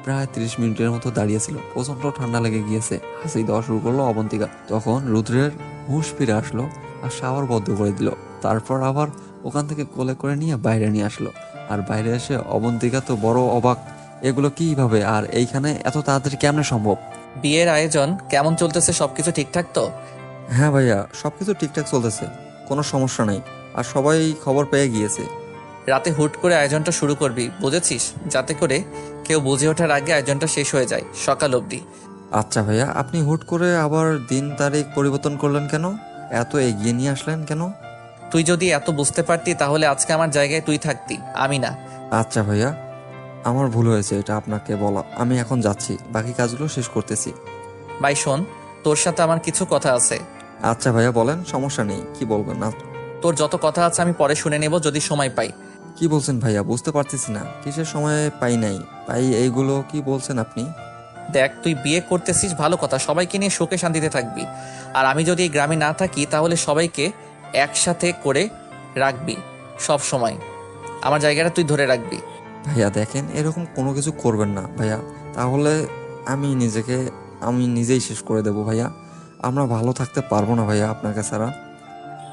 Speaker 3: প্রায় 30 মিনিটের মতো দাঁড়িয়েছিল, প্রচন্ড ঠান্ডা লেগে গিয়েছে। হাসি দেওয়া শুরু করলো অবন্তিকা। তখন রুদ্রের হুঁশ ফিরে আসলো আর শাওয়ার বদ্ধ করে দিল। তারপর আবার ওখান থেকে কোলে করে নিয়ে বাইরে নিয়ে আসলো। আর বাইরে এসে অবন্তিকা তো বড় অবাক, এগুলো কিভাবে আর এইখানে এত তাড়াতাড়ি কেমনে সম্ভব?
Speaker 2: বিয়ের আয়োজন কেমন চলতেছে? সবকিছু ঠিকঠাক তো?
Speaker 3: হ্যাঁ ভাইয়া, সবকিছু ঠিকঠাক চলতেছে, কোনো সমস্যা নাই। আর সবাই খবর পেয়ে গিয়েছে।
Speaker 2: রাতে হুট করে আয়োজনটা শুরু করবি, বুঝেছিস? যাতে করে কেউ বুঝে ওঠার আগে আয়োজনটা শেষ হয়ে যায়, সকাল অবধি।
Speaker 3: আচ্ছা ভাইয়া, আপনি হুট করে আবার দিন তারিখ পরিবর্তন করলেন কেন? এত এগিয়ে নিয়ে আসলেন কেন?
Speaker 2: তুই যদি এত বুঝতে পারতি তাহলে আজকে আমার জায়গায় তুই থাকতি, আমি না।
Speaker 3: আচ্ছা ভাইয়া, আমার ভুল হয়েছে এটা আপনাকে বলা। আমি এখন যাচ্ছি, বাকি কাজগুলো শেষ করতেছি।
Speaker 2: ভাই শোন, তোর সাথে আমার কিছু কথা আছে।
Speaker 3: আচ্ছা ভাইয়া বলেন, সমস্যা নেই, কি বলবেন না?
Speaker 2: তোর যত কথা আছে আমি পরে শুনে নেব যদি সময় পাই।
Speaker 3: কি বলছেন ভাইয়া, বুঝতে পারতেছি না। কিসের সময় পাই নাই পাই এইগুলো কি বলছেন আপনি?
Speaker 2: দেখ, তুই বিয়ে করতেছিস ভালো কথা, সবাইকে নিয়ে সুখে শান্তিতে থাকবি। আর আমি যদি এই গ্রামে না থাকি তাহলে সবাইকে একসাথে করে রাখবি সব সময়। আমার জায়গাটা তুই ধরে রাখবি।
Speaker 3: ভাইয়া দেখেন, এরকম কোনো কিছু করবেন না ভাইয়া, তাহলে আমি নিজেই শেষ করে দেব ভাইয়া। আমরা ভালো থাকতে পারবো না ভাইয়া আপনাকে ছাড়া।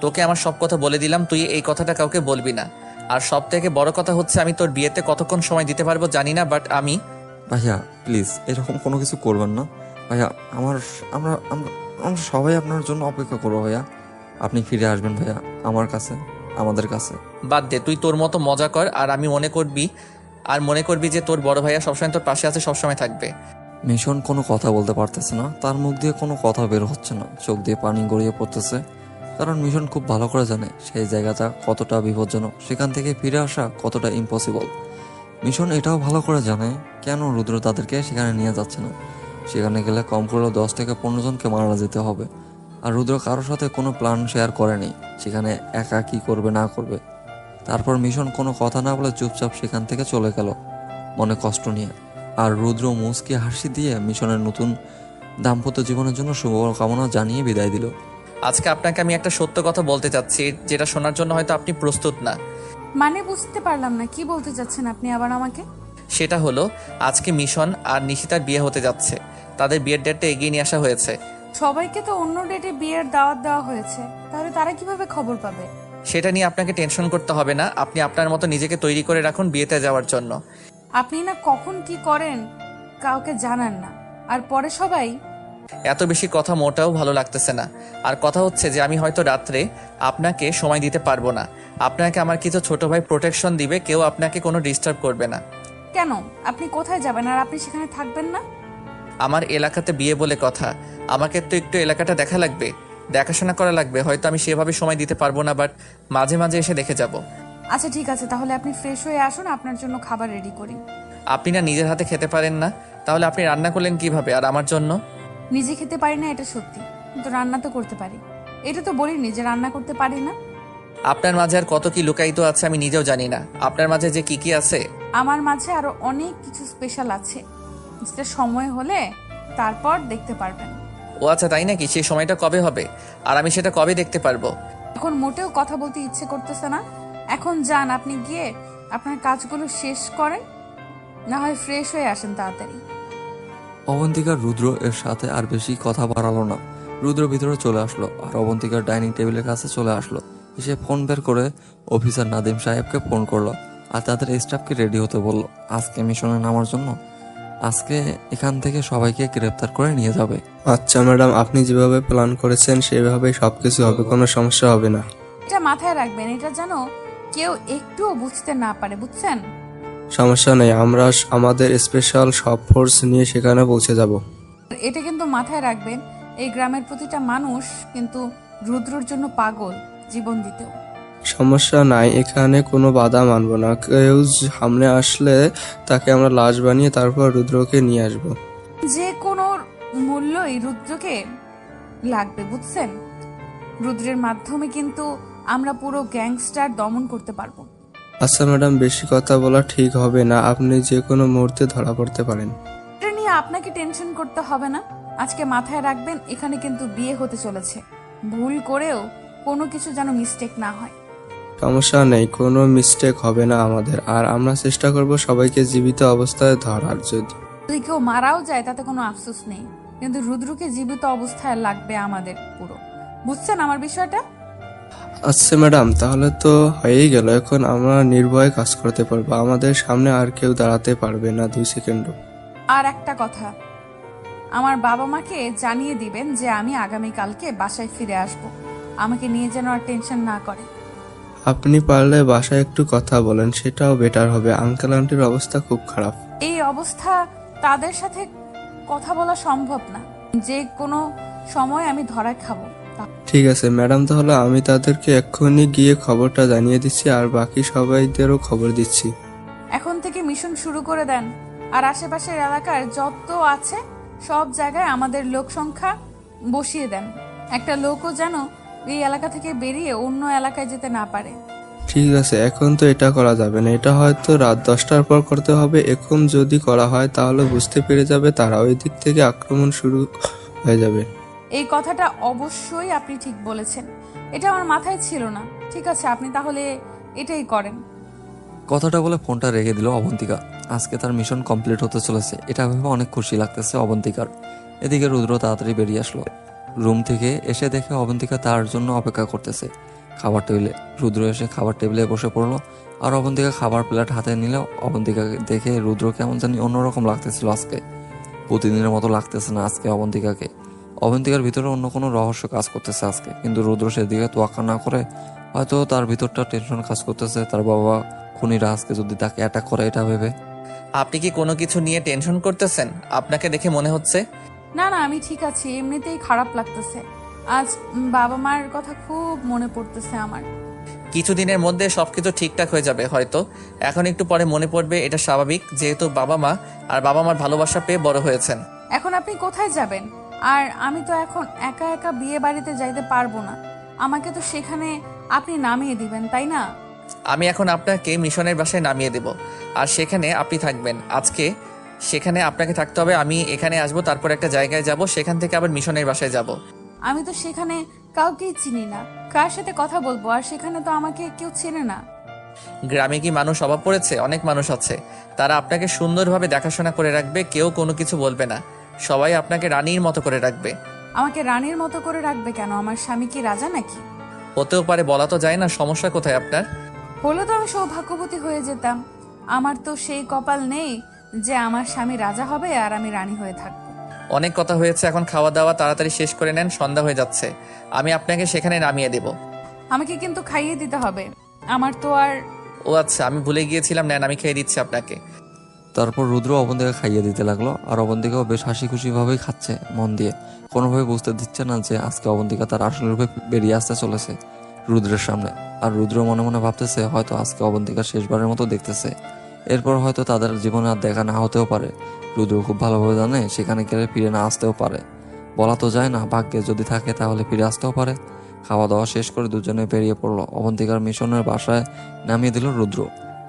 Speaker 2: তোকে আমার সব কথা বলে দিলাম, তুই এই কথাটা কাউকে বলবি না। আর সব থেকে বড় কথা হচ্ছে আমি তোর বিয়েতে কতক্ষণ সময় দিতে পারবো জানি না, বাট আমি
Speaker 3: ভাইয়া প্লিজ এরকম কোনো কিছু করবেন না ভাইয়া। আমরা আমরা আমরা সবাই আপনার জন্য অপেক্ষা করবো ভাইয়া। আপনি ফিরে আসবেন ভাইয়া আমার কাছে, আমাদের কাছে।
Speaker 2: বাদ দে, তুই তোর মতো মজা কর। আর মনে করবি যে তোর বড় ভাইয়া সবসময় তোর পাশে আছে, সবসময় থাকবে।
Speaker 3: মিশন কোনো কথা বলতে পারতেছে না, তার মুখ দিয়ে কোনো কথা বের হচ্ছে না, চোখ দিয়ে পানি গড়িয়ে পড়তেছে। কারণ মিশন খুব ভালো করে জানে সেই জায়গাটা কতটা বিপজ্জনক, সেখান থেকে ফিরে আসা কতটা ইম্পসিবল। মিশন এটাও ভালো করে জানে কেন রুদ্র তাদেরকে সেখানে নিয়ে যাচ্ছে না। সেখানে গেলে কম করেও 10 থেকে 15 জনকে মারা যেতে হবে। আর রুদ্র কারোর সাথে কোনো প্ল্যান শেয়ার করেনি সেখানে একা কি করবে না করবে। তারপর মিশন কোনো কথা না বলে চুপচাপ সেখান থেকে চলে গেল মনে কষ্ট নিয়ে। আর রুদ্র মুচকি হাসি দিয়ে মিশনের নতুন দাম্পত্য জীবনের জন্য শুভকামনা জানিয়ে বিদায় দিল।
Speaker 2: আজকে আপনাকে আমি একটা সত্য কথা বলতে চাচ্ছি, যেটা শোনার জন্য হয়তো আপনি প্রস্তুত না।
Speaker 1: মানে বুঝতে পারলাম না, কি বলতে চাচ্ছেন আপনি আবার আমাকে?
Speaker 2: সেটা হলো, আজকে মিশন আর নিশিতার বিয়ে হতে যাচ্ছে। তাদের বিয়ের ডেটটা এগিয়ে নিয়ে আসা হয়েছে।
Speaker 1: সবাইকে তো অন্য ডেটে বিয়ের দাওয়াত দেওয়া হয়েছে, তাহলে তারা কিভাবে খবর পাবে?
Speaker 2: সেটা নিয়ে আপনাকে টেনশন করতে হবে না। আপনি আপনার মতো নিজেকে তৈরি করে রাখুন বিয়েতে যাওয়ার জন্য।
Speaker 1: আপনি না কখন কি করেন কাউকে জানান না, আর পরে সবাই।
Speaker 2: এত বেশি কথা মোটাও ভালো লাগতেছে না। আর কথা হচ্ছে যে আমি হয়তো রাত্রে আপনাকে সময় দিতে পারবো না। আপনাকে আমার কিছু ছোট ভাই প্রোটেকশন দিবে, কেউ আপনাকে কোনো ডিস্টার্ব করবে না।
Speaker 1: কেন? আপনি কোথায় যাবেন আর আপনি সেখানে থাকবেন না?
Speaker 2: আমার এলাকাতে বিয়ে বলে কথা, আমাকে তো একটু এলাকাটা দেখা লাগবে, দেখাশোনা করা লাগবে। হয়তো আমি সেভাবে সময় দিতে পারবো না, বাট মাঝে মাঝে এসে দেখে যাব।
Speaker 1: আচ্ছা ঠিক আছে, তাহলে আপনি ফ্রেশ হয়ে আসুন, আপনার জন্য খাবার রেডি করি।
Speaker 2: আপনি না নিজের হাতে খেতে পারেন না, তাহলে আপনি রান্না করলেন কিভাবে? আর আমার জন্য?
Speaker 1: নিজে খেতে পারি না এটা সত্যি, কিন্তু রান্না তো করতে পারি। এটা তো বলিনি যে রান্না করতে পারি না।
Speaker 2: আপনার মাঝে আর কত কি লুকায়িত আছে আমি নিজেও জানি না। আপনার মাঝে যে কি কি আছে।
Speaker 1: আমার মাঝে আরো অনেক কিছু স্পেশাল আছে, যেটা সময় হলে তারপর দেখতে পারবেন।
Speaker 2: ও আচ্ছা, তাই নাকি? সেই সময়টা কবে হবে আর আমি সেটা কবে দেখতে পারবো?
Speaker 1: এখন মোটেও কথা বলতে ইচ্ছে করতেছে না। এখন যান, আপনি গিয়ে আপনার কাজগুলো শেষ করেন, না হয় ফ্রেশ হয়ে আসেন তাড়াতাড়ি।
Speaker 3: অবন্তিকার রুদ্র এর সাথে আর বেশি কথা বাড়ালো না। রুদ্র ভিতরে চলে আসলো আর অবন্তিকার ডাইনিং টেবিলের কাছে চলে আসলো। এসে ফোন বের করে অফিসার নাদিম সাহেবকে ফোন করলো আর তাদের স্টাফকে রেডি হতে বলল আজকে মিশনে নামার জন্য। আজকে এখান থেকে সবাইকে গ্রেপ্তার করে নিয়ে যাবে।
Speaker 4: আচ্ছা ম্যাডাম, আপনি যেভাবে প্ল্যান করেছেন সেভাবে সবকিছু হবে, কোনো সমস্যা হবে না।
Speaker 1: এটা মাথায় রাখবেন, এটা যেন কেউ একটুও বুঝতে না পারে, বুঝছেন?
Speaker 4: সমস্যা নেই, আমরা আমাদের স্পেশাল সব ফোর্স নিয়ে সেখানে পৌঁছে যাব।
Speaker 1: এটা কিন্তু মাথায় রাখবেন, এই গ্রামের প্রতিটা মানুষ কিন্তু রুদ্রর জন্য পাগল, জীবন দিতেও।
Speaker 4: সমস্যা নাই, এখানে কোনো বাধা মানব না। কেউ সামনে আসলে তাকে আমরা লাশ বানিয়ে তারপর রুদ্রকে নিয়ে আসব।
Speaker 1: যে কোনো মূল্য এই রুদ্রকে লাগবে, বুঝছেন? রুদ্রের মাধ্যমে কিন্তু আমরা পুরো গ্যাংস্টার দমন করতে পারবো।
Speaker 4: আচ্ছা ম্যাডাম, বেশি কথা বলা ঠিক হবে না, আপনি যে কোনো মুহূর্তে ধরা পড়তে পারেন।
Speaker 1: এটা নিয়ে আপনাকে টেনশন করতে হবে না। আজকে মাথায় রাখবেন, এখানে কিন্তু বিয়ে হতে চলেছে। ভুল করেও কোনো কিছু যেন মিস্টেক না হয়।
Speaker 4: সমস্যা নেই, কোনো মিস্টেক হবে না আমাদের, আর আমরা চেষ্টা করব সবাইকে জীবিত অবস্থায় ধরার।
Speaker 1: যদি কেউ মারাও যায় তাতে কোনো আফসোস নেই, কিন্তু রুদ্রকে জীবিত অবস্থায় লাগবে আমাদের পুরো। বুঝছেন আমার বিষয়টা?
Speaker 4: আচ্ছা ম্যাডাম, তাহলে তো হয়েই গেল। এখন আমরা নির্ভয়ে কাজ করতে পারবো, আমাদের সামনে আর কেউ দাঁড়াতে পারবে না 2 সেকেন্ডও।
Speaker 1: আর একটা কথা, আমার বাবা মাকে জানিয়ে দিবেন যে আমি আগামীকালকে বাসায় ফিরে আসব। আমাকে নিয়ে যেন আর টেনশন না করে।
Speaker 4: আপনি পারলে বাসায় একটু কথা বলেন, সেটাও বেটার হবে। আঙ্কেল আন্টির অবস্থা খুব খারাপ।
Speaker 1: এই অবস্থা, তাদের সাথে কথা বলা সম্ভব না। যে কোনো সময় আমি ধরা খাবো।
Speaker 4: ঠিক আছে ম্যাডাম, তাহলে আমি তাদেরকে এক্ষুনি গিয়ে খবরটা জানিয়ে দিচ্ছি, আর বাকি সবাইদেরও খবর দিচ্ছি।
Speaker 1: এখন থেকে মিশন শুরু করে দেন, আর আশেপাশের এলাকার যত আছে সব জায়গায় আমাদের লোক সংখ্যা বসিয়ে দেন। একটা লোকও যেন এই এলাকা থেকে বেরিয়ে অন্য এলাকায় যেতে না পারে।
Speaker 4: ঠিক আছে, এখন তো এটা করা যাবে না, এটা হয়তো রাত 10টার পর করতে হবে। এখন যদি করা হয় তাহলে বুঝতে পেরে যাবে তারা, ওই দিক থেকে আক্রমণ শুরু হয়ে যাবে।
Speaker 1: এই কথাটা অবশ্যই আপনি ঠিক বলেছেন, এটা আমার মাথায় ছিল না। ঠিক আছে, আপনি তাহলে এটাই করেন।
Speaker 3: কথাটা বলে ফোনটা রেখে দিল অবন্তিকা। আজকে তার মিশন কমপ্লিট হতে চলেছে, এটা ভেবে অনেক খুশি লাগতেছে অবন্তিকার। এদিকে রুদ্র তাড়াতাড়ি বেরিয়ে আসলো রুম থেকে। এসে দেখে অবন্তিকা তার জন্য অপেক্ষা করতেছে খাবার টেবিলে। রুদ্র এসে খাবার টেবিলে বসে পড়লো, আর অবন্তিকা খাবার প্লেট হাতে নিল। অবন্তিকাকে দেখে রুদ্র কেমন জানি অন্যরকম লাগতেছিল আজকে। প্রতিদিনের মতো লাগতেছে না আজকে অবন্তিকাকে। অবন্তিকার ভিতরে অন্য কোনো রহস্য কাজ করতেছে আজকে, কিন্তু রুদ্র সেদিকে তোয়াক্কা না করে হয়তো তার ভিতরটা টেনশন কাজ করতেছে তার বাবা খুনিরা আজকে যদি তাকে অ্যাটাক করে এটা ভেবে।
Speaker 2: আপনি কি কোনো কিছু নিয়ে টেনশন করতেছেন? আপনাকে দেখে মনে হচ্ছে।
Speaker 1: না না, আমি ঠিক আছি। এমনিতেই খারাপ লাগতেছে। আজ বাবা মার কথা খুব মনে পড়তেছে আমার।
Speaker 2: কিছুদিনের মধ্যে সবকিছু ঠিকঠাক হয়ে যাবে হয়তো। এখন একটু পরে মনে পড়বে, এটা স্বাভাবিক, যেহেতু বাবা মা আর বাবা মার ভালোবাসা পেয়ে বড় হয়েছেন।
Speaker 1: এখন আপনি কোথায় যাবেন? আর আমি তো এখন একা একা বিয়ে বাড়িতে যাইতে পারবো না। আমাকে তো সেখানে আপনি নামিয়ে দিবেন, তাই না?
Speaker 2: আমি এখন আপনাকে মিশনের বাসায় নামিয়ে দেব, আর সেখানে আপনি থাকবেন। আজকে সেখানে আপনাকে থাকতে হবে। আমি এখানে আসবো, তারপর একটা জায়গায় যাব, সেখান থেকে আবার মিশনের বাসায় যাব।
Speaker 1: আমি তো সেখানে কাউকেই চিনি না, কার সাথে কথা বলবো? আর সেখানে তো আমাকে কেউ চেনে না।
Speaker 2: গ্রামে কি মানুষ অভাব পড়েছে? অনেক মানুষ আছে, তারা আপনাকে সুন্দরভাবে দেখাশোনা করে রাখবে, কেউ কোনো কিছু বলবে না, সবাই আপনাকে রানীর মতো করে রাখবে।
Speaker 1: আমাকে রানীর মতো করে রাখবে কেন? আমার স্বামী কি রাজা নাকি?
Speaker 2: হতেও পারে, বলা তো যায় না। সমস্যা কোথায় আপনার?
Speaker 1: হলে তো আমি সৌভাগ্যবতী হয়ে যেতাম। আমার তো সেই কপাল নেই যে আমার স্বামী রাজা হবে আর আমি রানী হয়ে থাকবো।
Speaker 2: অনেক কথা হয়েছে, এখন খাওয়া দাওয়া তাড়াতাড়ি শেষ করে নেন, সন্ধ্যা হয়ে যাচ্ছে। আমি আপনাকে সেখানে নামিয়ে দেব।
Speaker 1: আমাকে কিন্তু খাইয়ে দিতে হবে, আমার তো আর।
Speaker 2: ও আচ্ছা, আমি ভুলে গিয়েছিলাম, নেন আমি খেয়ে দিচ্ছি আপনাকে।
Speaker 3: তারপর রুদ্র অবন্তিকা খাইয়ে দিতে লাগলো, আর অবন্তিকাও বেশ হাসি খুশি ভাবেই খাচ্ছে মন দিয়ে। কোনোভাবে বুঝতে দিচ্ছে না যে আজকে অবন্তিকা তার আসল রূপে বেরিয়ে আসতে চলেছে রুদ্রের সামনে। আর রুদ্র মনে মনে ভাবতেছে হয়তো আজকে অবন্তিকা শেষবারের মতো দেখতেছে, এরপর হয়তো তাদের জীবনে আর দেখা না হতেও পারে। রুদ্র খুব ভালোভাবে জানে সেখানে গেলে ফিরে না আসতেও পারে, বলা তো যায় না, ভাগ্যে যদি থাকে তাহলে ফিরে আসতেও পারে। খাওয়া দাওয়া শেষ করে দুজনে বেরিয়ে পড়লো। অবন্তিকার মিশনের বাসায় নামিয়ে দিল রুদ্র।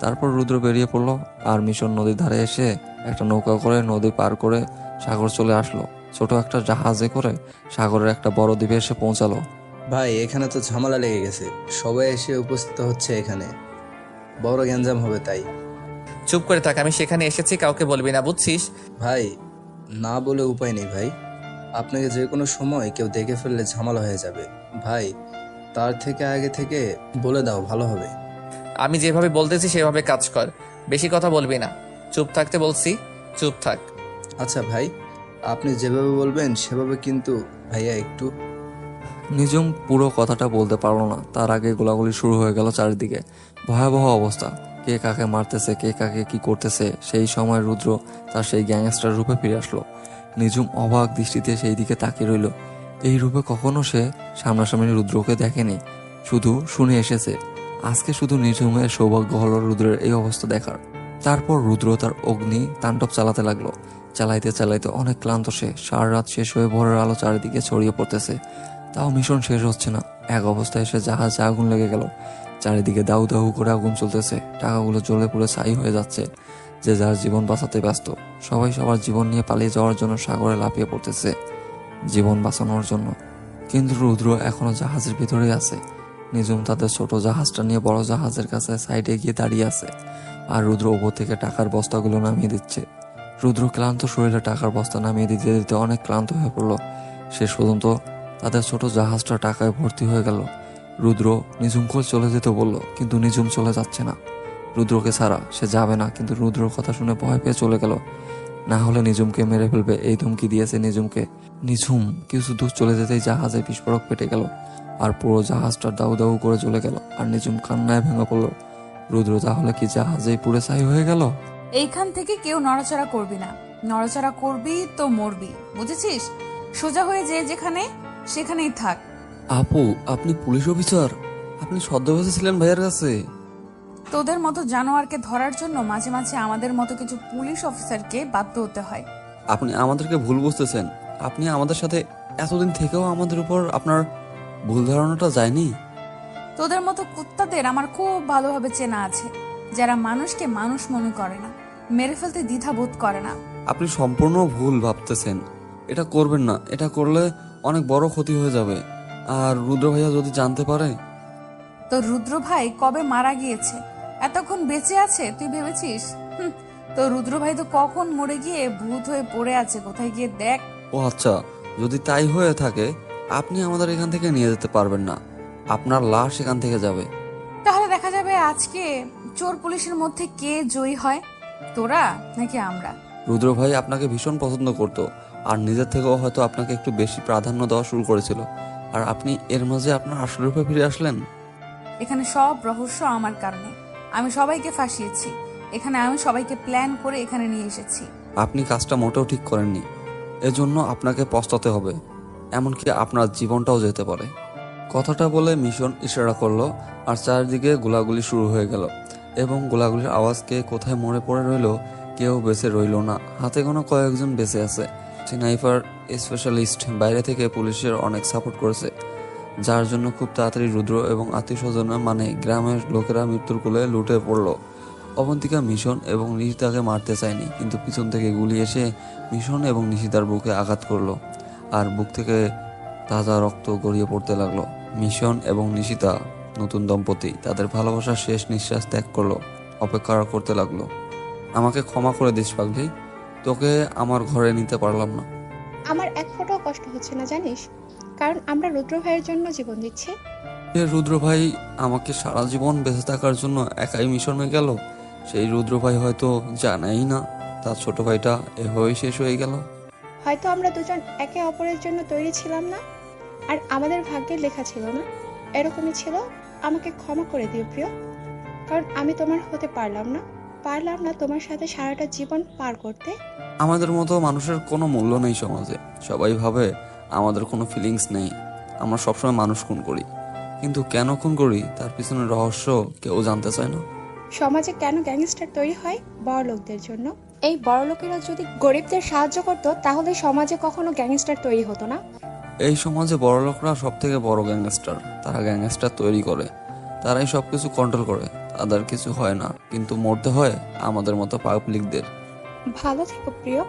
Speaker 3: তারপর রুদ্র বেরিয়ে পড়লো, আর মিশন নদীর ধারে এসে একটা নৌকা করে নদী পার করে সাগর চলে আসলো। ছোট একটা জাহাজে করে সাগরের একটা বড় দ্বীপে এসে পৌঁছালো।
Speaker 8: ভাই, এখানে তো ঝামেলা লেগে গেছে, সবাই এসে উপস্থিত হচ্ছে, এখানে বড় গ্যাঞ্জাম হবে। তাই
Speaker 2: চুপ করে থাক, আমি সেখানে এসেছি, কাউকে বলবি না, বুঝছিস?
Speaker 8: ভাই, না বলে উপায় নেই ভাই, আপনাকে যে কোনো সময় কেউ দেখে ফেললে ঝামেলা হয়ে যাবে ভাই, তার থেকে আগে থেকে বলে দাও ভালো হবে।
Speaker 2: আমি যেভাবে বলতেছি সেভাবে কাজ কর, বেশি কথা বলবি না। চুপ থাকতে বলছি, চুপ থাক।
Speaker 8: আচ্ছা ভাই, আপনি যেভাবে বলবেন সেভাবে, কিন্তু ভাইয়া একটু।
Speaker 3: নিজুম পুরো কথাটা বলতে পারলো না, তার আগে গোলাগুলি শুরু হয়ে গেল চারিদিকে। ভয়াবহ অবস্থা, কে কাকে মারতেছে, কে কাকে কি করতেছে। সেই সময় রুদ্র তার সেই গ্যাংস্টার রূপে ফিরে আসলো। নিজুম অবাক দৃষ্টিতে সেই দিকে তাকিয়ে রইল। এই রূপে কখনো সে সামনাসামনি রুদ্রকে দেখেনি, শুধু শুনে এসেছে। আজকে শুধু নিজুমের সৌভাগ্য হলো রুদ্রের এই অবস্থা দেখার। তারপর রুদ্র তার অগ্নি তাণ্ডব চালাতে লাগলো। চালাইতে চালাইতে অনেক ক্লান্ত সে। সারা রাত শেষ হয়ে ভোরের আলো চারিদিকে ছড়িয়ে পড়তেছে, তাও মিশন শেষ হচ্ছে না। এক অবস্থায় সে জাহাজে আগুন লেগে গেল। চারিদিকে দাউ দাউ করে আগুন চলতেছে, টাকাগুলো জ্বলে পুড়ে ছাই হয়ে যাচ্ছে। যে যার জীবন বাঁচাতে ব্যস্ত, সবাই সবার জীবন নিয়ে পালিয়ে যাওয়ার জন্য সাগরে লাফিয়ে পড়তেছে জীবন বাঁচানোর জন্য। কিন্তু রুদ্র এখনো জাহাজের ভিতরেই আছে। নিজুম তাদের ছোট জাহাজটা নিয়ে বড় জাহাজের কাছে সাইডে গিয়ে দাঁড়িয়ে আছে, আর রুদ্র ওপর থেকে টাকার বস্তাগুলো নামিয়ে দিচ্ছে। রুদ্র ক্লান্ত শরীরে টাকার বস্তা নামিয়ে দিতে দিতে অনেক ক্লান্ত হয়ে পড়লো। শেষ পর্যন্ত তাদের ছোট জাহাজটা টাকায় ভর্তি হয়ে গেল। রুদ্র নিজুমকে চলে যেতে বলল, কিন্তু নিজুম চলে যাচ্ছে না। রুদ্রকে ছাড়া সে যাবে না, কিন্তু রুদ্রর কথা শুনে ভয় পেয়ে চলে গেল। না হলে নিজুমকে মেরে ফেলবে এই ধমকি দিয়েছে নিজুমকে। নিজুম কিছু দূর চলে যেতেই জাহাজে বিস্ফোরক পেটে গেল, আর পুরো জাহাজটা দাউ দাউ করে চলে গেল। আর নিজুম কান্নায় ভেঙে পড়ল। রুদ্র তাহলে কি জাহাজেই পুড়ে ছাই হয়ে গেল?
Speaker 1: এইখান থেকে কেউ নড়াচড়া করবি না, নড়াচড়া করবি তো মরবি, বুঝেছিস? সোজা হয়ে যে যেখানে সেখানেই থাক।
Speaker 3: আপু, আপনি পুলিশ অফিসার? আপনি ছদ্মবেশে ছিলেন ভাইয়ের কাছে?
Speaker 1: তোদের মতো জানোয়ারকে ধরার জন্য মাঝে মাঝে আমাদের মতো কিছু পুলিশ অফিসারকে বাধ্য হতে হয়।
Speaker 3: আপনি আমাদেরকে ভুল বুঝতেছেন। আপনি আমাদের সাথে এতদিন থেকেও আমাদের উপর আপনার ভুল ধারণাটা যায়নি।
Speaker 1: তোদের মতো কুত্তাদের আমার খুব ভালোভাবে চেনা আছে, যারা মানুষকে মানুষ মনে করে না, মেরে ফেলতে দ্বিধা বোধ করে না।
Speaker 3: আপনি সম্পূর্ণ ভুল ভাবতেছেন। এটা করবেন না, এটা করলে অনেক বড় ক্ষতি হয়ে যাবে। আর রুদ্র ভাইয়া যদি জানতে পারে?
Speaker 1: তো রুদ্র ভাই কবে মারা গিয়েছে, এতক্ষণ বেঁচে আছে তুই ভেবেছিস? তো রুদ্র ভাই তো কখন মরে গিয়ে ভূত হয়ে পড়ে আছে, কোথায় গিয়ে দেখ।
Speaker 3: ও আচ্ছা, যদি তাই হয়ে থাকে আপনি আমাদের এখান থেকে নিয়ে যেতে পারবেন না। আপনার লাশ এখান থেকে যাবে।
Speaker 1: তাহলে দেখা যাবে আজকে চোর পুলিশের মধ্যে কে জয়ী হয়, তোরা নাকি আমরা।
Speaker 3: রুদ্র ভাই আপনাকে ভীষণ পছন্দ করত, আর নিজের থেকেও হয়তো আপনাকে একটু বেশি প্রাধান্য দেওয়া শুরু করেছিল। আর আপনি এর মাঝে আপনার আসল রূপে ফিরে আসলেন।
Speaker 1: এখানে সব রহস্য আমার কারণে। আমি সবাইকে ফাঁসিয়েছি, এখানে আমি সবাইকে প্ল্যান করে এখানে নিয়ে এসেছি।
Speaker 3: আপনি কাজটা মোটেও ঠিক করেননি, এজন্য আপনাকে পস্তাতে হবে। এমনকি আপনার জীবনটাও যেতে পারে। কথাটা বলে মিশন ইশারা করলো, আর চারদিকে গোলাগুলি শুরু হয়ে গেল। এবং গোলাগুলির আওয়াজ কে কোথায় মরে পড়ে রইল কেউ বেঁচে রইল না। হাতে গোনা কয়েকজন বেঁচে আছে। স্নাইপার স্পেশালিস্ট বাইরে থেকে পুলিশের অনেক সাপোর্ট করেছে, যার জন্য খুব তাড়াতাড়ি রুদ্র এবং আত্মীয় স্বজনের মানে গ্রামের লোকেরা মৃত্যুর কোলে লুটে পড়ল। অবন্তিকা মিশন এবং নিশিতাকে মারতে চায়নি, কিন্তু পিছন থেকে গুলি এসে মিশন এবং নিশিতার বুকে আঘাত করলো, আর বুক থেকে তাজা রক্ত গড়িয়ে পড়তে লাগলো। মিশন এবং নিশিতা নতুন দম্পতি তাদের ভালোবাসার শেষ নিঃশ্বাস ত্যাগ করলো, অপেক্ষা করতে লাগলো। আমাকে ক্ষমা করে দিস পাগলি, তোকে আমার ঘরে নিতে পারলাম না।
Speaker 9: আমার এক ফোঁটাও কষ্ট হচ্ছে না জানিস, কারণ আমরা রুদ্র ভাইয়ের জন্য জীবন দিচ্ছি।
Speaker 3: রুদ্র ভাই আমাকে সারা জীবন বেঁচে থাকার জন্য একাই মিশনে গেল। সেই রুদ্র ভাই হয়তো জানাই না তার ছোট ভাইটা এভাবেই শেষ হয়ে গেল।
Speaker 9: হয়তো আমরা দুজন একে অপরের জন্য তৈরি ছিলাম না, আর আমাদের ভাগ্যে লেখা ছিল না। এরকমই ছিল। আমাকে ক্ষমা করে দিও প্রিয়, কারণ আমি তোমার হতে পারলাম না তোমার সাথে সারাটা জীবন পার করতে।
Speaker 3: আমাদের মতো মানুষের কোনো মূল্য নেই সমাজে। সবাই ভাবে আমাদের কোনো ফিলিংস নেই। আমরা সবসময় মানুষ খুন করি, কিন্তু কেন খুন করি তার পিছনে রহস্য কেউ জানতে চায় না।
Speaker 9: সমাজে কেন গ্যাংস্টার তৈরি হয়? বড় লোকদের জন্য। এই বড় লোকেরা যদি গরিবদের সাহায্য করতো তাহলে সমাজে কখনো গ্যাংস্টার তৈরি হতো না।
Speaker 3: এই সমাজে বড় লোকরা সব থেকে বড় গ্যাংস্টার। তারা গ্যাংস্টার তৈরি করে, তারাই সবকিছু কন্ট্রোল করে। তাদের কিছু হয় না, কিন্তু মরতে হয় আমাদের মতো পাবলিকদের।
Speaker 9: ভালো থেকো প্রিয়,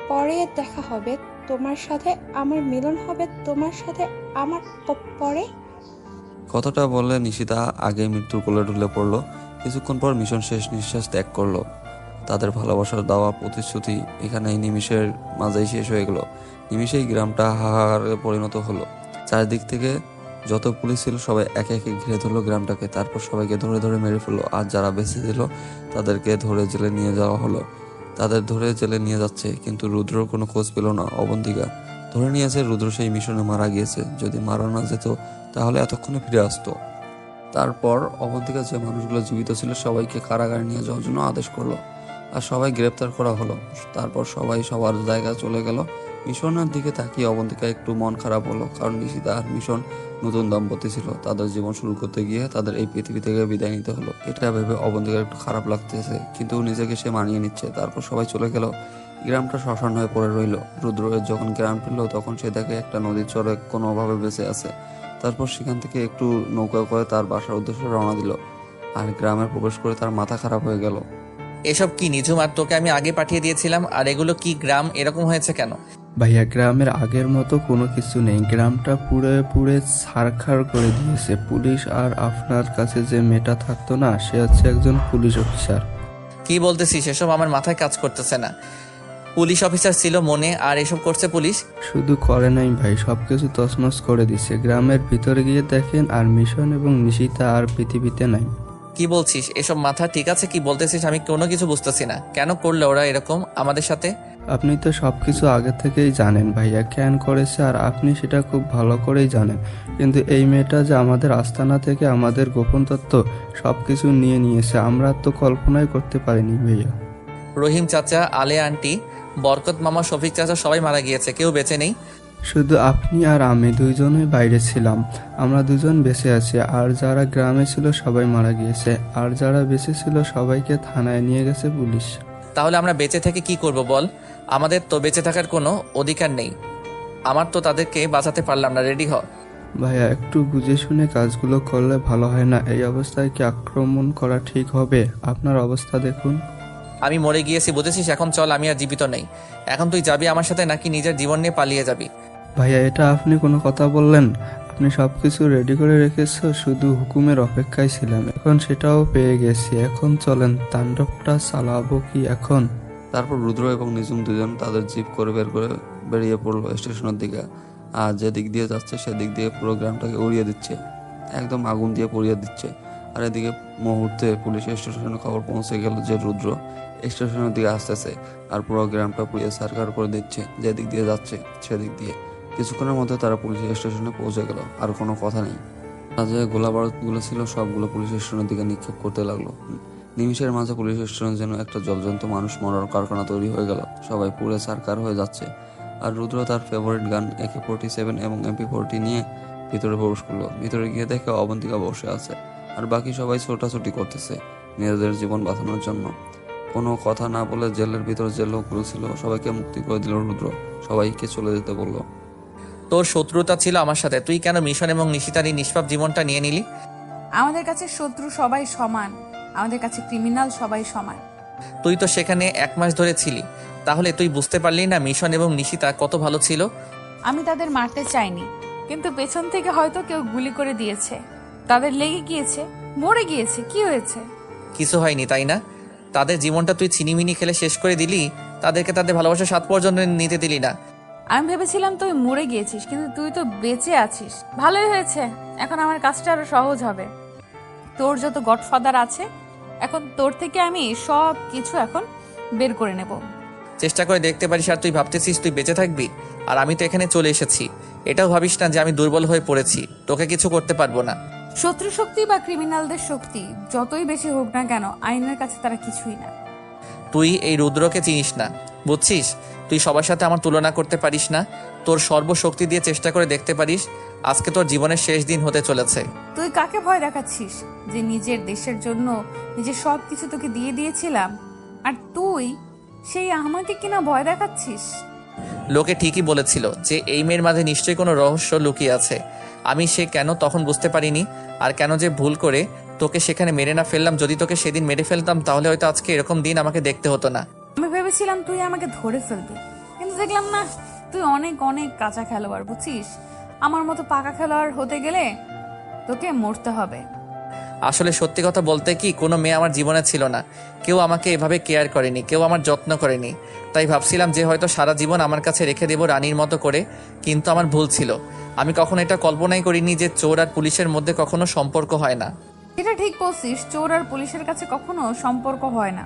Speaker 9: পরে দেখা হবে তোমার সাথে, আমার মিলন হবে তোমার সাথে আমার পরে।
Speaker 3: কথাটা বলে নিশিতা আগে মৃত্যুর কোলে ঢুলে পড়লো। কিছুক্ষণ পর মিশন শেষ নিঃশ্বাস ত্যাগ করলো। তাদের ভালোবাসার দেওয়া প্রতিশ্রুতি এখানে এই নিমিষের মাঝেই শেষ হয়ে গেল। নিমিষেই গ্রামটা হাহাকারে পরিণত হলো। চারিদিক থেকে যত পুলিশ ছিল সবাই একে একে ঘিরে ধরলো গ্রামটাকে। তারপর সবাইকে ধরে ধরে মেরে ফেললো, আর যারা বেঁচে ছিল তাদেরকে ধরে জেলে নিয়ে যাওয়া হলো। তাদের ধরে জেলে নিয়ে যাচ্ছে, কিন্তু রুদ্রর কোনো খোঁজ পেল না। অবন্তিকা ধরে নিয়েছে রুদ্র সেই মিশনে মারা গিয়েছে। যদি মারা না যেত তাহলে এতক্ষণে ফিরে আসতো। তারপর অবন্তিকা যে মানুষগুলো জীবিত ছিল সবাইকে কারাগারে নিয়ে যাওয়ার জন্য আদেশ করলো, আর সবাই গ্রেপ্তার করা হলো। তারপর সবাই সবার জায়গায় চলে গেল। মিশনের দিকে তাকিয়ে অবন্তিকা একটু মন খারাপ হলো, কারণ নিশিতা আর মিশন নতুন দম্পতি ছিল। তাদের জীবন শুরু করতে গিয়ে তাদের এই পৃথিবী থেকে বিদায় নিতে হলো। এটা ভেবে অবন্তিকার একটু খারাপ লাগতেছে, কিন্তু নিজেকে সে মানিয়ে নিচ্ছে। তারপর সবাই চলে গেল। গ্রামটা শ্মশান হয়ে পড়ে রইল। রুদ্র যখন গ্রাম ফিরল তখন সে দেখে একটা নদীর চরে কোনোভাবে বেঁচে আছে। তারপর সেখান থেকে একটু নৌকা করে তার বাসার উদ্দেশ্যে রওনা দিল। আর গ্রামে প্রবেশ করে তার মাথা খারাপ হয়ে গেল।
Speaker 2: এসব কি নিঝুম? আর তোকে আমি আগে পাঠিয়ে দিয়েছিলাম, আর এগুলো কি? গ্রাম এরকম হয়েছে কেন?
Speaker 4: ভাইয়া, গ্রামের আগের মতো কোনো কিছু নেই। গ্রামটা পুড়ে পুড়ে ছারখার করে দিয়েছে। পুলিশ আর আপনার কাছে যে মেয়েটা থাকতো না, সে হচ্ছে একজন পুলিশ অফিসার।
Speaker 2: কি বলতেছিস? এসব আমার মাথায় কাজ করতেছে না। পুলিশ অফিসার ছিল মনে, আর এসব করছে পুলিশ?
Speaker 4: শুধু করে নাই ভাই, সবকিছু তছনছ করে দিছে। গ্রামের ভিতরে গিয়ে দেখেন, আর মিশন এবং নিশিতা আর পৃথিবীতে নাই।
Speaker 2: কি বলছিস? এসব মাথা ঠিক আছে? কি বলতেছিস? আমি কোনো কিছু বুঝতেছি না। কেন করলে ওরা এরকম আমাদের সাথে?
Speaker 4: আপনি তো সবকিছু আগে থেকেই জানেন ভাইয়া, কেন করেছে, আর আপনি সেটা খুব ভালো করেই জানেন। কিন্তু এই মেয়েটা যে আমাদের আস্তানা থেকে আমাদের গোপন তথ্য সবকিছু নিয়ে নিয়েছে, আমরা তো কল্পনাই করতে পারিনি ভাইয়া।
Speaker 2: রহিম চাচা, আলে আন্টি, বরকত মামা, শফিক চাচা সবাই মারা গিয়েছে, কেউ বেঁচে নেই।
Speaker 4: শুধু আপনি আর আমি দুইজনই বাইরে ছিলাম। আমরা দুজন বেঁচে আছি, আর যারা গ্রামে ছিল সবাই মারা গিয়েছে। আর যারা বেঁচে ছিল সবাইকে থানায় নিয়ে গেছে পুলিশ।
Speaker 2: তাহলে আমরা বেঁচে থেকে কি করব বল? আমাদের তো বেঁচে থাকার কোনো অধিকার নেই। আমার তো তাদেরকে বাঁচাতে পারলাম না। রেডি হ।
Speaker 4: ভাইয়া, একটু বুঝে শুনে কাজগুলো করলে ভালো হয় না? এই অবস্থায় কি আক্রমণ করা ঠিক হবে? আপনার অবস্থা দেখুন।
Speaker 2: আমি মরে গিয়েছি বুঝেছিস? এখন চল, আমি আর জীবিত নেই। এখন তুই যাবি আমার সাথে, নাকি নিজের জীবন নিয়ে পালিয়ে যাবি?
Speaker 4: ভাইয়া, এটা আপনি কোনো কথা বললেন? আপনি সবকিছু রেডি করে রেখেছো, শুধু হুকুমের অপেক্ষায় ছিলাম। এখন সেটাও পেয়ে গেছি। এখন চলেন, তাণ্ডবটা চালাবো কি এখন?
Speaker 3: তারপর রুদ্র এবং নিঝুম দুজন তাদের জিপ করে বেরিয়ে পড়লো স্টেশনের দিকে। আর যে দিক দিয়ে যাচ্ছে সেদিক দিয়ে পুরো গ্রামটাকে উড়িয়ে দিচ্ছে, একদম আগুন দিয়ে পুড়িয়ে দিচ্ছে। আর এদিকে মুহূর্তে পুলিশ স্টেশনে খবর পৌঁছে গেল যে রুদ্র স্টেশনের দিকে আসতেছে, আর পুরো গ্রামটা পুড়িয়ে ছারখার করে দিচ্ছে। যে দিক দিয়ে যাচ্ছে সেদিক দিয়ে। কিছুক্ষণের মধ্যে তারা পুলিশ স্টেশনে পৌঁছে গেল। আর কোনো কথা নেই। যে গোলা বারুদগুলো ছিল সবগুলো পুলিশ স্টেশনের দিকে নিক্ষেপ করতে লাগলো। নিমিষের মাঝে পুলিশ স্টেশন যেন একটা জলজন্ত মানুষ মরার কারখানা তৈরি হয়ে গেল। সবাই পুড়ে ছারখার হয়ে যাচ্ছে। আর রুদ্র তার ফেভারিট গান AK-47 এবং MP-40 নিয়ে ভিতরে প্রবেশ করলো। ভিতরে গিয়ে দেখে অবন্তিকা বসে আছে, আর বাকি সবাই ছোটাছুটি করতেছে নিজেদের জীবন বাঁচানোর জন্য। কোনো কথা না বলে জেলের ভিতর যে লোকগুলো ছিল সবাইকে মুক্তি করে দিল রুদ্র। সবাইকে চলে যেতে বললো।
Speaker 2: তোর শত্রুতা ছিল আমার সাথে, তুই কেন মিশন এবং নিশিতার নিষ্পাপ জীবনটা নিয়ে নিলি?
Speaker 1: আমাদের কাছে শত্রু সবাই সমান, আমাদের কাছে ক্রিমিনাল সবাই সমান।
Speaker 2: তুই তো সেখানে 1 মাস ধরে ছিলি, তাহলে তুই বুঝতে পারলি না মিশন এবং নিশিতা কত ভালো ছিল?
Speaker 1: আমি তাদের মারতে চাইনি, কিন্তু পেছন থেকে হয়তো কেউ গুলি করে দিয়েছে, তাদের লেগে গিয়েছে, মরে গিয়েছে। কি হয়েছে?
Speaker 2: কিছু হয়নি, তাই না? তাদের জীবনটা তুই ছিনিমিনি খেলে শেষ করে দিলি। তাদেরকে তাদের ভালোবাসার স্বাদ পর্যন্ত নিতে দিলি না।
Speaker 1: আমি ভেবেছিলাম তুই মরে গিয়েছিস, কিন্তু তুই তো বেঁচে আছিস। ভালোই হয়েছে, এখন আমার কাজটা আরো সহজ হবে। তোর যত গডফাদার আছে, এখন তোর থেকে আমি সব কিছু এখন বের করে নেব।
Speaker 2: চেষ্টা করে দেখতে পারিস। আর তুই ভাবতেছিস তুই বেঁচে থাকবি, আর আমি তো এখানে চলে এসেছি। এটাও ভাবিস না যে আমি দুর্বল হয়ে পড়েছি, তোকে কিছু করতে পারবো না।
Speaker 1: শত্রু শক্তি বা ক্রিমিনালদের শক্তি যতই বেশি হোক না কেন, আইনের কাছে তারা কিছুই না।
Speaker 2: তুই এই রুদ্রকে চিনিস না, বুঝছিস? তুই সবার সাথে আমার তুলনা করতে পারিস না। তোর সর্বশক্তি দিয়ে চেষ্টা করে দেখতে পারিস। আজকে তোর জীবনের শেষ দিন হতে চলেছে।
Speaker 1: তুই কাকে ভয় দেখাচ্ছিস? যে নিজের দেশের জন্য নিজের সব কিছু তোকে দিয়ে দিয়েছিলাম, আর তুই সেই আমাকে কিনা ভয় দেখাচ্ছিস?
Speaker 2: লোকে ঠিকই বলেছিল যে এই মেয়ের মাঝে নিশ্চয়ই কোনো রহস্য লুকিয়ে আছে। আমি সে কেন তখন বুঝতে পারিনি, আর কেন যে ভুল করে তোকে সেখানে মেরে না ফেললাম। যদি তোকে সেদিন মেরে ফেলতাম তাহলে হয়তো আজকে এরকম দিন আমাকে দেখতে হতো না।
Speaker 1: আমি ভেবেছিলাম তুই আমাকে ধরে ফেলবি, কিন্তু দেখলাম না, তুই অনেক অনেক কাঁচা খেলোয়াড়, বুঝছিস? আমার মতো পাকা খেলোয়াড় হতে গেলে তোকে মরতে হবে।
Speaker 2: আসলে সত্যি কথা বলতে কি, কোনো মেয়ে আমার জীবনে ছিল না। কেউ আমাকে এভাবে কেয়ার করেনি, কেউ আমার যত্ন করেনি। তাই ভাবছিলাম যে হয়তো সারা জীবন আমার কাছে রেখে দেব রানীর মতো করে, কিন্তু আমার ভুল ছিল। আমি কখনো এটা কল্পনাই করিনি যে চোর আর পুলিশের মধ্যে কখনো সম্পর্ক হয় না।
Speaker 1: এটা ঠিক বলছিস, চোর আর পুলিশের কাছে কখনো সম্পর্ক হয় না।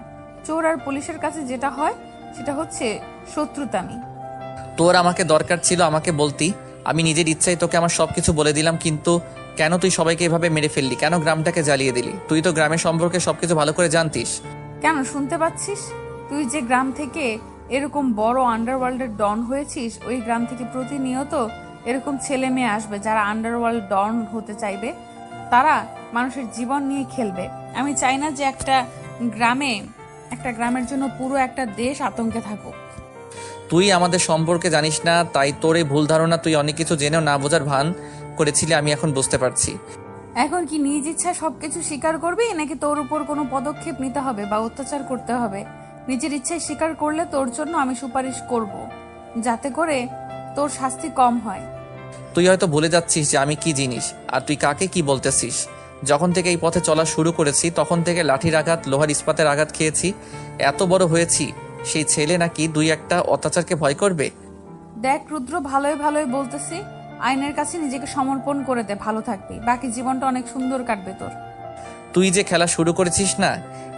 Speaker 1: চোর আর পুলিশের কাছে যেটা হয় সেটা হচ্ছে শত্রুতামি।
Speaker 2: তোর আমাকে দরকার ছিল আমাকে বলতি, আমি নিজের ইচ্ছায় তোকে আমার সবকিছু বলে দিলাম। কিন্তু কেন তুই সবাইকে এভাবে মেরে ফেললি? কেন গ্রামটাকে জ্বালিয়ে দিলি? তুই তো গ্রামের সম্পর্কে সবকিছু ভালো করে জানতিস।
Speaker 1: কেন শুনতে পাচ্ছিস? তুই যে গ্রাম থেকে এরকম বড় আন্ডারওয়ার্ল্ডের ডন হয়েছিস, ওই গ্রাম থেকে প্রতিনিয়ত এরকম ছেলে মেয়ে আসবে যারা আন্ডারওয়ার্ল্ড ডন হতে চাইবে। তারা মানুষের জীবন নিয়ে খেলবে। আমি চাই না যে একটা গ্রামের জন্য পুরো একটা দেশ আতঙ্কে থাকুক।
Speaker 2: তুই আমাদের সম্পর্কে জানিস না, তাই তোর এই ভুল ধারণা। তুই অনেক কিছু জেনেও না বোঝার ভান করেছিলি, আমি এখন বুঝতে পারছি।
Speaker 1: এখন কি নিজ ইচ্ছা সবকিছু স্বীকার করবি, নাকি তোর উপর কোনো পদক্ষেপ নিতে হবে বা অত্যাচার করতে হবে? নিজের ইচ্ছায় স্বীকার করলে তোর জন্য আমি সুপারিশ করব, যাতে করে তোর শাস্তি কম হয়।
Speaker 2: তুই হয়তো ভুলে যাচ্ছিস যে আমি কি জিনিস আর তুই কাকে কি বলতেছিস। যখন থেকে এই পথে চলা শুরু করেছি তখন থেকে লাঠির আঘাত, লোহার ইস্পাতের আঘাত খেয়েছি, এত বড় হয়েছি। সেই ছেলে নাকি দুই একটা অত্যাচারকে ভয় করবে?
Speaker 1: দেখ রুদ্র, ভালোই ভালোই বলতেছি, আইনের কাছে নিজেকে সমর্পণ করে দে, ভালো থাকবি, বাকি জীবনটা অনেক সুন্দর কাটবে তোর।
Speaker 2: তুই যে খেলা শুরু করেছিস না,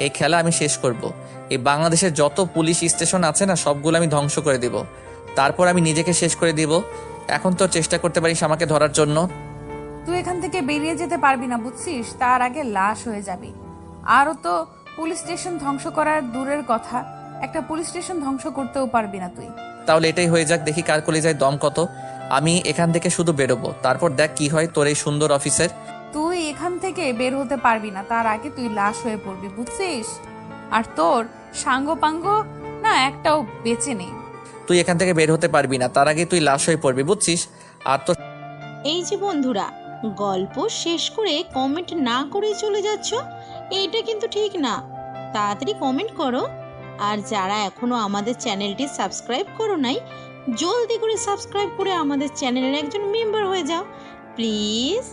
Speaker 2: এই খেলা আমি শেষ করব। এই বাংলাদেশের যত পুলিশ স্টেশন আছে না, সবগুলো আমি ধ্বংস করে দিব। তারপর আমি নিজেকে শেষ করে দিব। এখন তোর চেষ্টা করতে পারিস আমাকে ধরার জন্য।
Speaker 1: তুই এখান থেকে বেরিয়ে যেতে পারবি না, বুঝছিস? তার আগে লাশ হয়ে যাবি। আরও তো পুলিশ স্টেশন ধ্বংস করার দূরের কথা, একটা পুলিশ স্টেশন ধ্বংস করতেও পারবি না তুই।
Speaker 2: তাহলে এটাই হয়ে যাক, দেখি কার কলিজায় দম কত। আমি এখান থেকে শুধু বেরোবো, তারপর দেখ কি হয় তোর এই সুন্দর অফিসের।
Speaker 1: তুই এখান থেকে বের হতে পারবি না, তার আগে তুই লাশ হয়ে পড়বি, বুঝছিস? আর তোর সাঙ্গ না একটাও বেঁচে নেই।
Speaker 2: তুই এখান থেকে বের হতে পারবি না, তার আগে তুই লাশ হয়ে পড়বি, বুঝছিস? আর তোর
Speaker 10: এই যে বন্ধুরা, গল্প শেষ করে কমেন্ট না করে চলে যাচ্ছ, এইটা কিন্তু ঠিক না। তাড়াতাড়ি কমেন্ট করো। আর যারা এখনো আমাদের চ্যানেলটি সাবস্ক্রাইব করো নাই, জলদি করে সাবস্ক্রাইব করে আমাদের চ্যানেলের একজন মেম্বার হয়ে যাও প্লিজ।